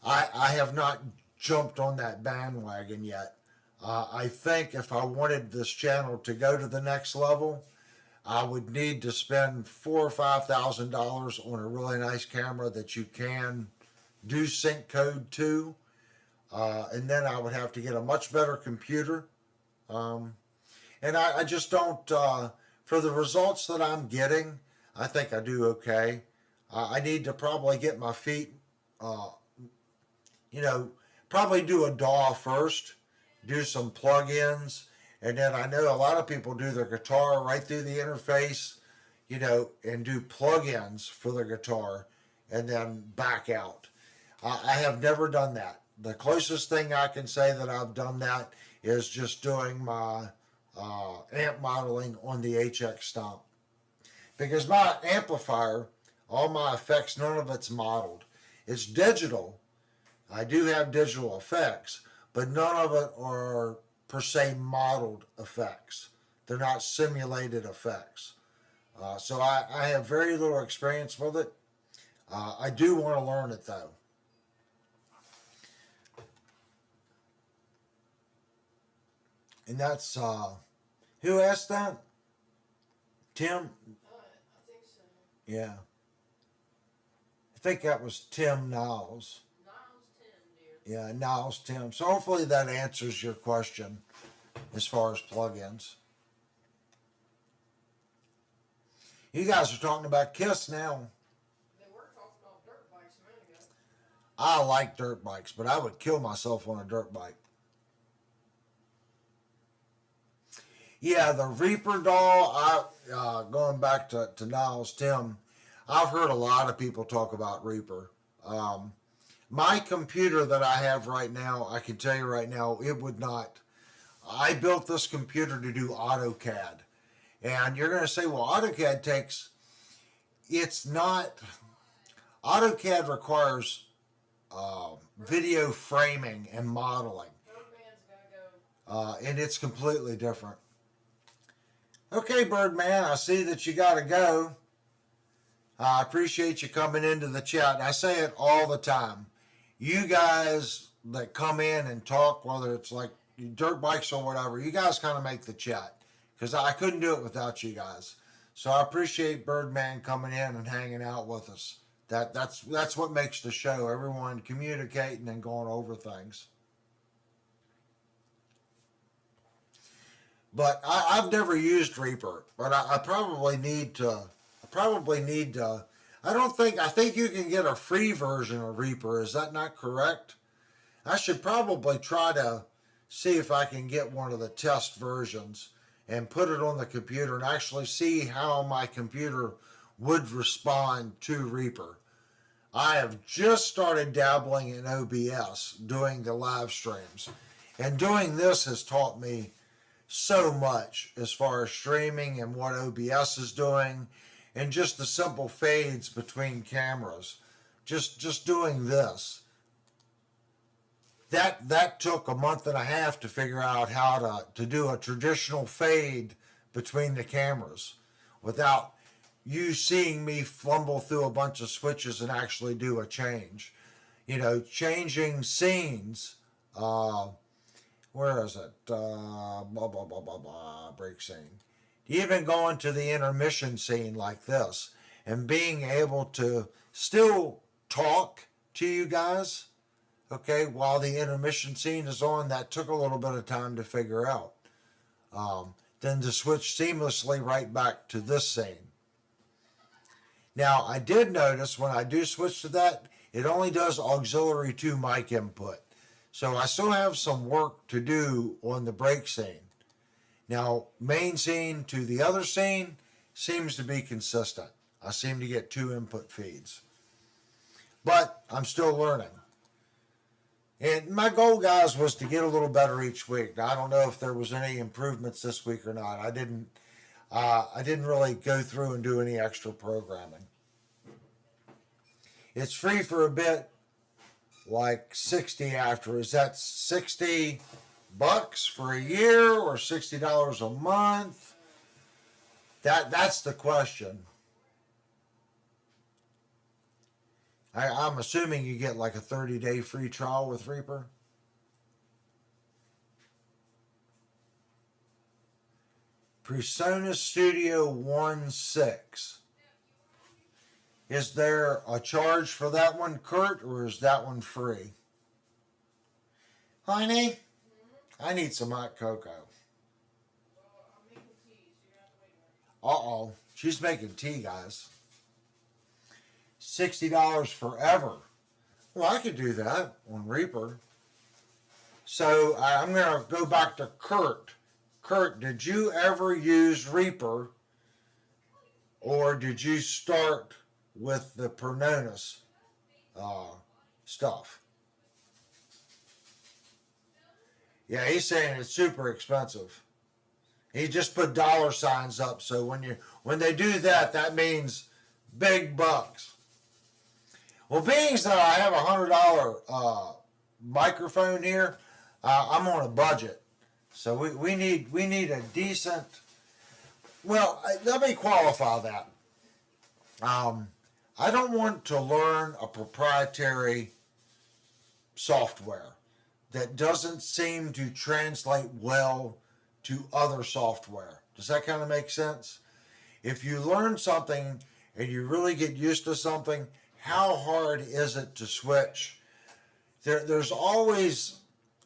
I have not jumped on that bandwagon yet. I think if I wanted this channel to go to the next level, I would need to spend $4,000 or $5,000 on a really nice camera that you can do sync code to, and then I would have to get a much better computer. And I just don't, for the results that I'm getting, I think I do okay. I need to probably get my feet, probably do a DAW first, do some plugins, and then I know a lot of people do their guitar right through the interface, and do plugins for their guitar and then back out. I have never done that. The closest thing I can say that I've done that is just doing my amp modeling on the HX Stomp. Because my amplifier, all my effects, none of it's modeled. It's digital. I do have digital effects, but none of it are per se modeled effects. They're not simulated effects. So I have very little experience with it. I do want to learn it though. And that's, who asked that? Tim? I think so. Yeah. I think that was Tim Niles. Niles 10, dear. Yeah, Niles Tim. So hopefully that answers your question as far as plugins. You guys are talking about Kiss now. They were talking about dirt bikes a minute ago. I like dirt bikes, but I would kill myself on a dirt bike. Yeah, the Reaper doll, going back to Niles Tim, I've heard a lot of people talk about Reaper. My computer that I have right now, I can tell you right now, it would not. I built this computer to do AutoCAD. And you're going to say, well, AutoCAD AutoCAD requires video framing and modeling. Birdman's gotta go. And it's completely different. Okay, Birdman, I see that you got to go. I appreciate you coming into the chat. I say it all the time. You guys that come in and talk, whether it's like dirt bikes or whatever, you guys kind of make the chat. Because I couldn't do it without you guys. So I appreciate Birdman coming in and hanging out with us. That's what makes the show. Everyone communicating and going over things. But I've never used Reaper, but I probably need to. I think you can get a free version of Reaper. Is that not correct? I should probably try to see if I can get one of the test versions and put it on the computer and actually see how my computer would respond to Reaper. I have just started dabbling in OBS, doing the live streams. And doing this has taught me so much as far as streaming and what OBS is doing and just the simple fades between cameras. Just doing this. That took a month and a half to figure out how to do a traditional fade between the cameras without you seeing me fumble through a bunch of switches and actually do a change. changing scenes. Where is it? Blah, blah, blah, blah, blah, break scene. Even going to the intermission scene like this and being able to still talk to you guys, okay, while the intermission scene is on, that took a little bit of time to figure out. Then to switch seamlessly right back to this scene. Now, I did notice when I do switch to that, it only does auxiliary 2 mic input. So I still have some work to do on the break scene. Now, main scene to the other scene seems to be consistent. I seem to get 2 input feeds. But I'm still learning. And my goal, guys, was to get a little better each week. Now, I don't know if there was any improvements this week or not. I didn't really go through and do any extra programming. It's free for a bit, like 60 after. Is that $60 for a year or $60 a month? That's the question. I'm assuming you get like a 30-day free trial with Reaper. Persona Studio 1.6. Is there a charge for that one, Kurt, or is that one free? Honey, I need some hot cocoa. Uh-oh, she's making tea, guys. $60 forever. Well, I could do that on Reaper. So I'm going to go back to Kurt. Kurt, did you ever use Reaper, or did you start with the Pernonis stuff? Yeah, he's saying it's super expensive. He just put dollar signs up, so when they do that, that means big bucks. Well, being that I have $100 microphone here, I'm on a budget, so we need a decent. Well, let me qualify that. I don't want to learn a proprietary software that doesn't seem to translate well to other software. Does that kind of make sense? If you learn something and you really get used to something, how hard is it to switch? There's always,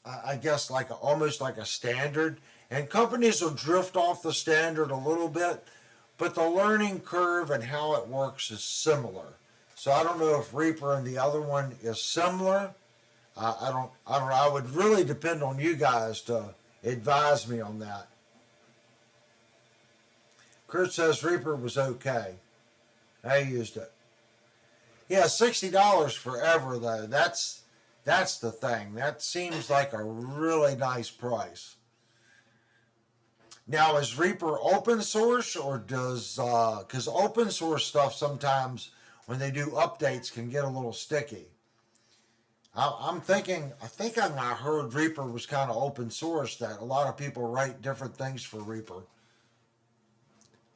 I guess, almost like a standard, and companies will drift off the standard a little bit, but the learning curve and how it works is similar. So I don't know if Reaper and the other one is similar. I don't know. I would really depend on you guys to advise me on that. Kurt says Reaper was okay. I used it. Yeah, $60 forever though. That's the thing. That seems like a really nice price. Now, is Reaper open source, or does because open source stuff sometimes when they do updates can get a little sticky. I think I heard Reaper was kind of open source, that a lot of people write different things for Reaper.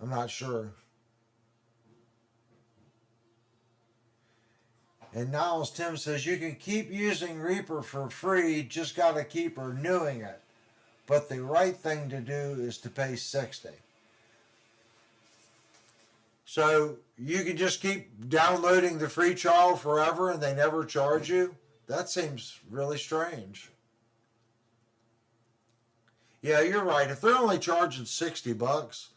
I'm not sure. And Niles Tim says you can keep using Reaper for free, just got to keep renewing it. But the right thing to do is to pay $60. So you can just keep downloading the free trial forever and they never charge you? That seems really strange. Yeah, you're right. If they're only charging $60,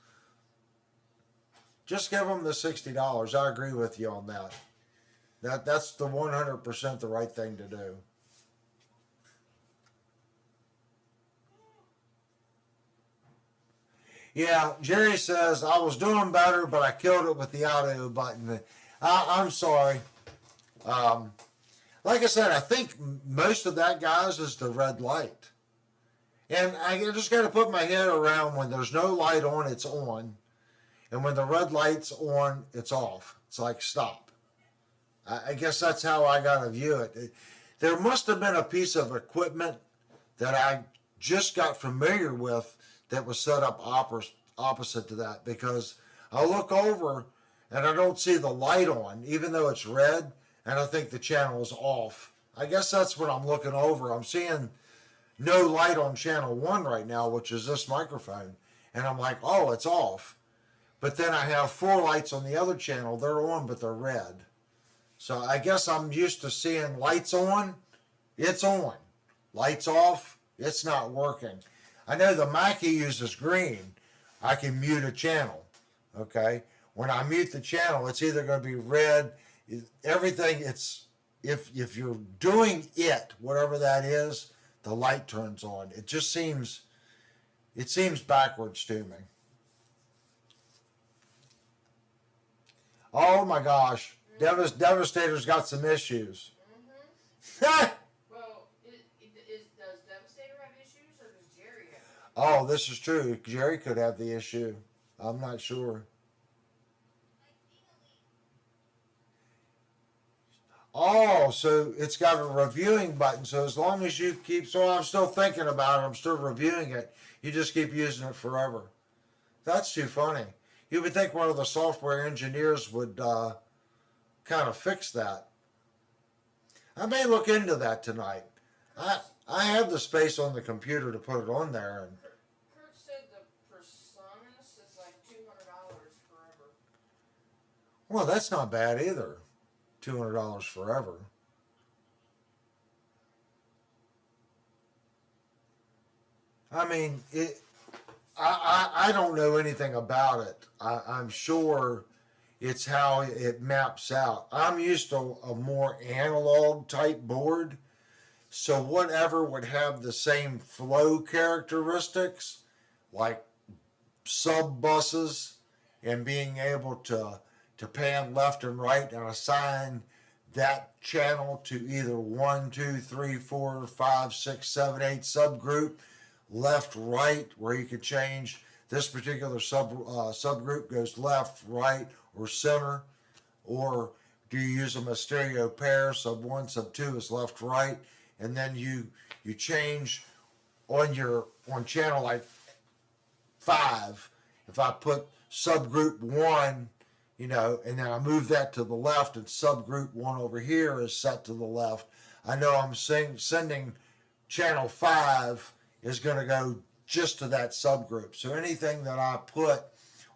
just give them the $60. I agree with you on that. That's the 100% the right thing to do. Yeah, Jerry says, I was doing better, but I killed it with the audio button. I'm sorry. Like I said, I think most of that, guys, is the red light. And I just got to put my head around when there's no light on, it's on. And when the red light's on, it's off. It's like, stop. I guess that's how I got to view it. There must have been a piece of equipment that I just got familiar with that was set up opposite to that, because I look over and I don't see the light on, even though it's red, and I think the channel is off I guess that's what I'm looking over. I'm seeing no light on channel 1 right now, which is this microphone. And I'm like, oh, it's off. But then I have 4 lights on the other channel. They're on, but they're red. So I guess I'm used to seeing lights on, it's on. Lights off, it's not working. I know the Mackie uses green. I can mute a channel, okay? When I mute the channel, it's either going to be red, everything, it's, if you're doing it, whatever that is, the light turns on. It just seems, it seems backwards to me. Oh my gosh, Devastator's got some issues. Well, does Devastator have issues or does Jerry have issues? Oh, this is true. Jerry could have the issue. I'm not sure. Oh, so it's got a reviewing button. So as long as you keep, so I'm still thinking about it. I'm still reviewing it. You just keep using it forever. That's too funny. You would think one of the software engineers would kind of fix that. I may look into that tonight. I have the space on the computer to put it on there, and Kurt said the Personas is like $200 forever. well, that's not bad either. $200 forever. I mean, I don't know anything about it. I'm sure it's how it maps out. I'm used to a more analog type board, so whatever would have the same flow characteristics, like sub buses and being able to pan left and right and assign that channel to either 1, 2, 3, 4, 5, 6, 7, 8 subgroup, left, right, where you could change this particular subgroup goes left, right, or center, or do you use them as stereo pair? Sub 1, sub 2 is left, right, and then you change on channel like 5. If I put subgroup 1, you know, and then I move that to the left, and subgroup 1 over here is set to the left, I know I'm sending channel 5 is going to go just to that subgroup. So anything that I put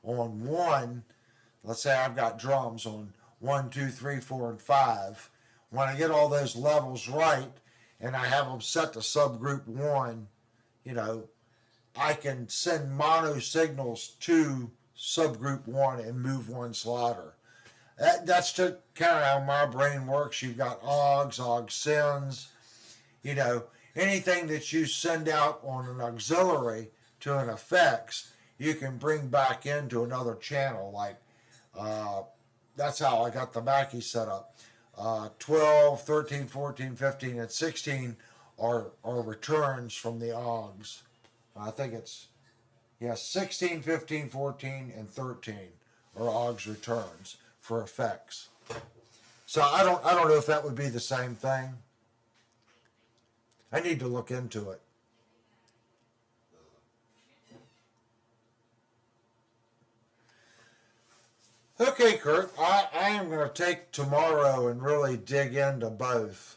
on 1, let's say I've got drums on 1, 2, 3, 4, and 5. When I get all those levels right and I have them set to subgroup 1, you know, I can send mono signals to subgroup 1 and move 1 slider. That's just kind of how my brain works. You've got aux sends, you know, anything that you send out on an auxiliary to an effects, you can bring back into another channel. Like, that's how I got the Mackie set up. 12, 13, 14, 15, and 16 are returns from the augs. I think it's, 16, 15, 14, and 13 are augs returns for effects. So I don't know if that would be the same thing. I need to look into it. Okay, Kurt, I am going to take tomorrow and really dig into both.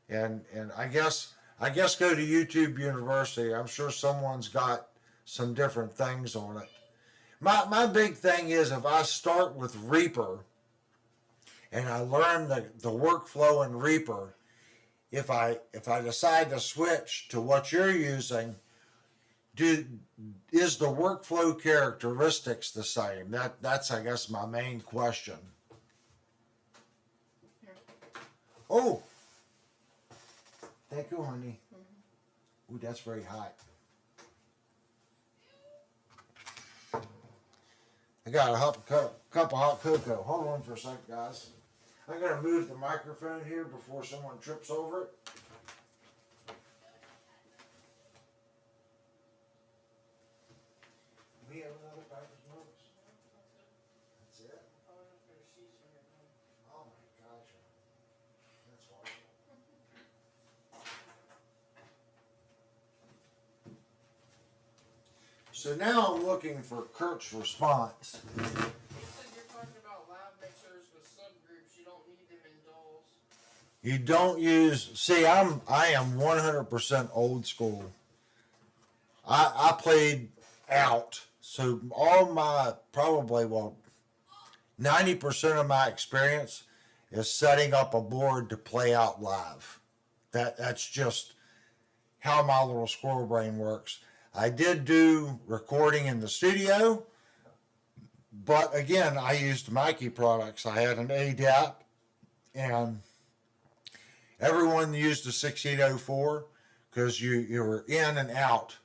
And I guess go to YouTube University. I'm sure someone's got some different things on it. My big thing is if I start with Reaper and I learn the workflow in Reaper, if I decide to switch to what you're using, is the workflow characteristics the same? That's I guess my main question. Here. Oh, thank you, honey. Mm-hmm. Ooh, that's very hot. I got a cup of hot cocoa. Hold on for a second, guys. I'm going to move the microphone here before someone trips over it. We have another package of notes. That's it? Oh my gosh. That's horrible. So now I'm looking for Kurt's response. You said you're talking about loud mixers with subgroups. You don't need them in DAWs. You don't use. See, I am 100% old school. I played out, so all my probably 90% of my experience is setting up a board to play out live. That's just how my little squirrel brain works. I did do recording in the studio, but again, I used Mikey products. I had an ADAT, and everyone used a 1604 because you were in and out.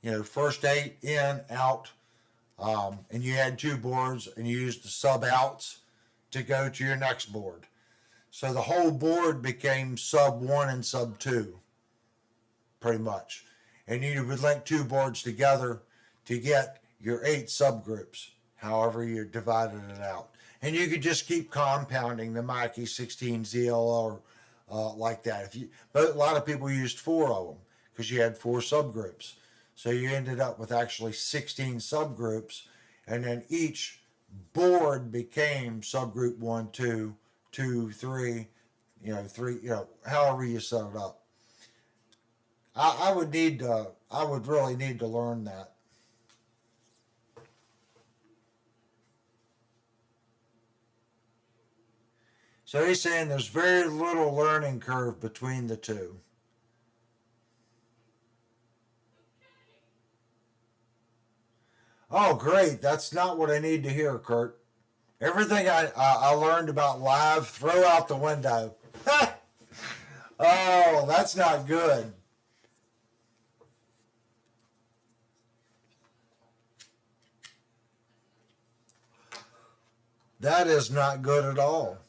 You know, first 8 in, out, and you had 2 boards, and you used the sub outs to go to your next board. So the whole board became sub 1 and sub 2, pretty much. And you would link 2 boards together to get your 8 subgroups, however you divided it out. And you could just keep compounding the Mikey 16 ZLR like that. But a lot of people used 4 of them because you had 4 subgroups. So you ended up with actually 16 subgroups, and then each board became subgroup 1, 2, 2, 3, 3, however you set it up. I would really need to learn that. So he's saying there's very little learning curve between the two. Oh, great. That's not what I need to hear, Kurt. Everything I learned about live, throw out the window. Oh, that's not good. That is not good at all.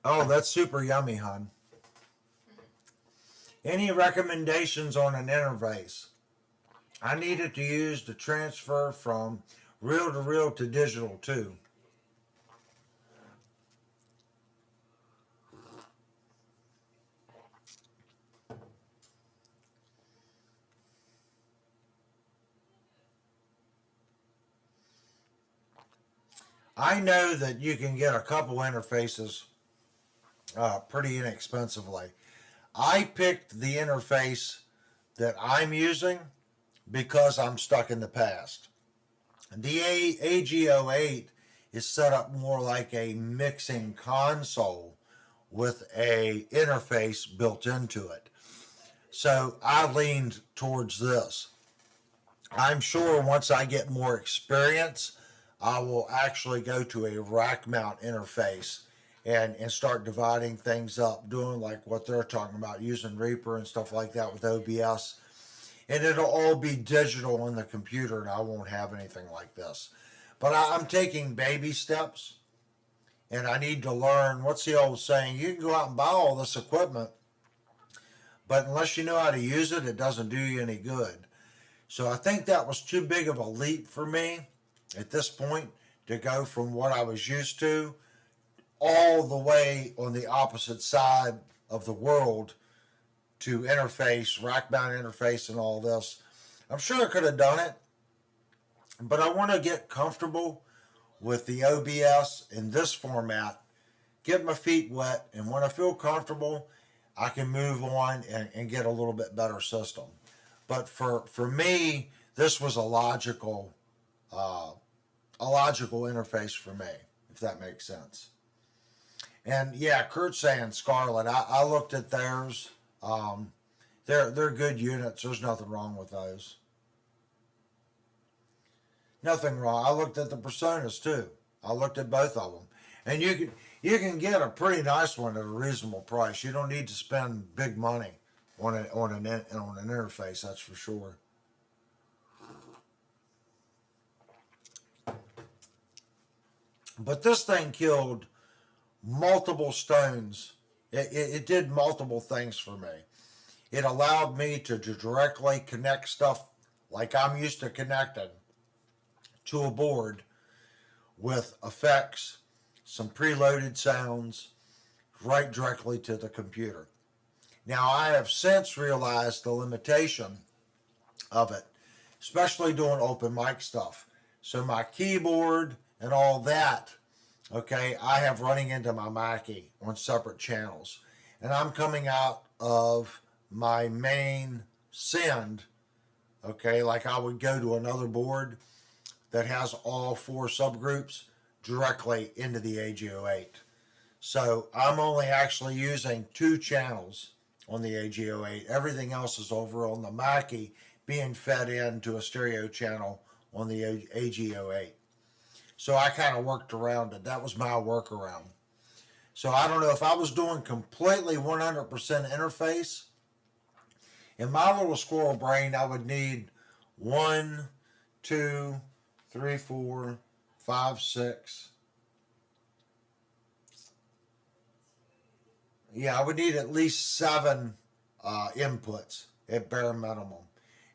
Oh, that's super yummy, hon. Any recommendations on an interface? I needed to use the transfer from reel to reel to digital too. I know that you can get a couple interfaces pretty inexpensively. I picked the interface that I'm using because I'm stuck in the past. The AG08 is set up more like a mixing console with a interface built into it. So I leaned towards this. I'm sure once I get more experience, I will actually go to a rack mount interface and start dividing things up, doing like what they're talking about, using Reaper and stuff like that with OBS. And it'll all be digital in the computer, and I won't have anything like this. But I'm taking baby steps, and I need to learn. What's the old saying? You can go out and buy all this equipment, but unless you know how to use it, it doesn't do you any good. So I think that was too big of a leap for me at this point to go from what I was used to all the way on the opposite side of the world to interface, rack mount interface, and all this. I'm sure I could have done it, but I want to get comfortable with the OBS in this format, get my feet wet, and when I feel comfortable, I can move on and get a little bit better system. But for me, this was a logical interface for me, if that makes sense. And yeah, Kurt's saying Scarlett. I looked at theirs. They're good units. There's nothing wrong with those. Nothing wrong. I looked at the Personas too. I looked at both of them, and you can get a pretty nice one at a reasonable price. You don't need to spend big money on an interface. That's for sure. But this thing killed multiple stones. It did multiple things for me. It allowed me to directly connect stuff like I'm used to connecting to a board with effects, some preloaded sounds, right directly to the computer. Now, I have since realized the limitation of it, especially doing open mic stuff. So my keyboard and all that okay, I have running into my Mackie on separate channels. And I'm coming out of my main send, okay, like I would go to another board that has all four subgroups directly into the AG08. So I'm only actually using two channels on the AG08. Everything else is over on the Mackie being fed into a stereo channel on the AG08. So I kind of worked around it. That was my workaround. So I don't know if I was doing completely 100% interface. In my little squirrel brain, I would need one, two, three, four, five, six. Yeah, I would need at least seven inputs at bare minimum.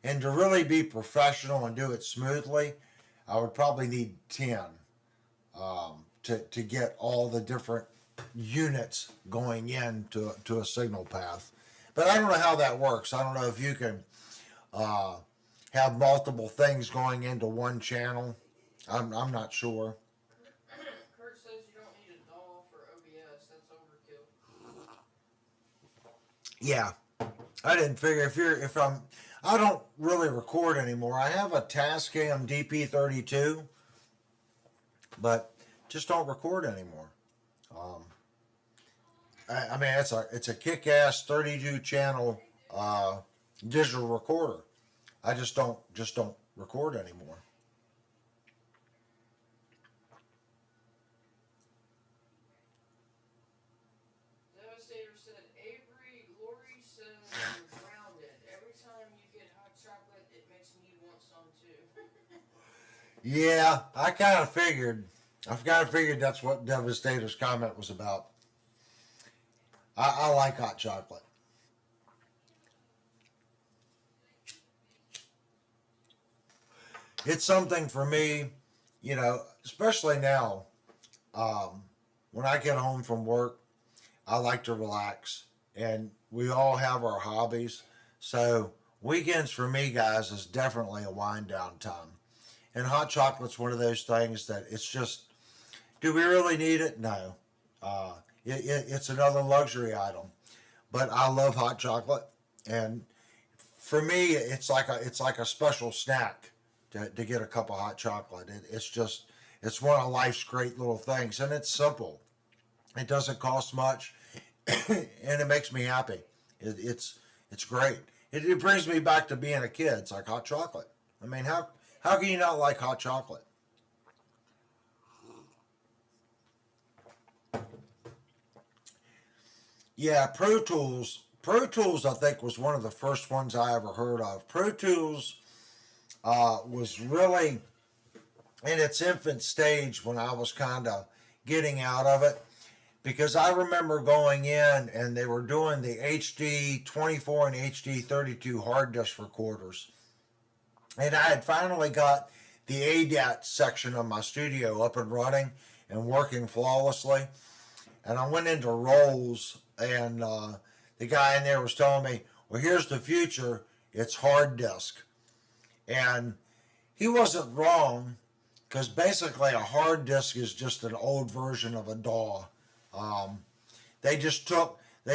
And to really be professional and do it smoothly, I would probably need 10 to get all the different units going into a signal path. But I don't know how that works. I don't know if you can uh, have multiple things going into one channel. I'm not sure. Kurt says you don't need a doll for OBS. That's overkill. Yeah, I didn't figure if I don't really record anymore. I have a Tascam DP32, but just don't record anymore. Um, I mean, it's a kick-ass 32 channel digital recorder. I just don't record anymore. Devastator said, Avery, Lori says you're grounded. Every time you get hot chocolate, it makes me want some too. Yeah, I kind of figured. I've kind of figured that's what Devastator's comment was about. I like hot chocolate. It's something for me, especially now. When I get home from work, I like to relax, and we all have our hobbies. So weekends for me, guys, is definitely a wind down time. And hot chocolate's one of those things that it's just, do we really need it? No. Uh, it's another luxury item, but I love hot chocolate, and for me, it's like a special snack to get a cup of hot chocolate. It's one of life's great little things, and it's simple. It doesn't cost much, and it makes me happy. It's great. It brings me back to being a kid. It's like hot chocolate. I mean, how can you not like hot chocolate? Yeah, Pro Tools. Pro Tools, I think, was one of the first ones I ever heard of. Pro Tools was really in its infant stage when I was kind of getting out of it, because I remember going in and they were doing the HD 24 and HD 32 hard disk recorders. And I had finally got the ADAT section of my studio up and running and working flawlessly. And I went into Rolls, and the guy in there was telling me, well, here's the future, it's hard disk. And he wasn't wrong, because basically a hard disk is just an old version of a DAW. Um, they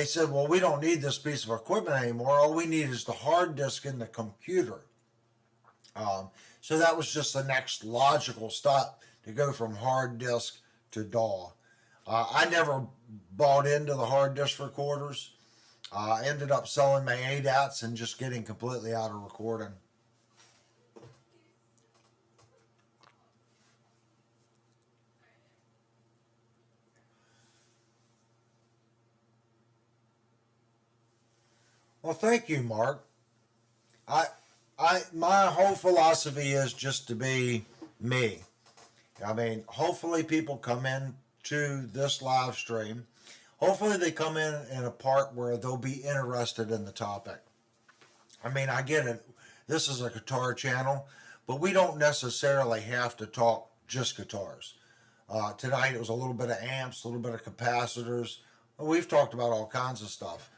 said, well, we don't need this piece of equipment anymore. All we need is the hard disk in the computer. So that was just the next logical step to go from hard disk to DAW. I never bought into the hard disk recorders. I ended up selling my ADATs and just getting completely out of recording. Well, thank you, Mark. I, my whole philosophy is just to be me. I mean, hopefully people come in to this live stream. Hopefully they come in a part where they'll be interested in the topic. I mean, I get it. This is a guitar channel, but we don't necessarily have to talk just guitars. Tonight it was a little bit of amps, a little bit of capacitors. We've talked about all kinds of stuff.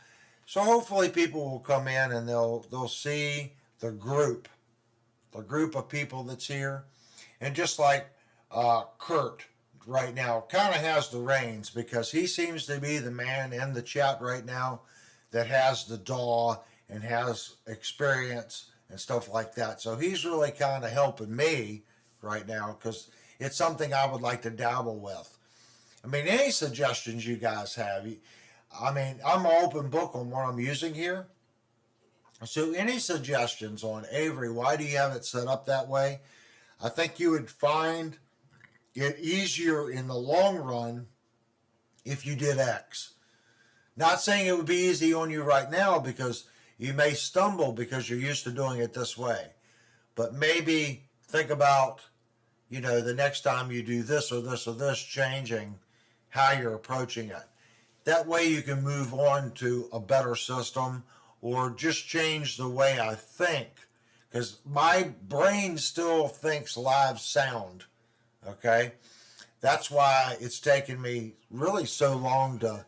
So hopefully people will come in and they'll see the group of people that's here, and just like Kurt right now kind of has the reins because he seems to be the man in the chat right now that has the DAW and has experience and stuff like that. So he's really kind of helping me right now because it's something I would like to dabble with. I mean, any suggestions you guys have? I mean, I'm an open book on what I'm using here. So any suggestions on Avery? Why do you have it set up that way? I think you would find it easier in the long run if you did X. Not saying it would be easy on you right now because you may stumble because you're used to doing it this way. But maybe think about, the next time you do this or this or this, changing how you're approaching it. That way you can move on to a better system or just change the way I think. Because my brain still thinks live sound. Okay? That's why it's taken me really so long to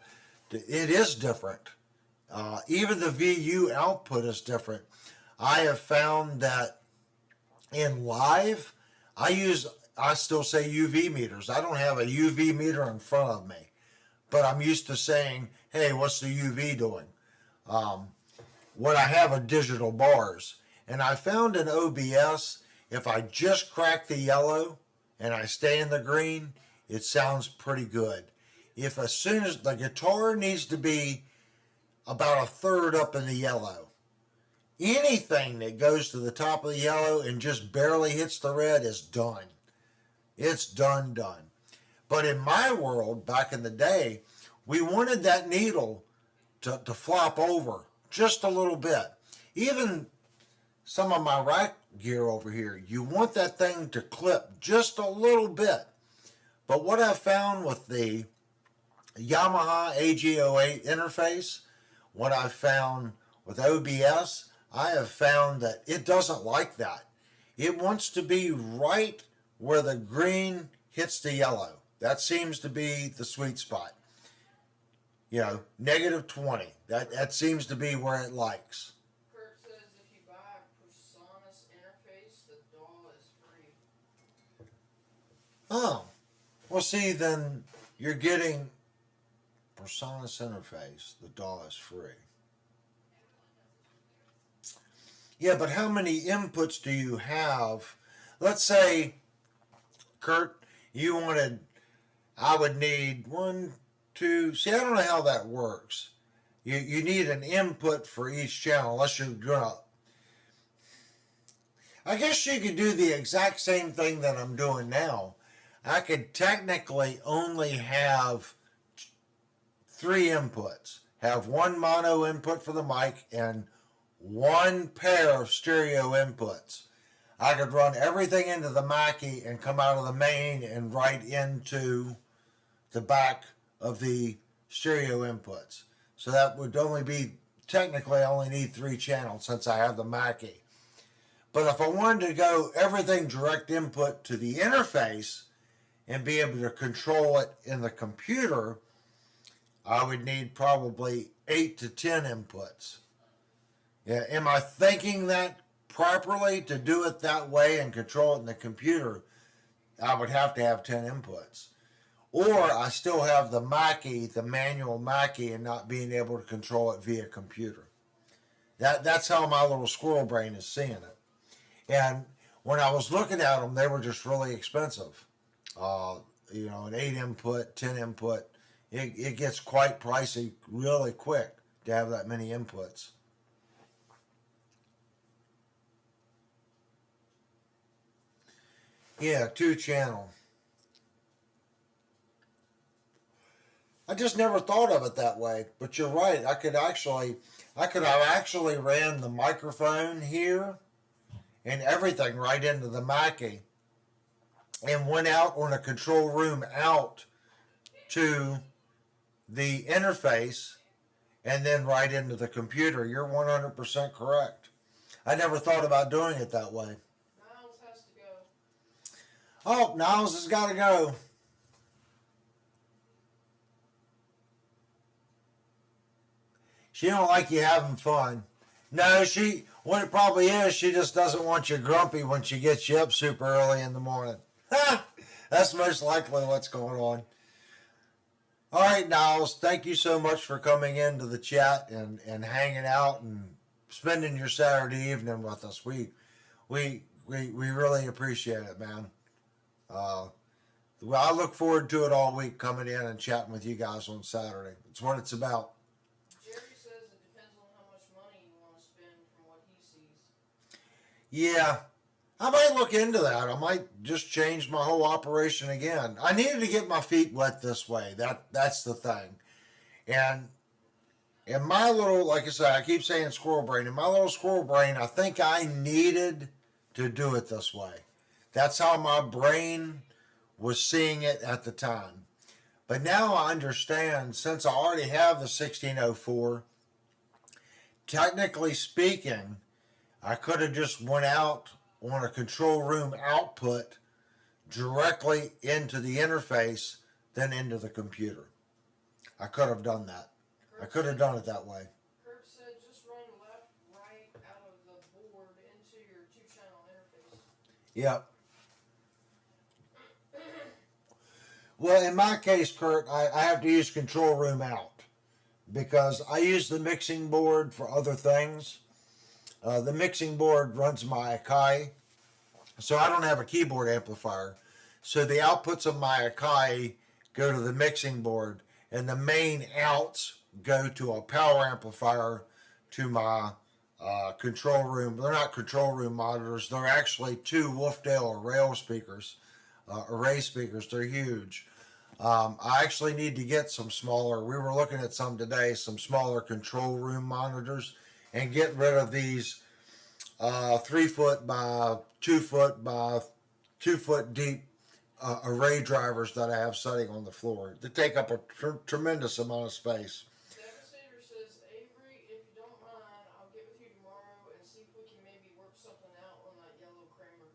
it is different. Even the VU output is different. I have found that in live, I still say UV meters. I don't have a UV meter in front of me, but I'm used to saying, hey, what's the UV doing? What I have are digital bars. And I found in OBS, if I just crack the yellow and I stay in the green, it sounds pretty good. If as soon as the guitar needs to be about a third up in the yellow, anything that goes to the top of the yellow and just barely hits the red is done. It's done. But in my world, back in the day, we wanted that needle to flop over just a little bit. Even some of my rack gear over here, you want that thing to clip just a little bit. But what I found with the Yamaha AG08 interface, what I found with OBS, I have found that it doesn't like that. It wants to be right where the green hits the yellow. That seems to be the sweet spot. -20. That seems to be where it likes. Kurt says if you buy PreSonus interface, the DAW is free. Oh, well, see, then you're getting PreSonus interface. The DAW is free. Yeah, but how many inputs do you have? Let's say, Kurt, I would need 1, 2. See, I don't know how that works. You need an input for each channel unless you're gonna. I guess you could do the exact same thing that I'm doing now. I could technically only have 3 inputs. Have one mono input for the mic and one pair of stereo inputs. I could run everything into the Mackie and come out of the main and right into the back of the stereo inputs. So that would only be, technically I only need 3 channels since I have the Mackie. But if I wanted to go everything direct input to the interface and be able to control it in the computer, I would need probably 8 to 10 inputs. Yeah, am I thinking that properly to do it that way and control it in the computer? I would have to have 10 inputs. Or I still have the Mackie, the manual Mackie, and not being able to control it via computer. That's how my little squirrel brain is seeing it. And when I was looking at them, they were just really expensive. An 8 input, 10 input, it gets quite pricey really quick to have that many inputs. Yeah, 2 channel. I just never thought of it that way, but you're right. I could have actually ran the microphone here and everything right into the Mackie and went out on a control room out to the interface and then right into the computer. You're 100% correct. I never thought about doing it that way. Niles has to go. Oh, Niles has got to go. She don't like you having fun. No, what it probably is, she just doesn't want you grumpy when she gets you up super early in the morning. That's That's most likely what's going on. All right, Niles, thank you so much for coming into the chat and hanging out and spending your Saturday evening with us. We really appreciate it, man. Uh, well, I look forward to it all week, coming in and chatting with you guys on Saturday. It's what it's about. Jerry says it depends on how much money you want to spend from what he sees. Yeah, I might look into that. I might just change my whole operation again. I needed to get my feet wet this way. That's the thing. And in my little, like I said, I keep saying squirrel brain. In my little squirrel brain, I think I needed to do it this way. That's how my brain was seeing it at the time. But now I understand, since I already have the 1604, technically speaking, I could have just went out on a control room output directly into the interface, then into the computer. I could have done that. I could have done it that way. Kurt said just run left, right out of the board into your 2-channel interface. Yep. Well, in my case, Kurt, I have to use control room out because I use the mixing board for other things. The mixing board runs my Akai, so I don't have a keyboard amplifier. So the outputs of my Akai go to the mixing board, and the main outs go to a power amplifier to my control room. They're not control room monitors. They're actually two Wolfdale array speakers. They're huge. I actually need to get some smaller. We were looking at some today, some smaller control room monitors, and get rid of these 3 foot by 2 foot by 2 foot deep array drivers that I have sitting on the floor. They take up a tremendous amount of space. Devastator says, Avery, if you don't mind, I'll get with you tomorrow and see if we can maybe work something out on that yellow Kramer.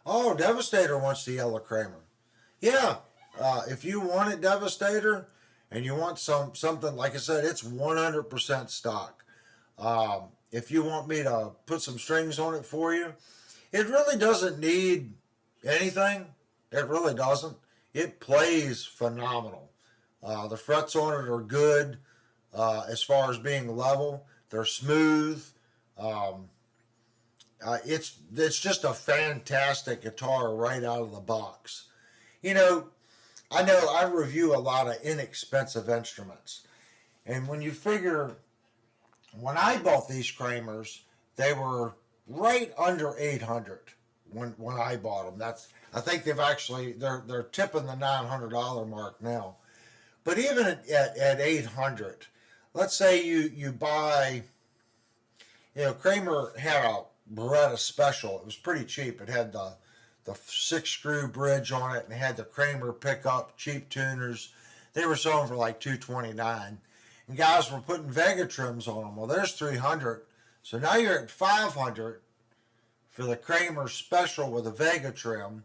Oh, Devastator wants the yellow Kramer. Yeah, if you want it, Devastator, and you want something, like I said, it's 100% stock. If you want me to put some strings on it for you, it really doesn't need anything. It really doesn't. It plays phenomenal. The frets on it are good as far as being level. They're smooth. It's just a fantastic guitar right out of the box. You know I review a lot of inexpensive instruments, and when you figure, when I bought these Kramers, they were right under 800 when I bought them. I think they're tipping the $900 mark now. But even at 800, let's say you buy, Kramer had a Beretta Special. It was pretty cheap. It had the 6-screw bridge on it and it had the Kramer pickup, cheap tuners. They were selling for like $229. And guys were putting Vega trims on them. Well, there's 300. So now you're at 500 for the Kramer Special with a Vega trim.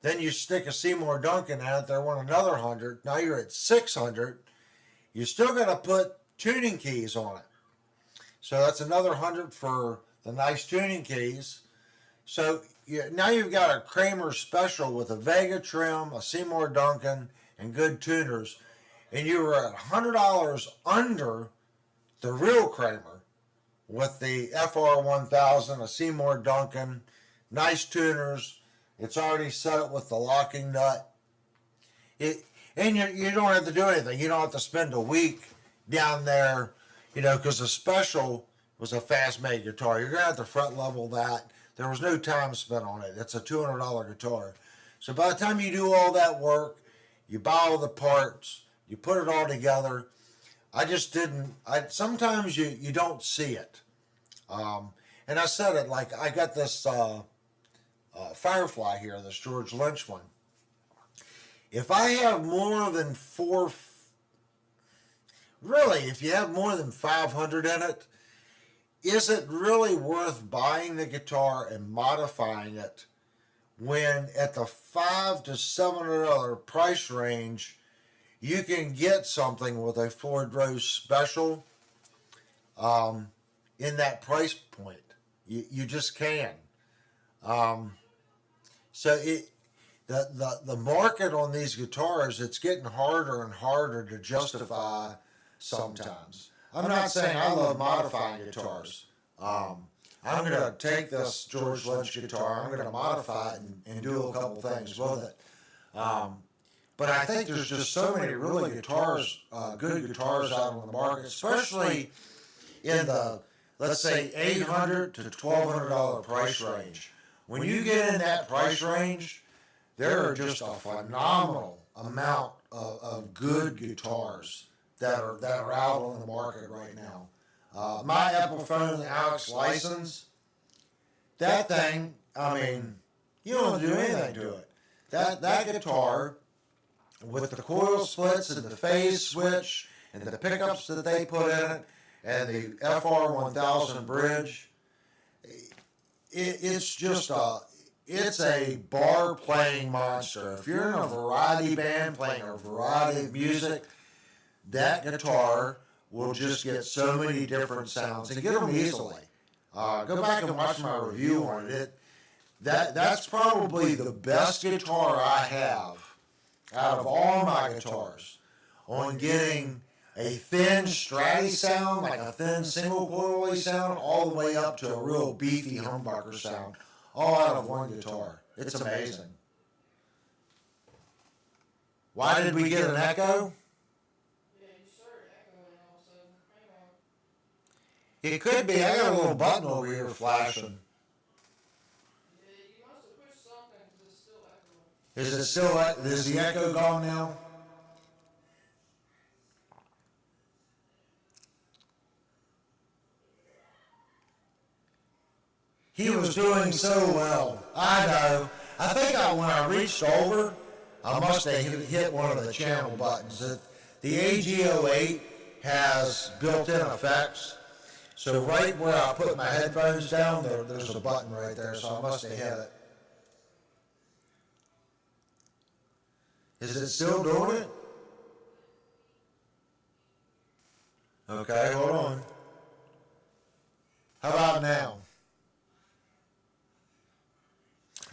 Then you stick a Seymour Duncan in it. They want another 100. Now you're at 600. You still got to put tuning keys on it. So that's another 100 for the nice tuning keys. So now you've got a Kramer Special with a Vega trim, a Seymour Duncan, and good tuners. And you were at $100 under the real Kramer with the FR1000, a Seymour Duncan, nice tuners. It's already set up with the locking nut. And you don't have to do anything. You don't have to spend a week down there, because the Special was a fast-made guitar. You're going to have to front level that. There was no time spent on it. It's a $200 guitar. So by the time you do all that work, you buy all the parts, you put it all together. I just didn't. Sometimes you don't see it. And I said it, like, I got this Firefly here, this George Lynch one. If I have more than if you have more than 500 in it, is it really worth buying the guitar and modifying it when at the $500 to $700 price range you can get something with a Floyd Rose Special in that price point? You just can. So the market on these guitars, it's getting harder and harder to justify sometimes. I'm not saying I love modifying guitars. I'm going to take this George Lynch guitar, I'm going to modify it and do a couple things with it. But I think there's just so many really guitars, good guitars out on the market, especially in the, let's say, $800 to $1,200 price range. When you get in that price range, there are just a phenomenal amount of good guitars that are out on the market right now. My Epiphone Alex license, that thing, I mean, you don't do anything to it. That guitar, with the coil splits and the phase switch and the pickups that they put in it and the FR1000 bridge, it's just it's a bar playing monster. If you're in a variety band playing a variety of music, that guitar will just get so many different sounds and get them easily. Go back and watch my review on it. That's probably the best guitar I have out of all my guitars on getting a thin stratty sound, like a thin single coily sound, all the way up to a real beefy humbucker sound, all out of one guitar. It's amazing. Why did we get an echo? Yeah, you started echoing all of a sudden. Hang on. It could be. I got a little button over here flashing. Yeah, you must have pushed something because it's still echoing. Is it still? Is the echo gone now? He was doing so well. I know. I think when I reached over, I must have hit one of the channel buttons. The AG08 has built-in effects. So right where I put my headphones down, there's a button right there, so I must have hit it. Is it still doing it? Okay, hold on. How about now?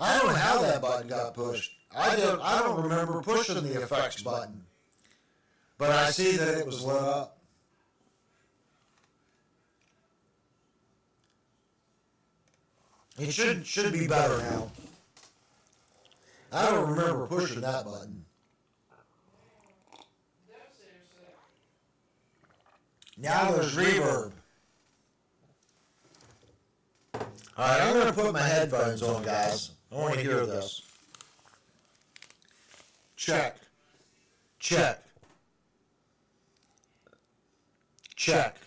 I don't know how that button got pushed. I don't remember pushing the effects button. But I see that it was lit up. It should be better now. I don't remember pushing that button. Now there's reverb. Alright, I'm going to put my headphones on, guys. I want to hear this. Check. Check. Check.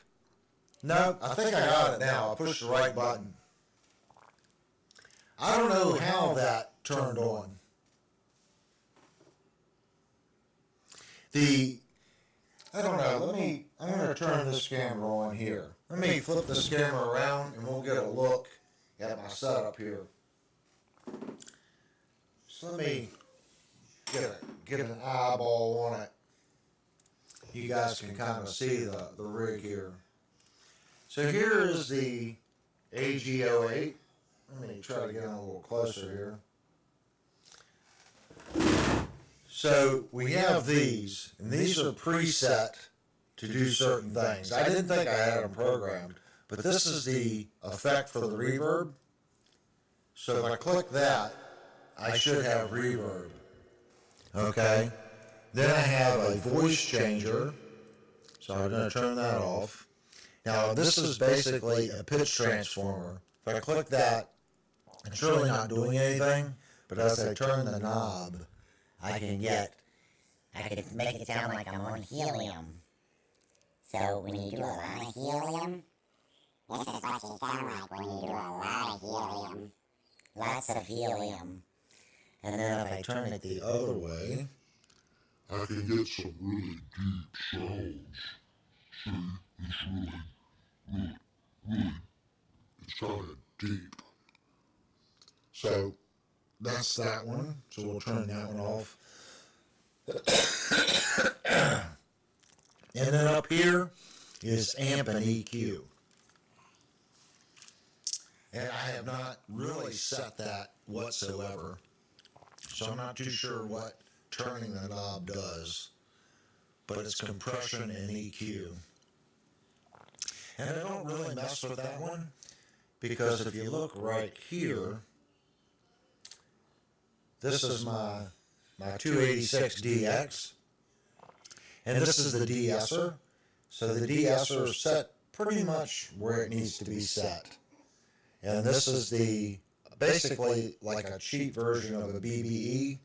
No, I think I got it now. I pushed the right button. I don't know how that turned on. I don't know. I'm going to turn this camera on here. Let me flip this camera around and we'll get a look at my setup here. So let me get an eyeball on it. You guys can kind of see the rig here. So here is the AG08. Let me try to get in a little closer here. So we have these, and these are preset to do certain things. I didn't think I had them programmed, but this is the effect for the reverb. So if I click that, I should have reverb. Okay. Then I have a voice changer. So I'm going to turn that off. Now this is basically a pitch transformer. If I click that, it's really not doing anything, but as I turn the knob, I can make it sound like I'm on helium. So when you do a lot of helium, this is what you sound like when you do a lot of helium. Lots of helium. And then if I turn it the other way, I can get some really deep sounds. See, it's really, it's kind of deep. So that's that one. So we'll turn that one off. And then up here is amp and EQ. And I have not really set that whatsoever. so I'm not too sure what turning the knob does, but it's compression and EQ. And I don't really mess with that one, because if you look right here, this is my 286DX, and this is the de-esser. So the de-esser is set pretty much where it needs to be set. And this is the basically like a cheap version of a BBE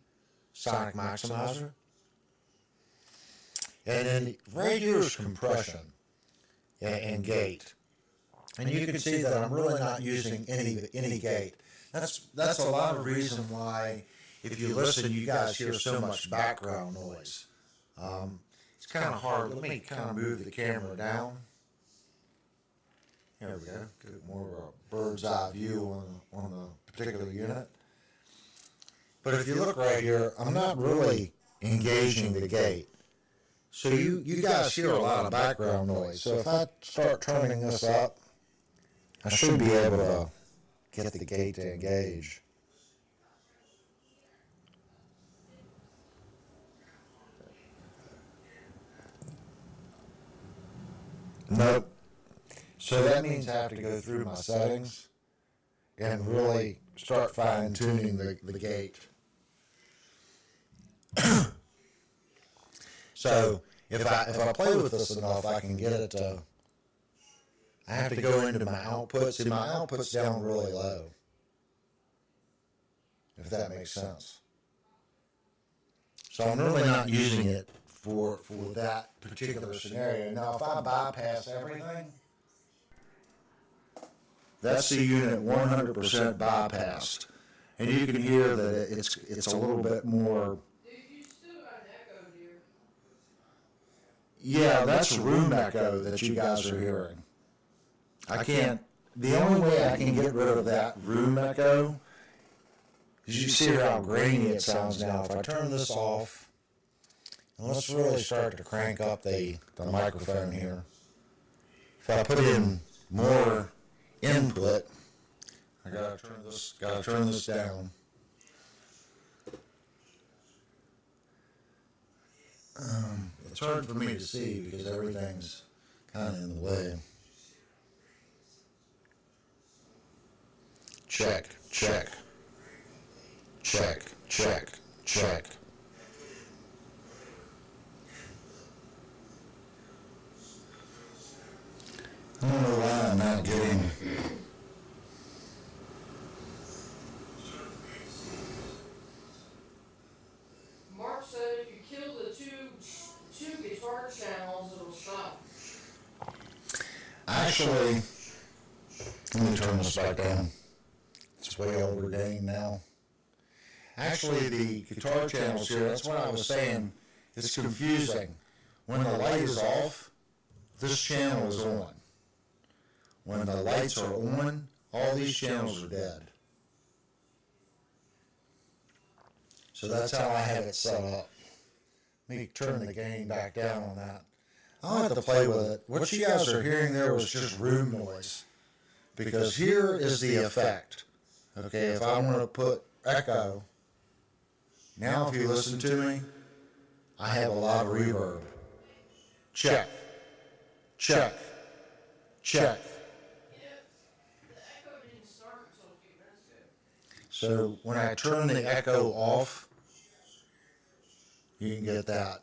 sonic maximizer. And then right here is compression and gate. And you can see that I'm really not using any gate. That's a lot of reason why, if you listen, you guys hear so much background noise. It's kind of hard. Let me kind of move the camera down. There we go. Get more of a bird's eye view on the particular unit. But if you look right here, I'm not really engaging the gate. So you guys hear a lot of background noise. So if I start turning this up, I should be able to get the gate to engage. Nope. So that means I have to go through my settings and really start fine-tuning the gate. So if I play with this enough, I can get it to. I have to go into my output. See, my output's down really low, if that makes sense. So I'm really not using it for that particular scenario. Now, if I bypass everything, that's the unit 100% bypassed, and you can hear that it's a little bit more. Dude, you still got an echo, dear. Yeah, that's room echo that you guys are hearing. I can't. The only way I can get rid of that room echo is, you see how grainy it sounds now. If I turn this off, and let's really start to crank up the microphone here. If I put in more input, I gotta turn this down. It's hard for me to see because everything's kind of in the way. Check, check, check, check, check. I don't know why I'm not getting. Mark said if you kill the two guitar channels, it'll stop. Actually, let me turn this back down. It's way overgained now. Actually, the guitar channels here, that's what I was saying, it's confusing. When the light is off, this channel is on. When the lights are on, all these channels are dead. So that's how I have it set up. Let me turn the gain back down on that. I'll have to play with it. What you guys are hearing there was just room noise, because here is the effect. Okay, if I want to put echo, now if you listen to me, I have a lot of reverb. Check, check, check. Yeah, the echo didn't start until a few minutes ago. So when I turn the echo off, you can get that.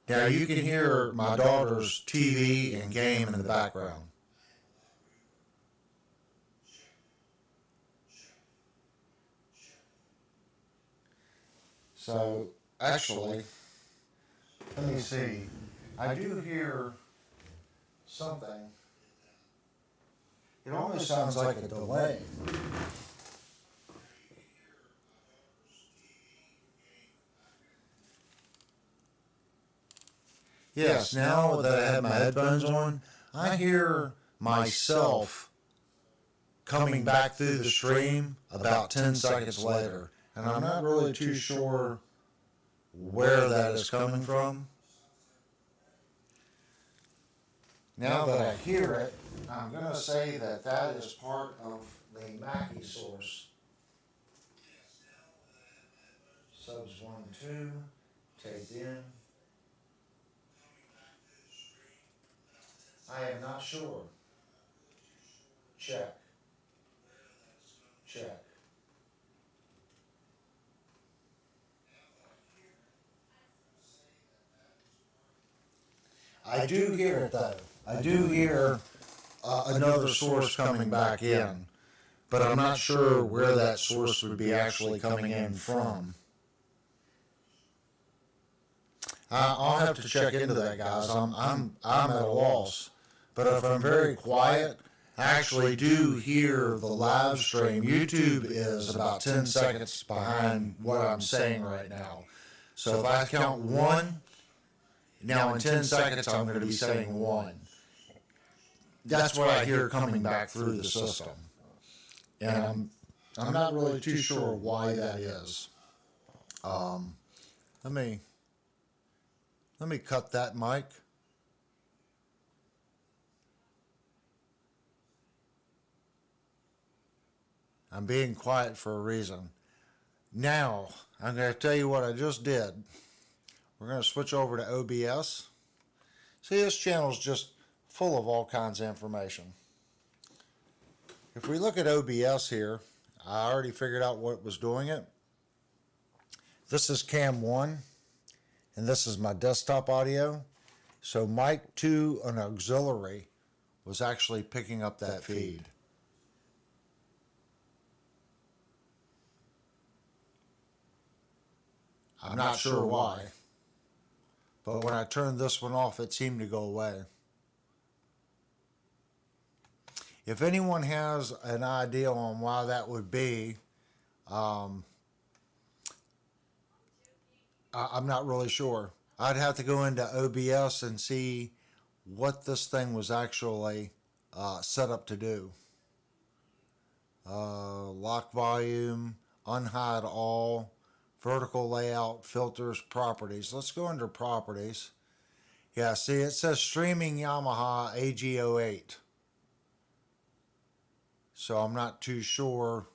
Now you can hear my daughter's TV and game in the background. So actually, let me see. I do hear something. It almost sounds like a delay. Yes, now that I have my headphones on, I hear myself coming back through the stream about 10 seconds later. And I'm not really too sure where that is coming from. Now that I hear it, I'm going to say that that is part of the Mackie source. Subs 1 and 2, taped in. I am not sure. Check. Check. I do hear it though. I do hear another source coming back in, but I'm not sure where that source would be actually coming in from. I'll have to check into that, guys. I'm at a loss. But if I'm very quiet, I actually do hear the live stream. YouTube is about 10 seconds behind what I'm saying right now. So if I count 1, now in 10 seconds I'm going to be saying 1. That's what I hear coming back through the system. And I'm not really too sure why that is. Let me cut that mic. I'm being quiet for a reason. Now, I'm going to tell you what I just did. We're going to switch over to OBS. See, this channel is just full of all kinds of information. If we look at OBS here, I already figured out what was doing it. This is cam 1, and this is my desktop audio. So mic 2 and auxiliary was actually picking up that feed. I'm not sure why, but when I turned this one off, it seemed to go away. If anyone has an idea on why that would be, I'm not really sure. I'd have to go into OBS and see what this thing was actually set up to do. Lock volume, unhide all, vertical layout, filters, properties. Let's go under properties. Yeah, see, it says streaming Yamaha AG08. So I'm not too sure.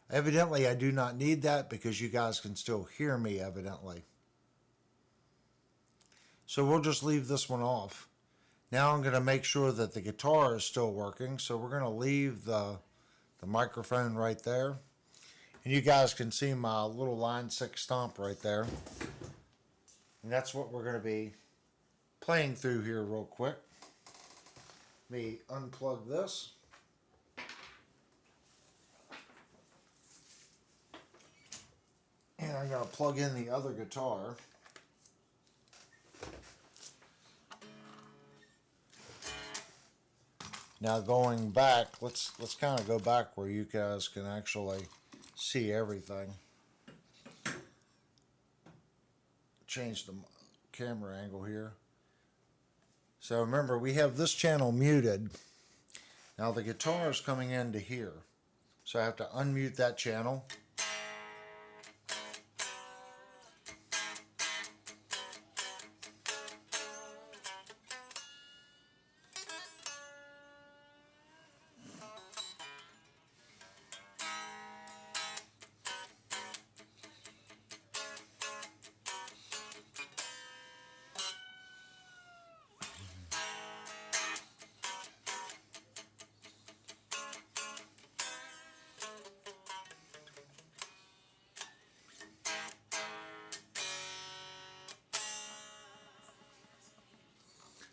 Evidently, I do not need that because you guys can still hear me, evidently. So we'll just leave this one off. Now I'm going to make sure that the guitar is still working. So we're going to leave the microphone right there. And you guys can see my little line 6 stomp right there. And that's what we're going to be playing through here real quick. Let me unplug this. And I'm going to plug in the other guitar. Now going back, let's kind of go back where you guys can actually see everything. Change the camera angle here. So remember, we have this channel muted. Now the guitar is coming into here. So I have to unmute that channel.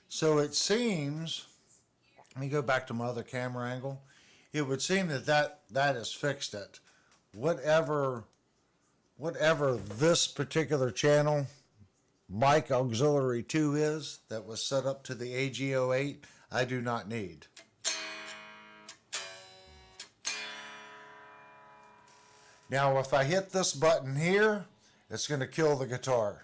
So it seems, let me go back to my other camera angle. It would seem that has fixed it. Whatever this particular channel, mic auxiliary 2 is, that was set up to the AG08, I do not need. Now if I hit this button here, it's going to kill the guitar.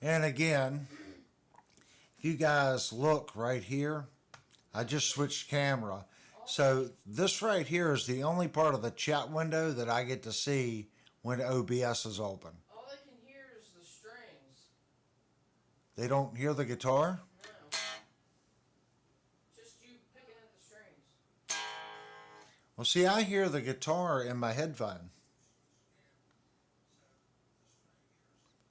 And again, if you guys look right here, I just switched camera. So this right here is the only part of the chat window that I get to see when OBS is open. All they can hear is the strings. They don't hear the guitar? No. Just you picking at the strings. Well, see, I hear the guitar in my headphone.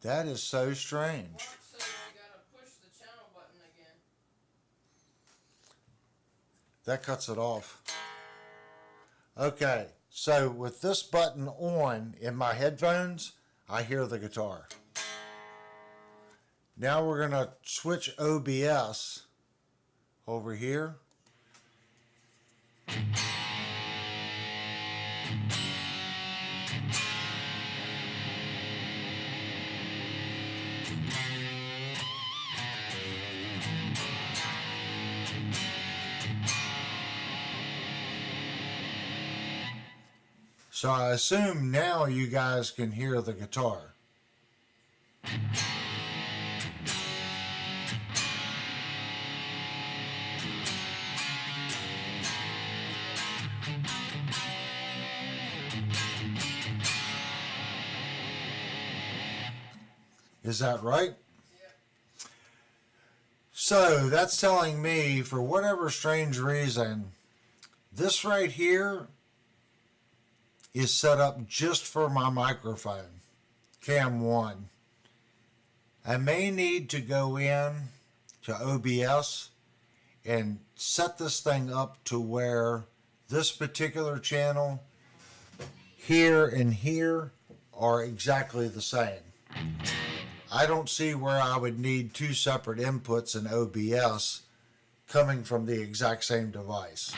That is so strange. Mark says you gotta push the channel button again. That cuts it off. Okay, so with this button on in my headphones, I hear the guitar. Now we're going to switch OBS over here. So I assume now you guys can hear the guitar. Is that right? So that's telling me, for whatever strange reason, this right here is set up just for my microphone, Cam 1. I may need to go in to OBS and set this thing up to where this particular channel here and here are exactly the same. I don't see where I would need two separate inputs in OBS coming from the exact same device.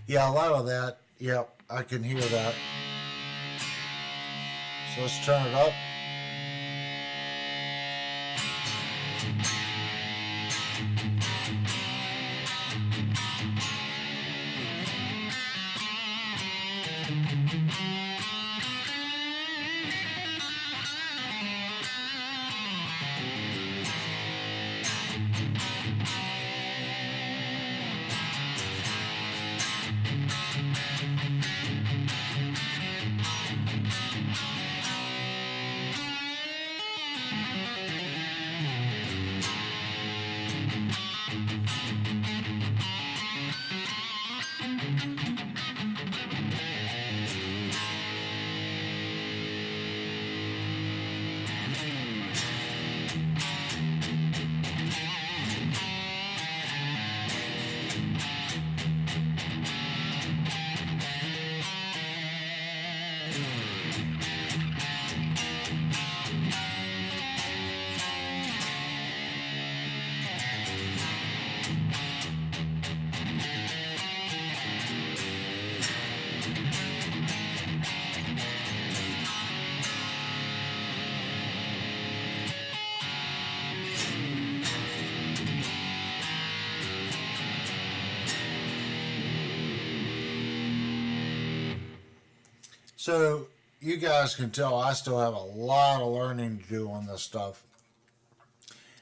Yeah, a lot of that, yep, I can hear that. So let's turn it up. So you guys can tell I still have a lot of learning to do on this stuff.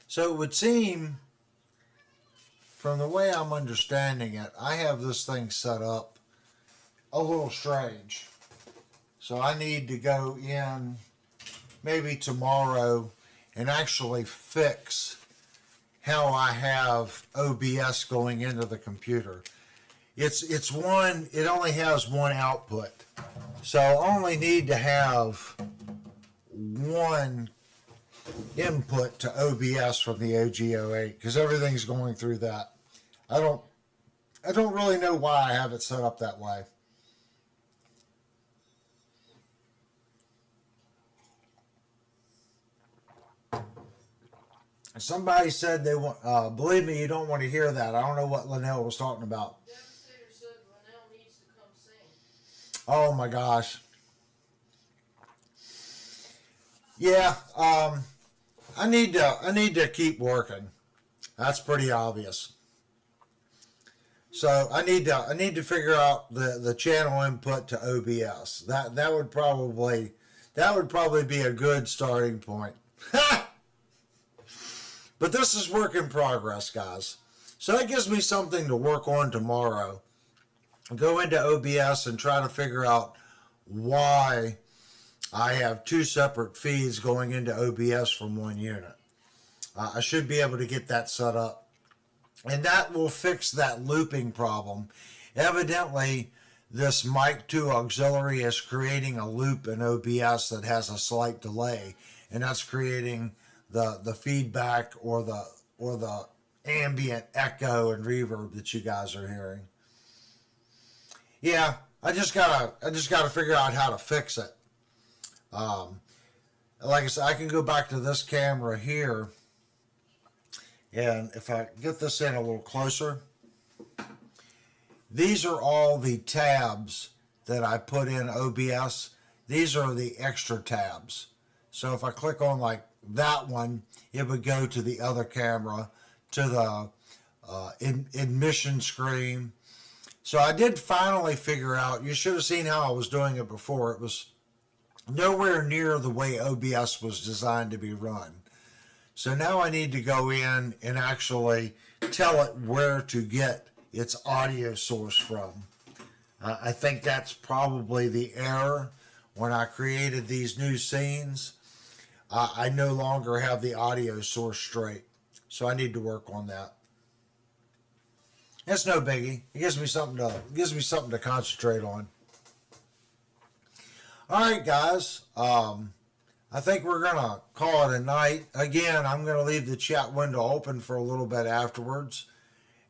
So it would seem, from the way I'm understanding it, I have this thing set up a little strange. So I need to go in maybe tomorrow and actually fix how I have OBS going into the computer. It's one, it only has one output. So I only need to have one input to OBS from the OG08 because everything's going through that. I don't really know why I have it set up that way. Somebody said they want, believe me, you don't want to hear that. I don't know what Linnell was talking about. Devastator said Linnell needs to come sing. Oh my gosh. Yeah, I need to keep working. That's pretty obvious. So I need to figure out the channel input to OBS. That would probably be a good starting point. But this is work in progress, guys. So that gives me something to work on tomorrow. Go into OBS and try to figure out why I have two separate feeds going into OBS from one unit. I should be able to get that set up. And that will fix that looping problem. Evidently, this mic 2 auxiliary is creating a loop in OBS that has a slight delay. And that's creating the feedback or the ambient echo and reverb that you guys are hearing. Yeah, I just gotta figure out how to fix it. Like I said, I can go back to this camera here, and if I get this in a little closer, these are all the tabs that I put in OBS. These are the extra tabs. So if I click on like that one, it would go to the other camera, to the admission screen. So I did finally figure out, you should have seen how I was doing it before. It was nowhere near the way OBS was designed to be run. So now I need to go in and actually tell it where to get its audio source from. I think that's probably the error. When I created these new scenes, I no longer have the audio source straight. So I need to work on that. It's no biggie. It gives me something to concentrate on. All right, guys. I think we're gonna call it a night. Again, I'm gonna leave the chat window open for a little bit afterwards,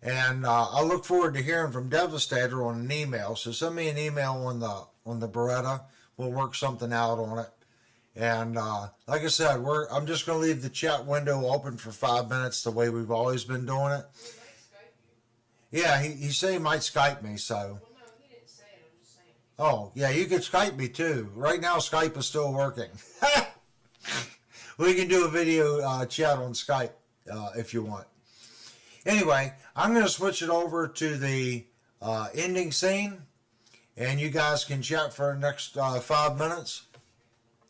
and I look forward to hearing from Devastator on an email. So send me an email on the Beretta. We'll work something out on it. And like I said, I'm just gonna leave the chat window open for 5 minutes, the way we've always been doing it. Yeah, he said he might Skype me, so. Well, no, he didn't say it. I'm just saying. Oh, yeah, you could Skype me too. Right now, Skype is still working. We can do a video chat on Skype if you want. Anyway, I'm going to switch it over to the ending scene, and you guys can chat for the next 5 minutes.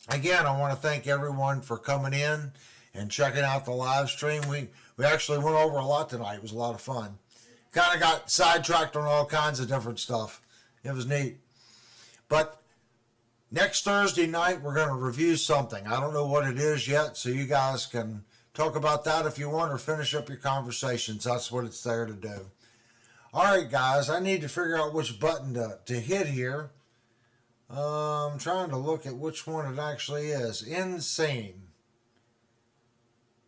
Again, I want to thank everyone for coming in and checking out the live stream. We actually went over a lot tonight. It was a lot of fun. Kind of got sidetracked on all kinds of different stuff. It was neat. But next Thursday night, we're going to review something. I don't know what it is yet, so you guys can talk about that if you want, or finish up your conversations. That's what it's there to do. All right, guys, I need to figure out which button to hit here. I'm trying to look at which one it actually is. Insane.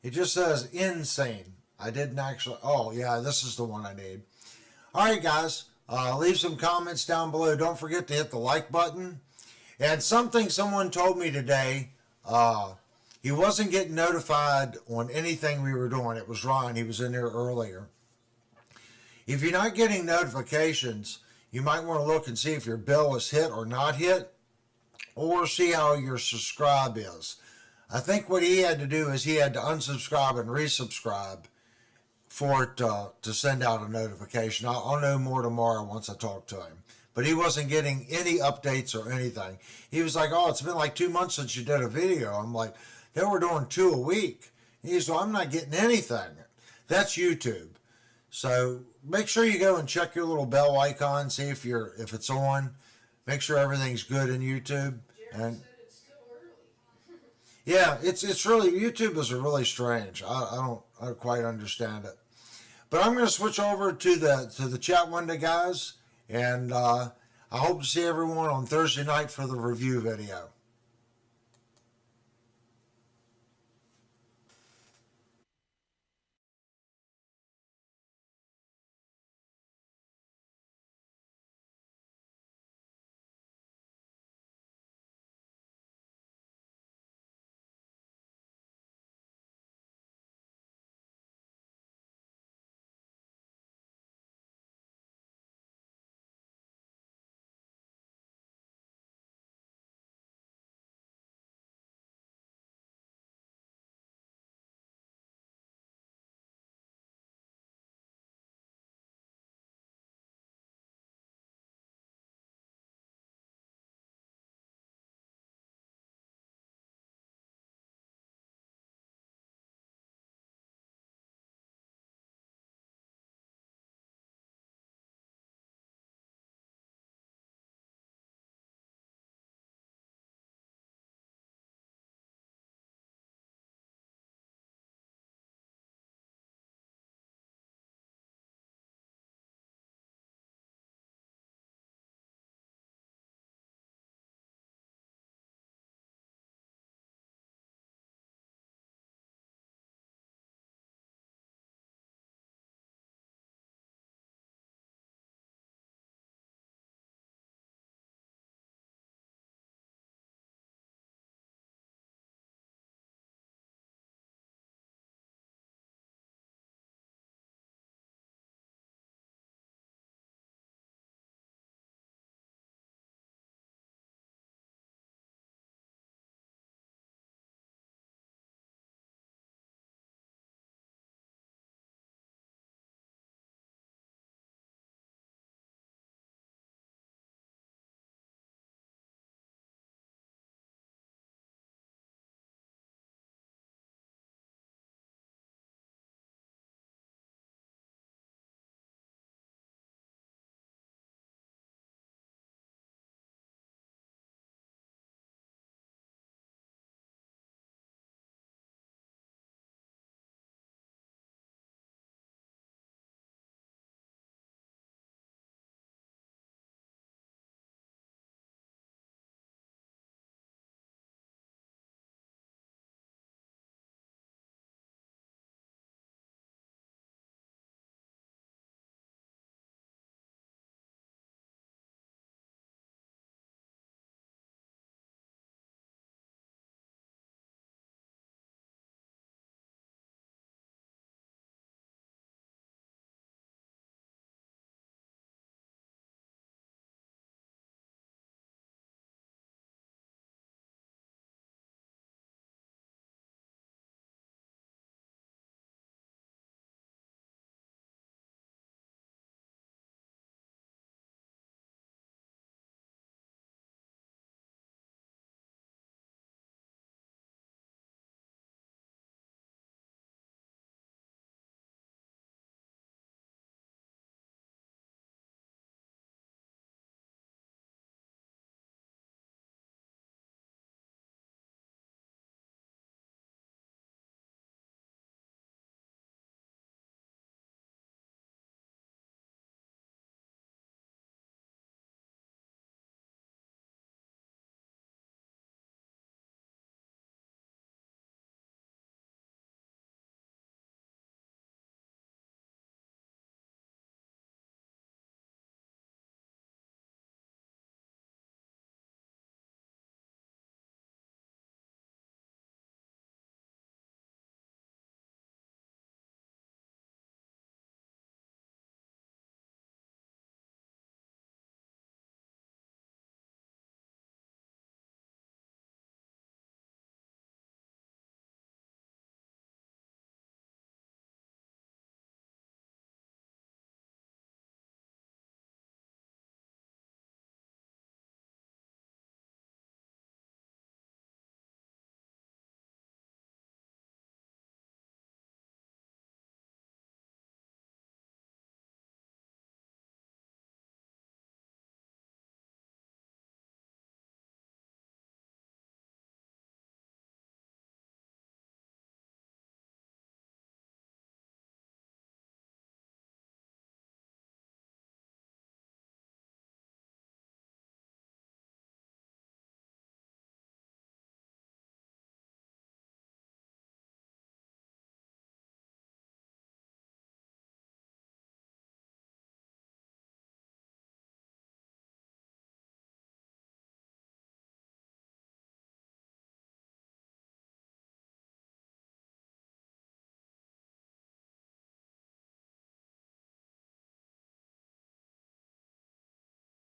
It just says insane. I didn't actually. Oh, yeah, this is the one I need. All right, guys. Leave some comments down below. Don't forget to hit the like button. And something someone told me today, he wasn't getting notified on anything we were doing. It was Ron. He was in there earlier. If you're not getting notifications, you might want to look and see if your bell is hit or not hit, or see how your subscribe is. I think what he had to do is he had to unsubscribe and resubscribe for it to send out a notification. I'll know more tomorrow once I talk to him. But he wasn't getting any updates or anything. He was like, oh, it's been like 2 months since you did a video. I'm like, they were doing 2 a week. He's like, I'm not getting anything. That's YouTube. So make sure you go and check your little bell icon, see if it's on. Make sure everything's good in YouTube. Jared And said it's still early. yeah, it's really, YouTube is really strange. I don't quite understand it. But I'm going to switch over to the chat window, guys, and I hope to see everyone on Thursday night for the review video.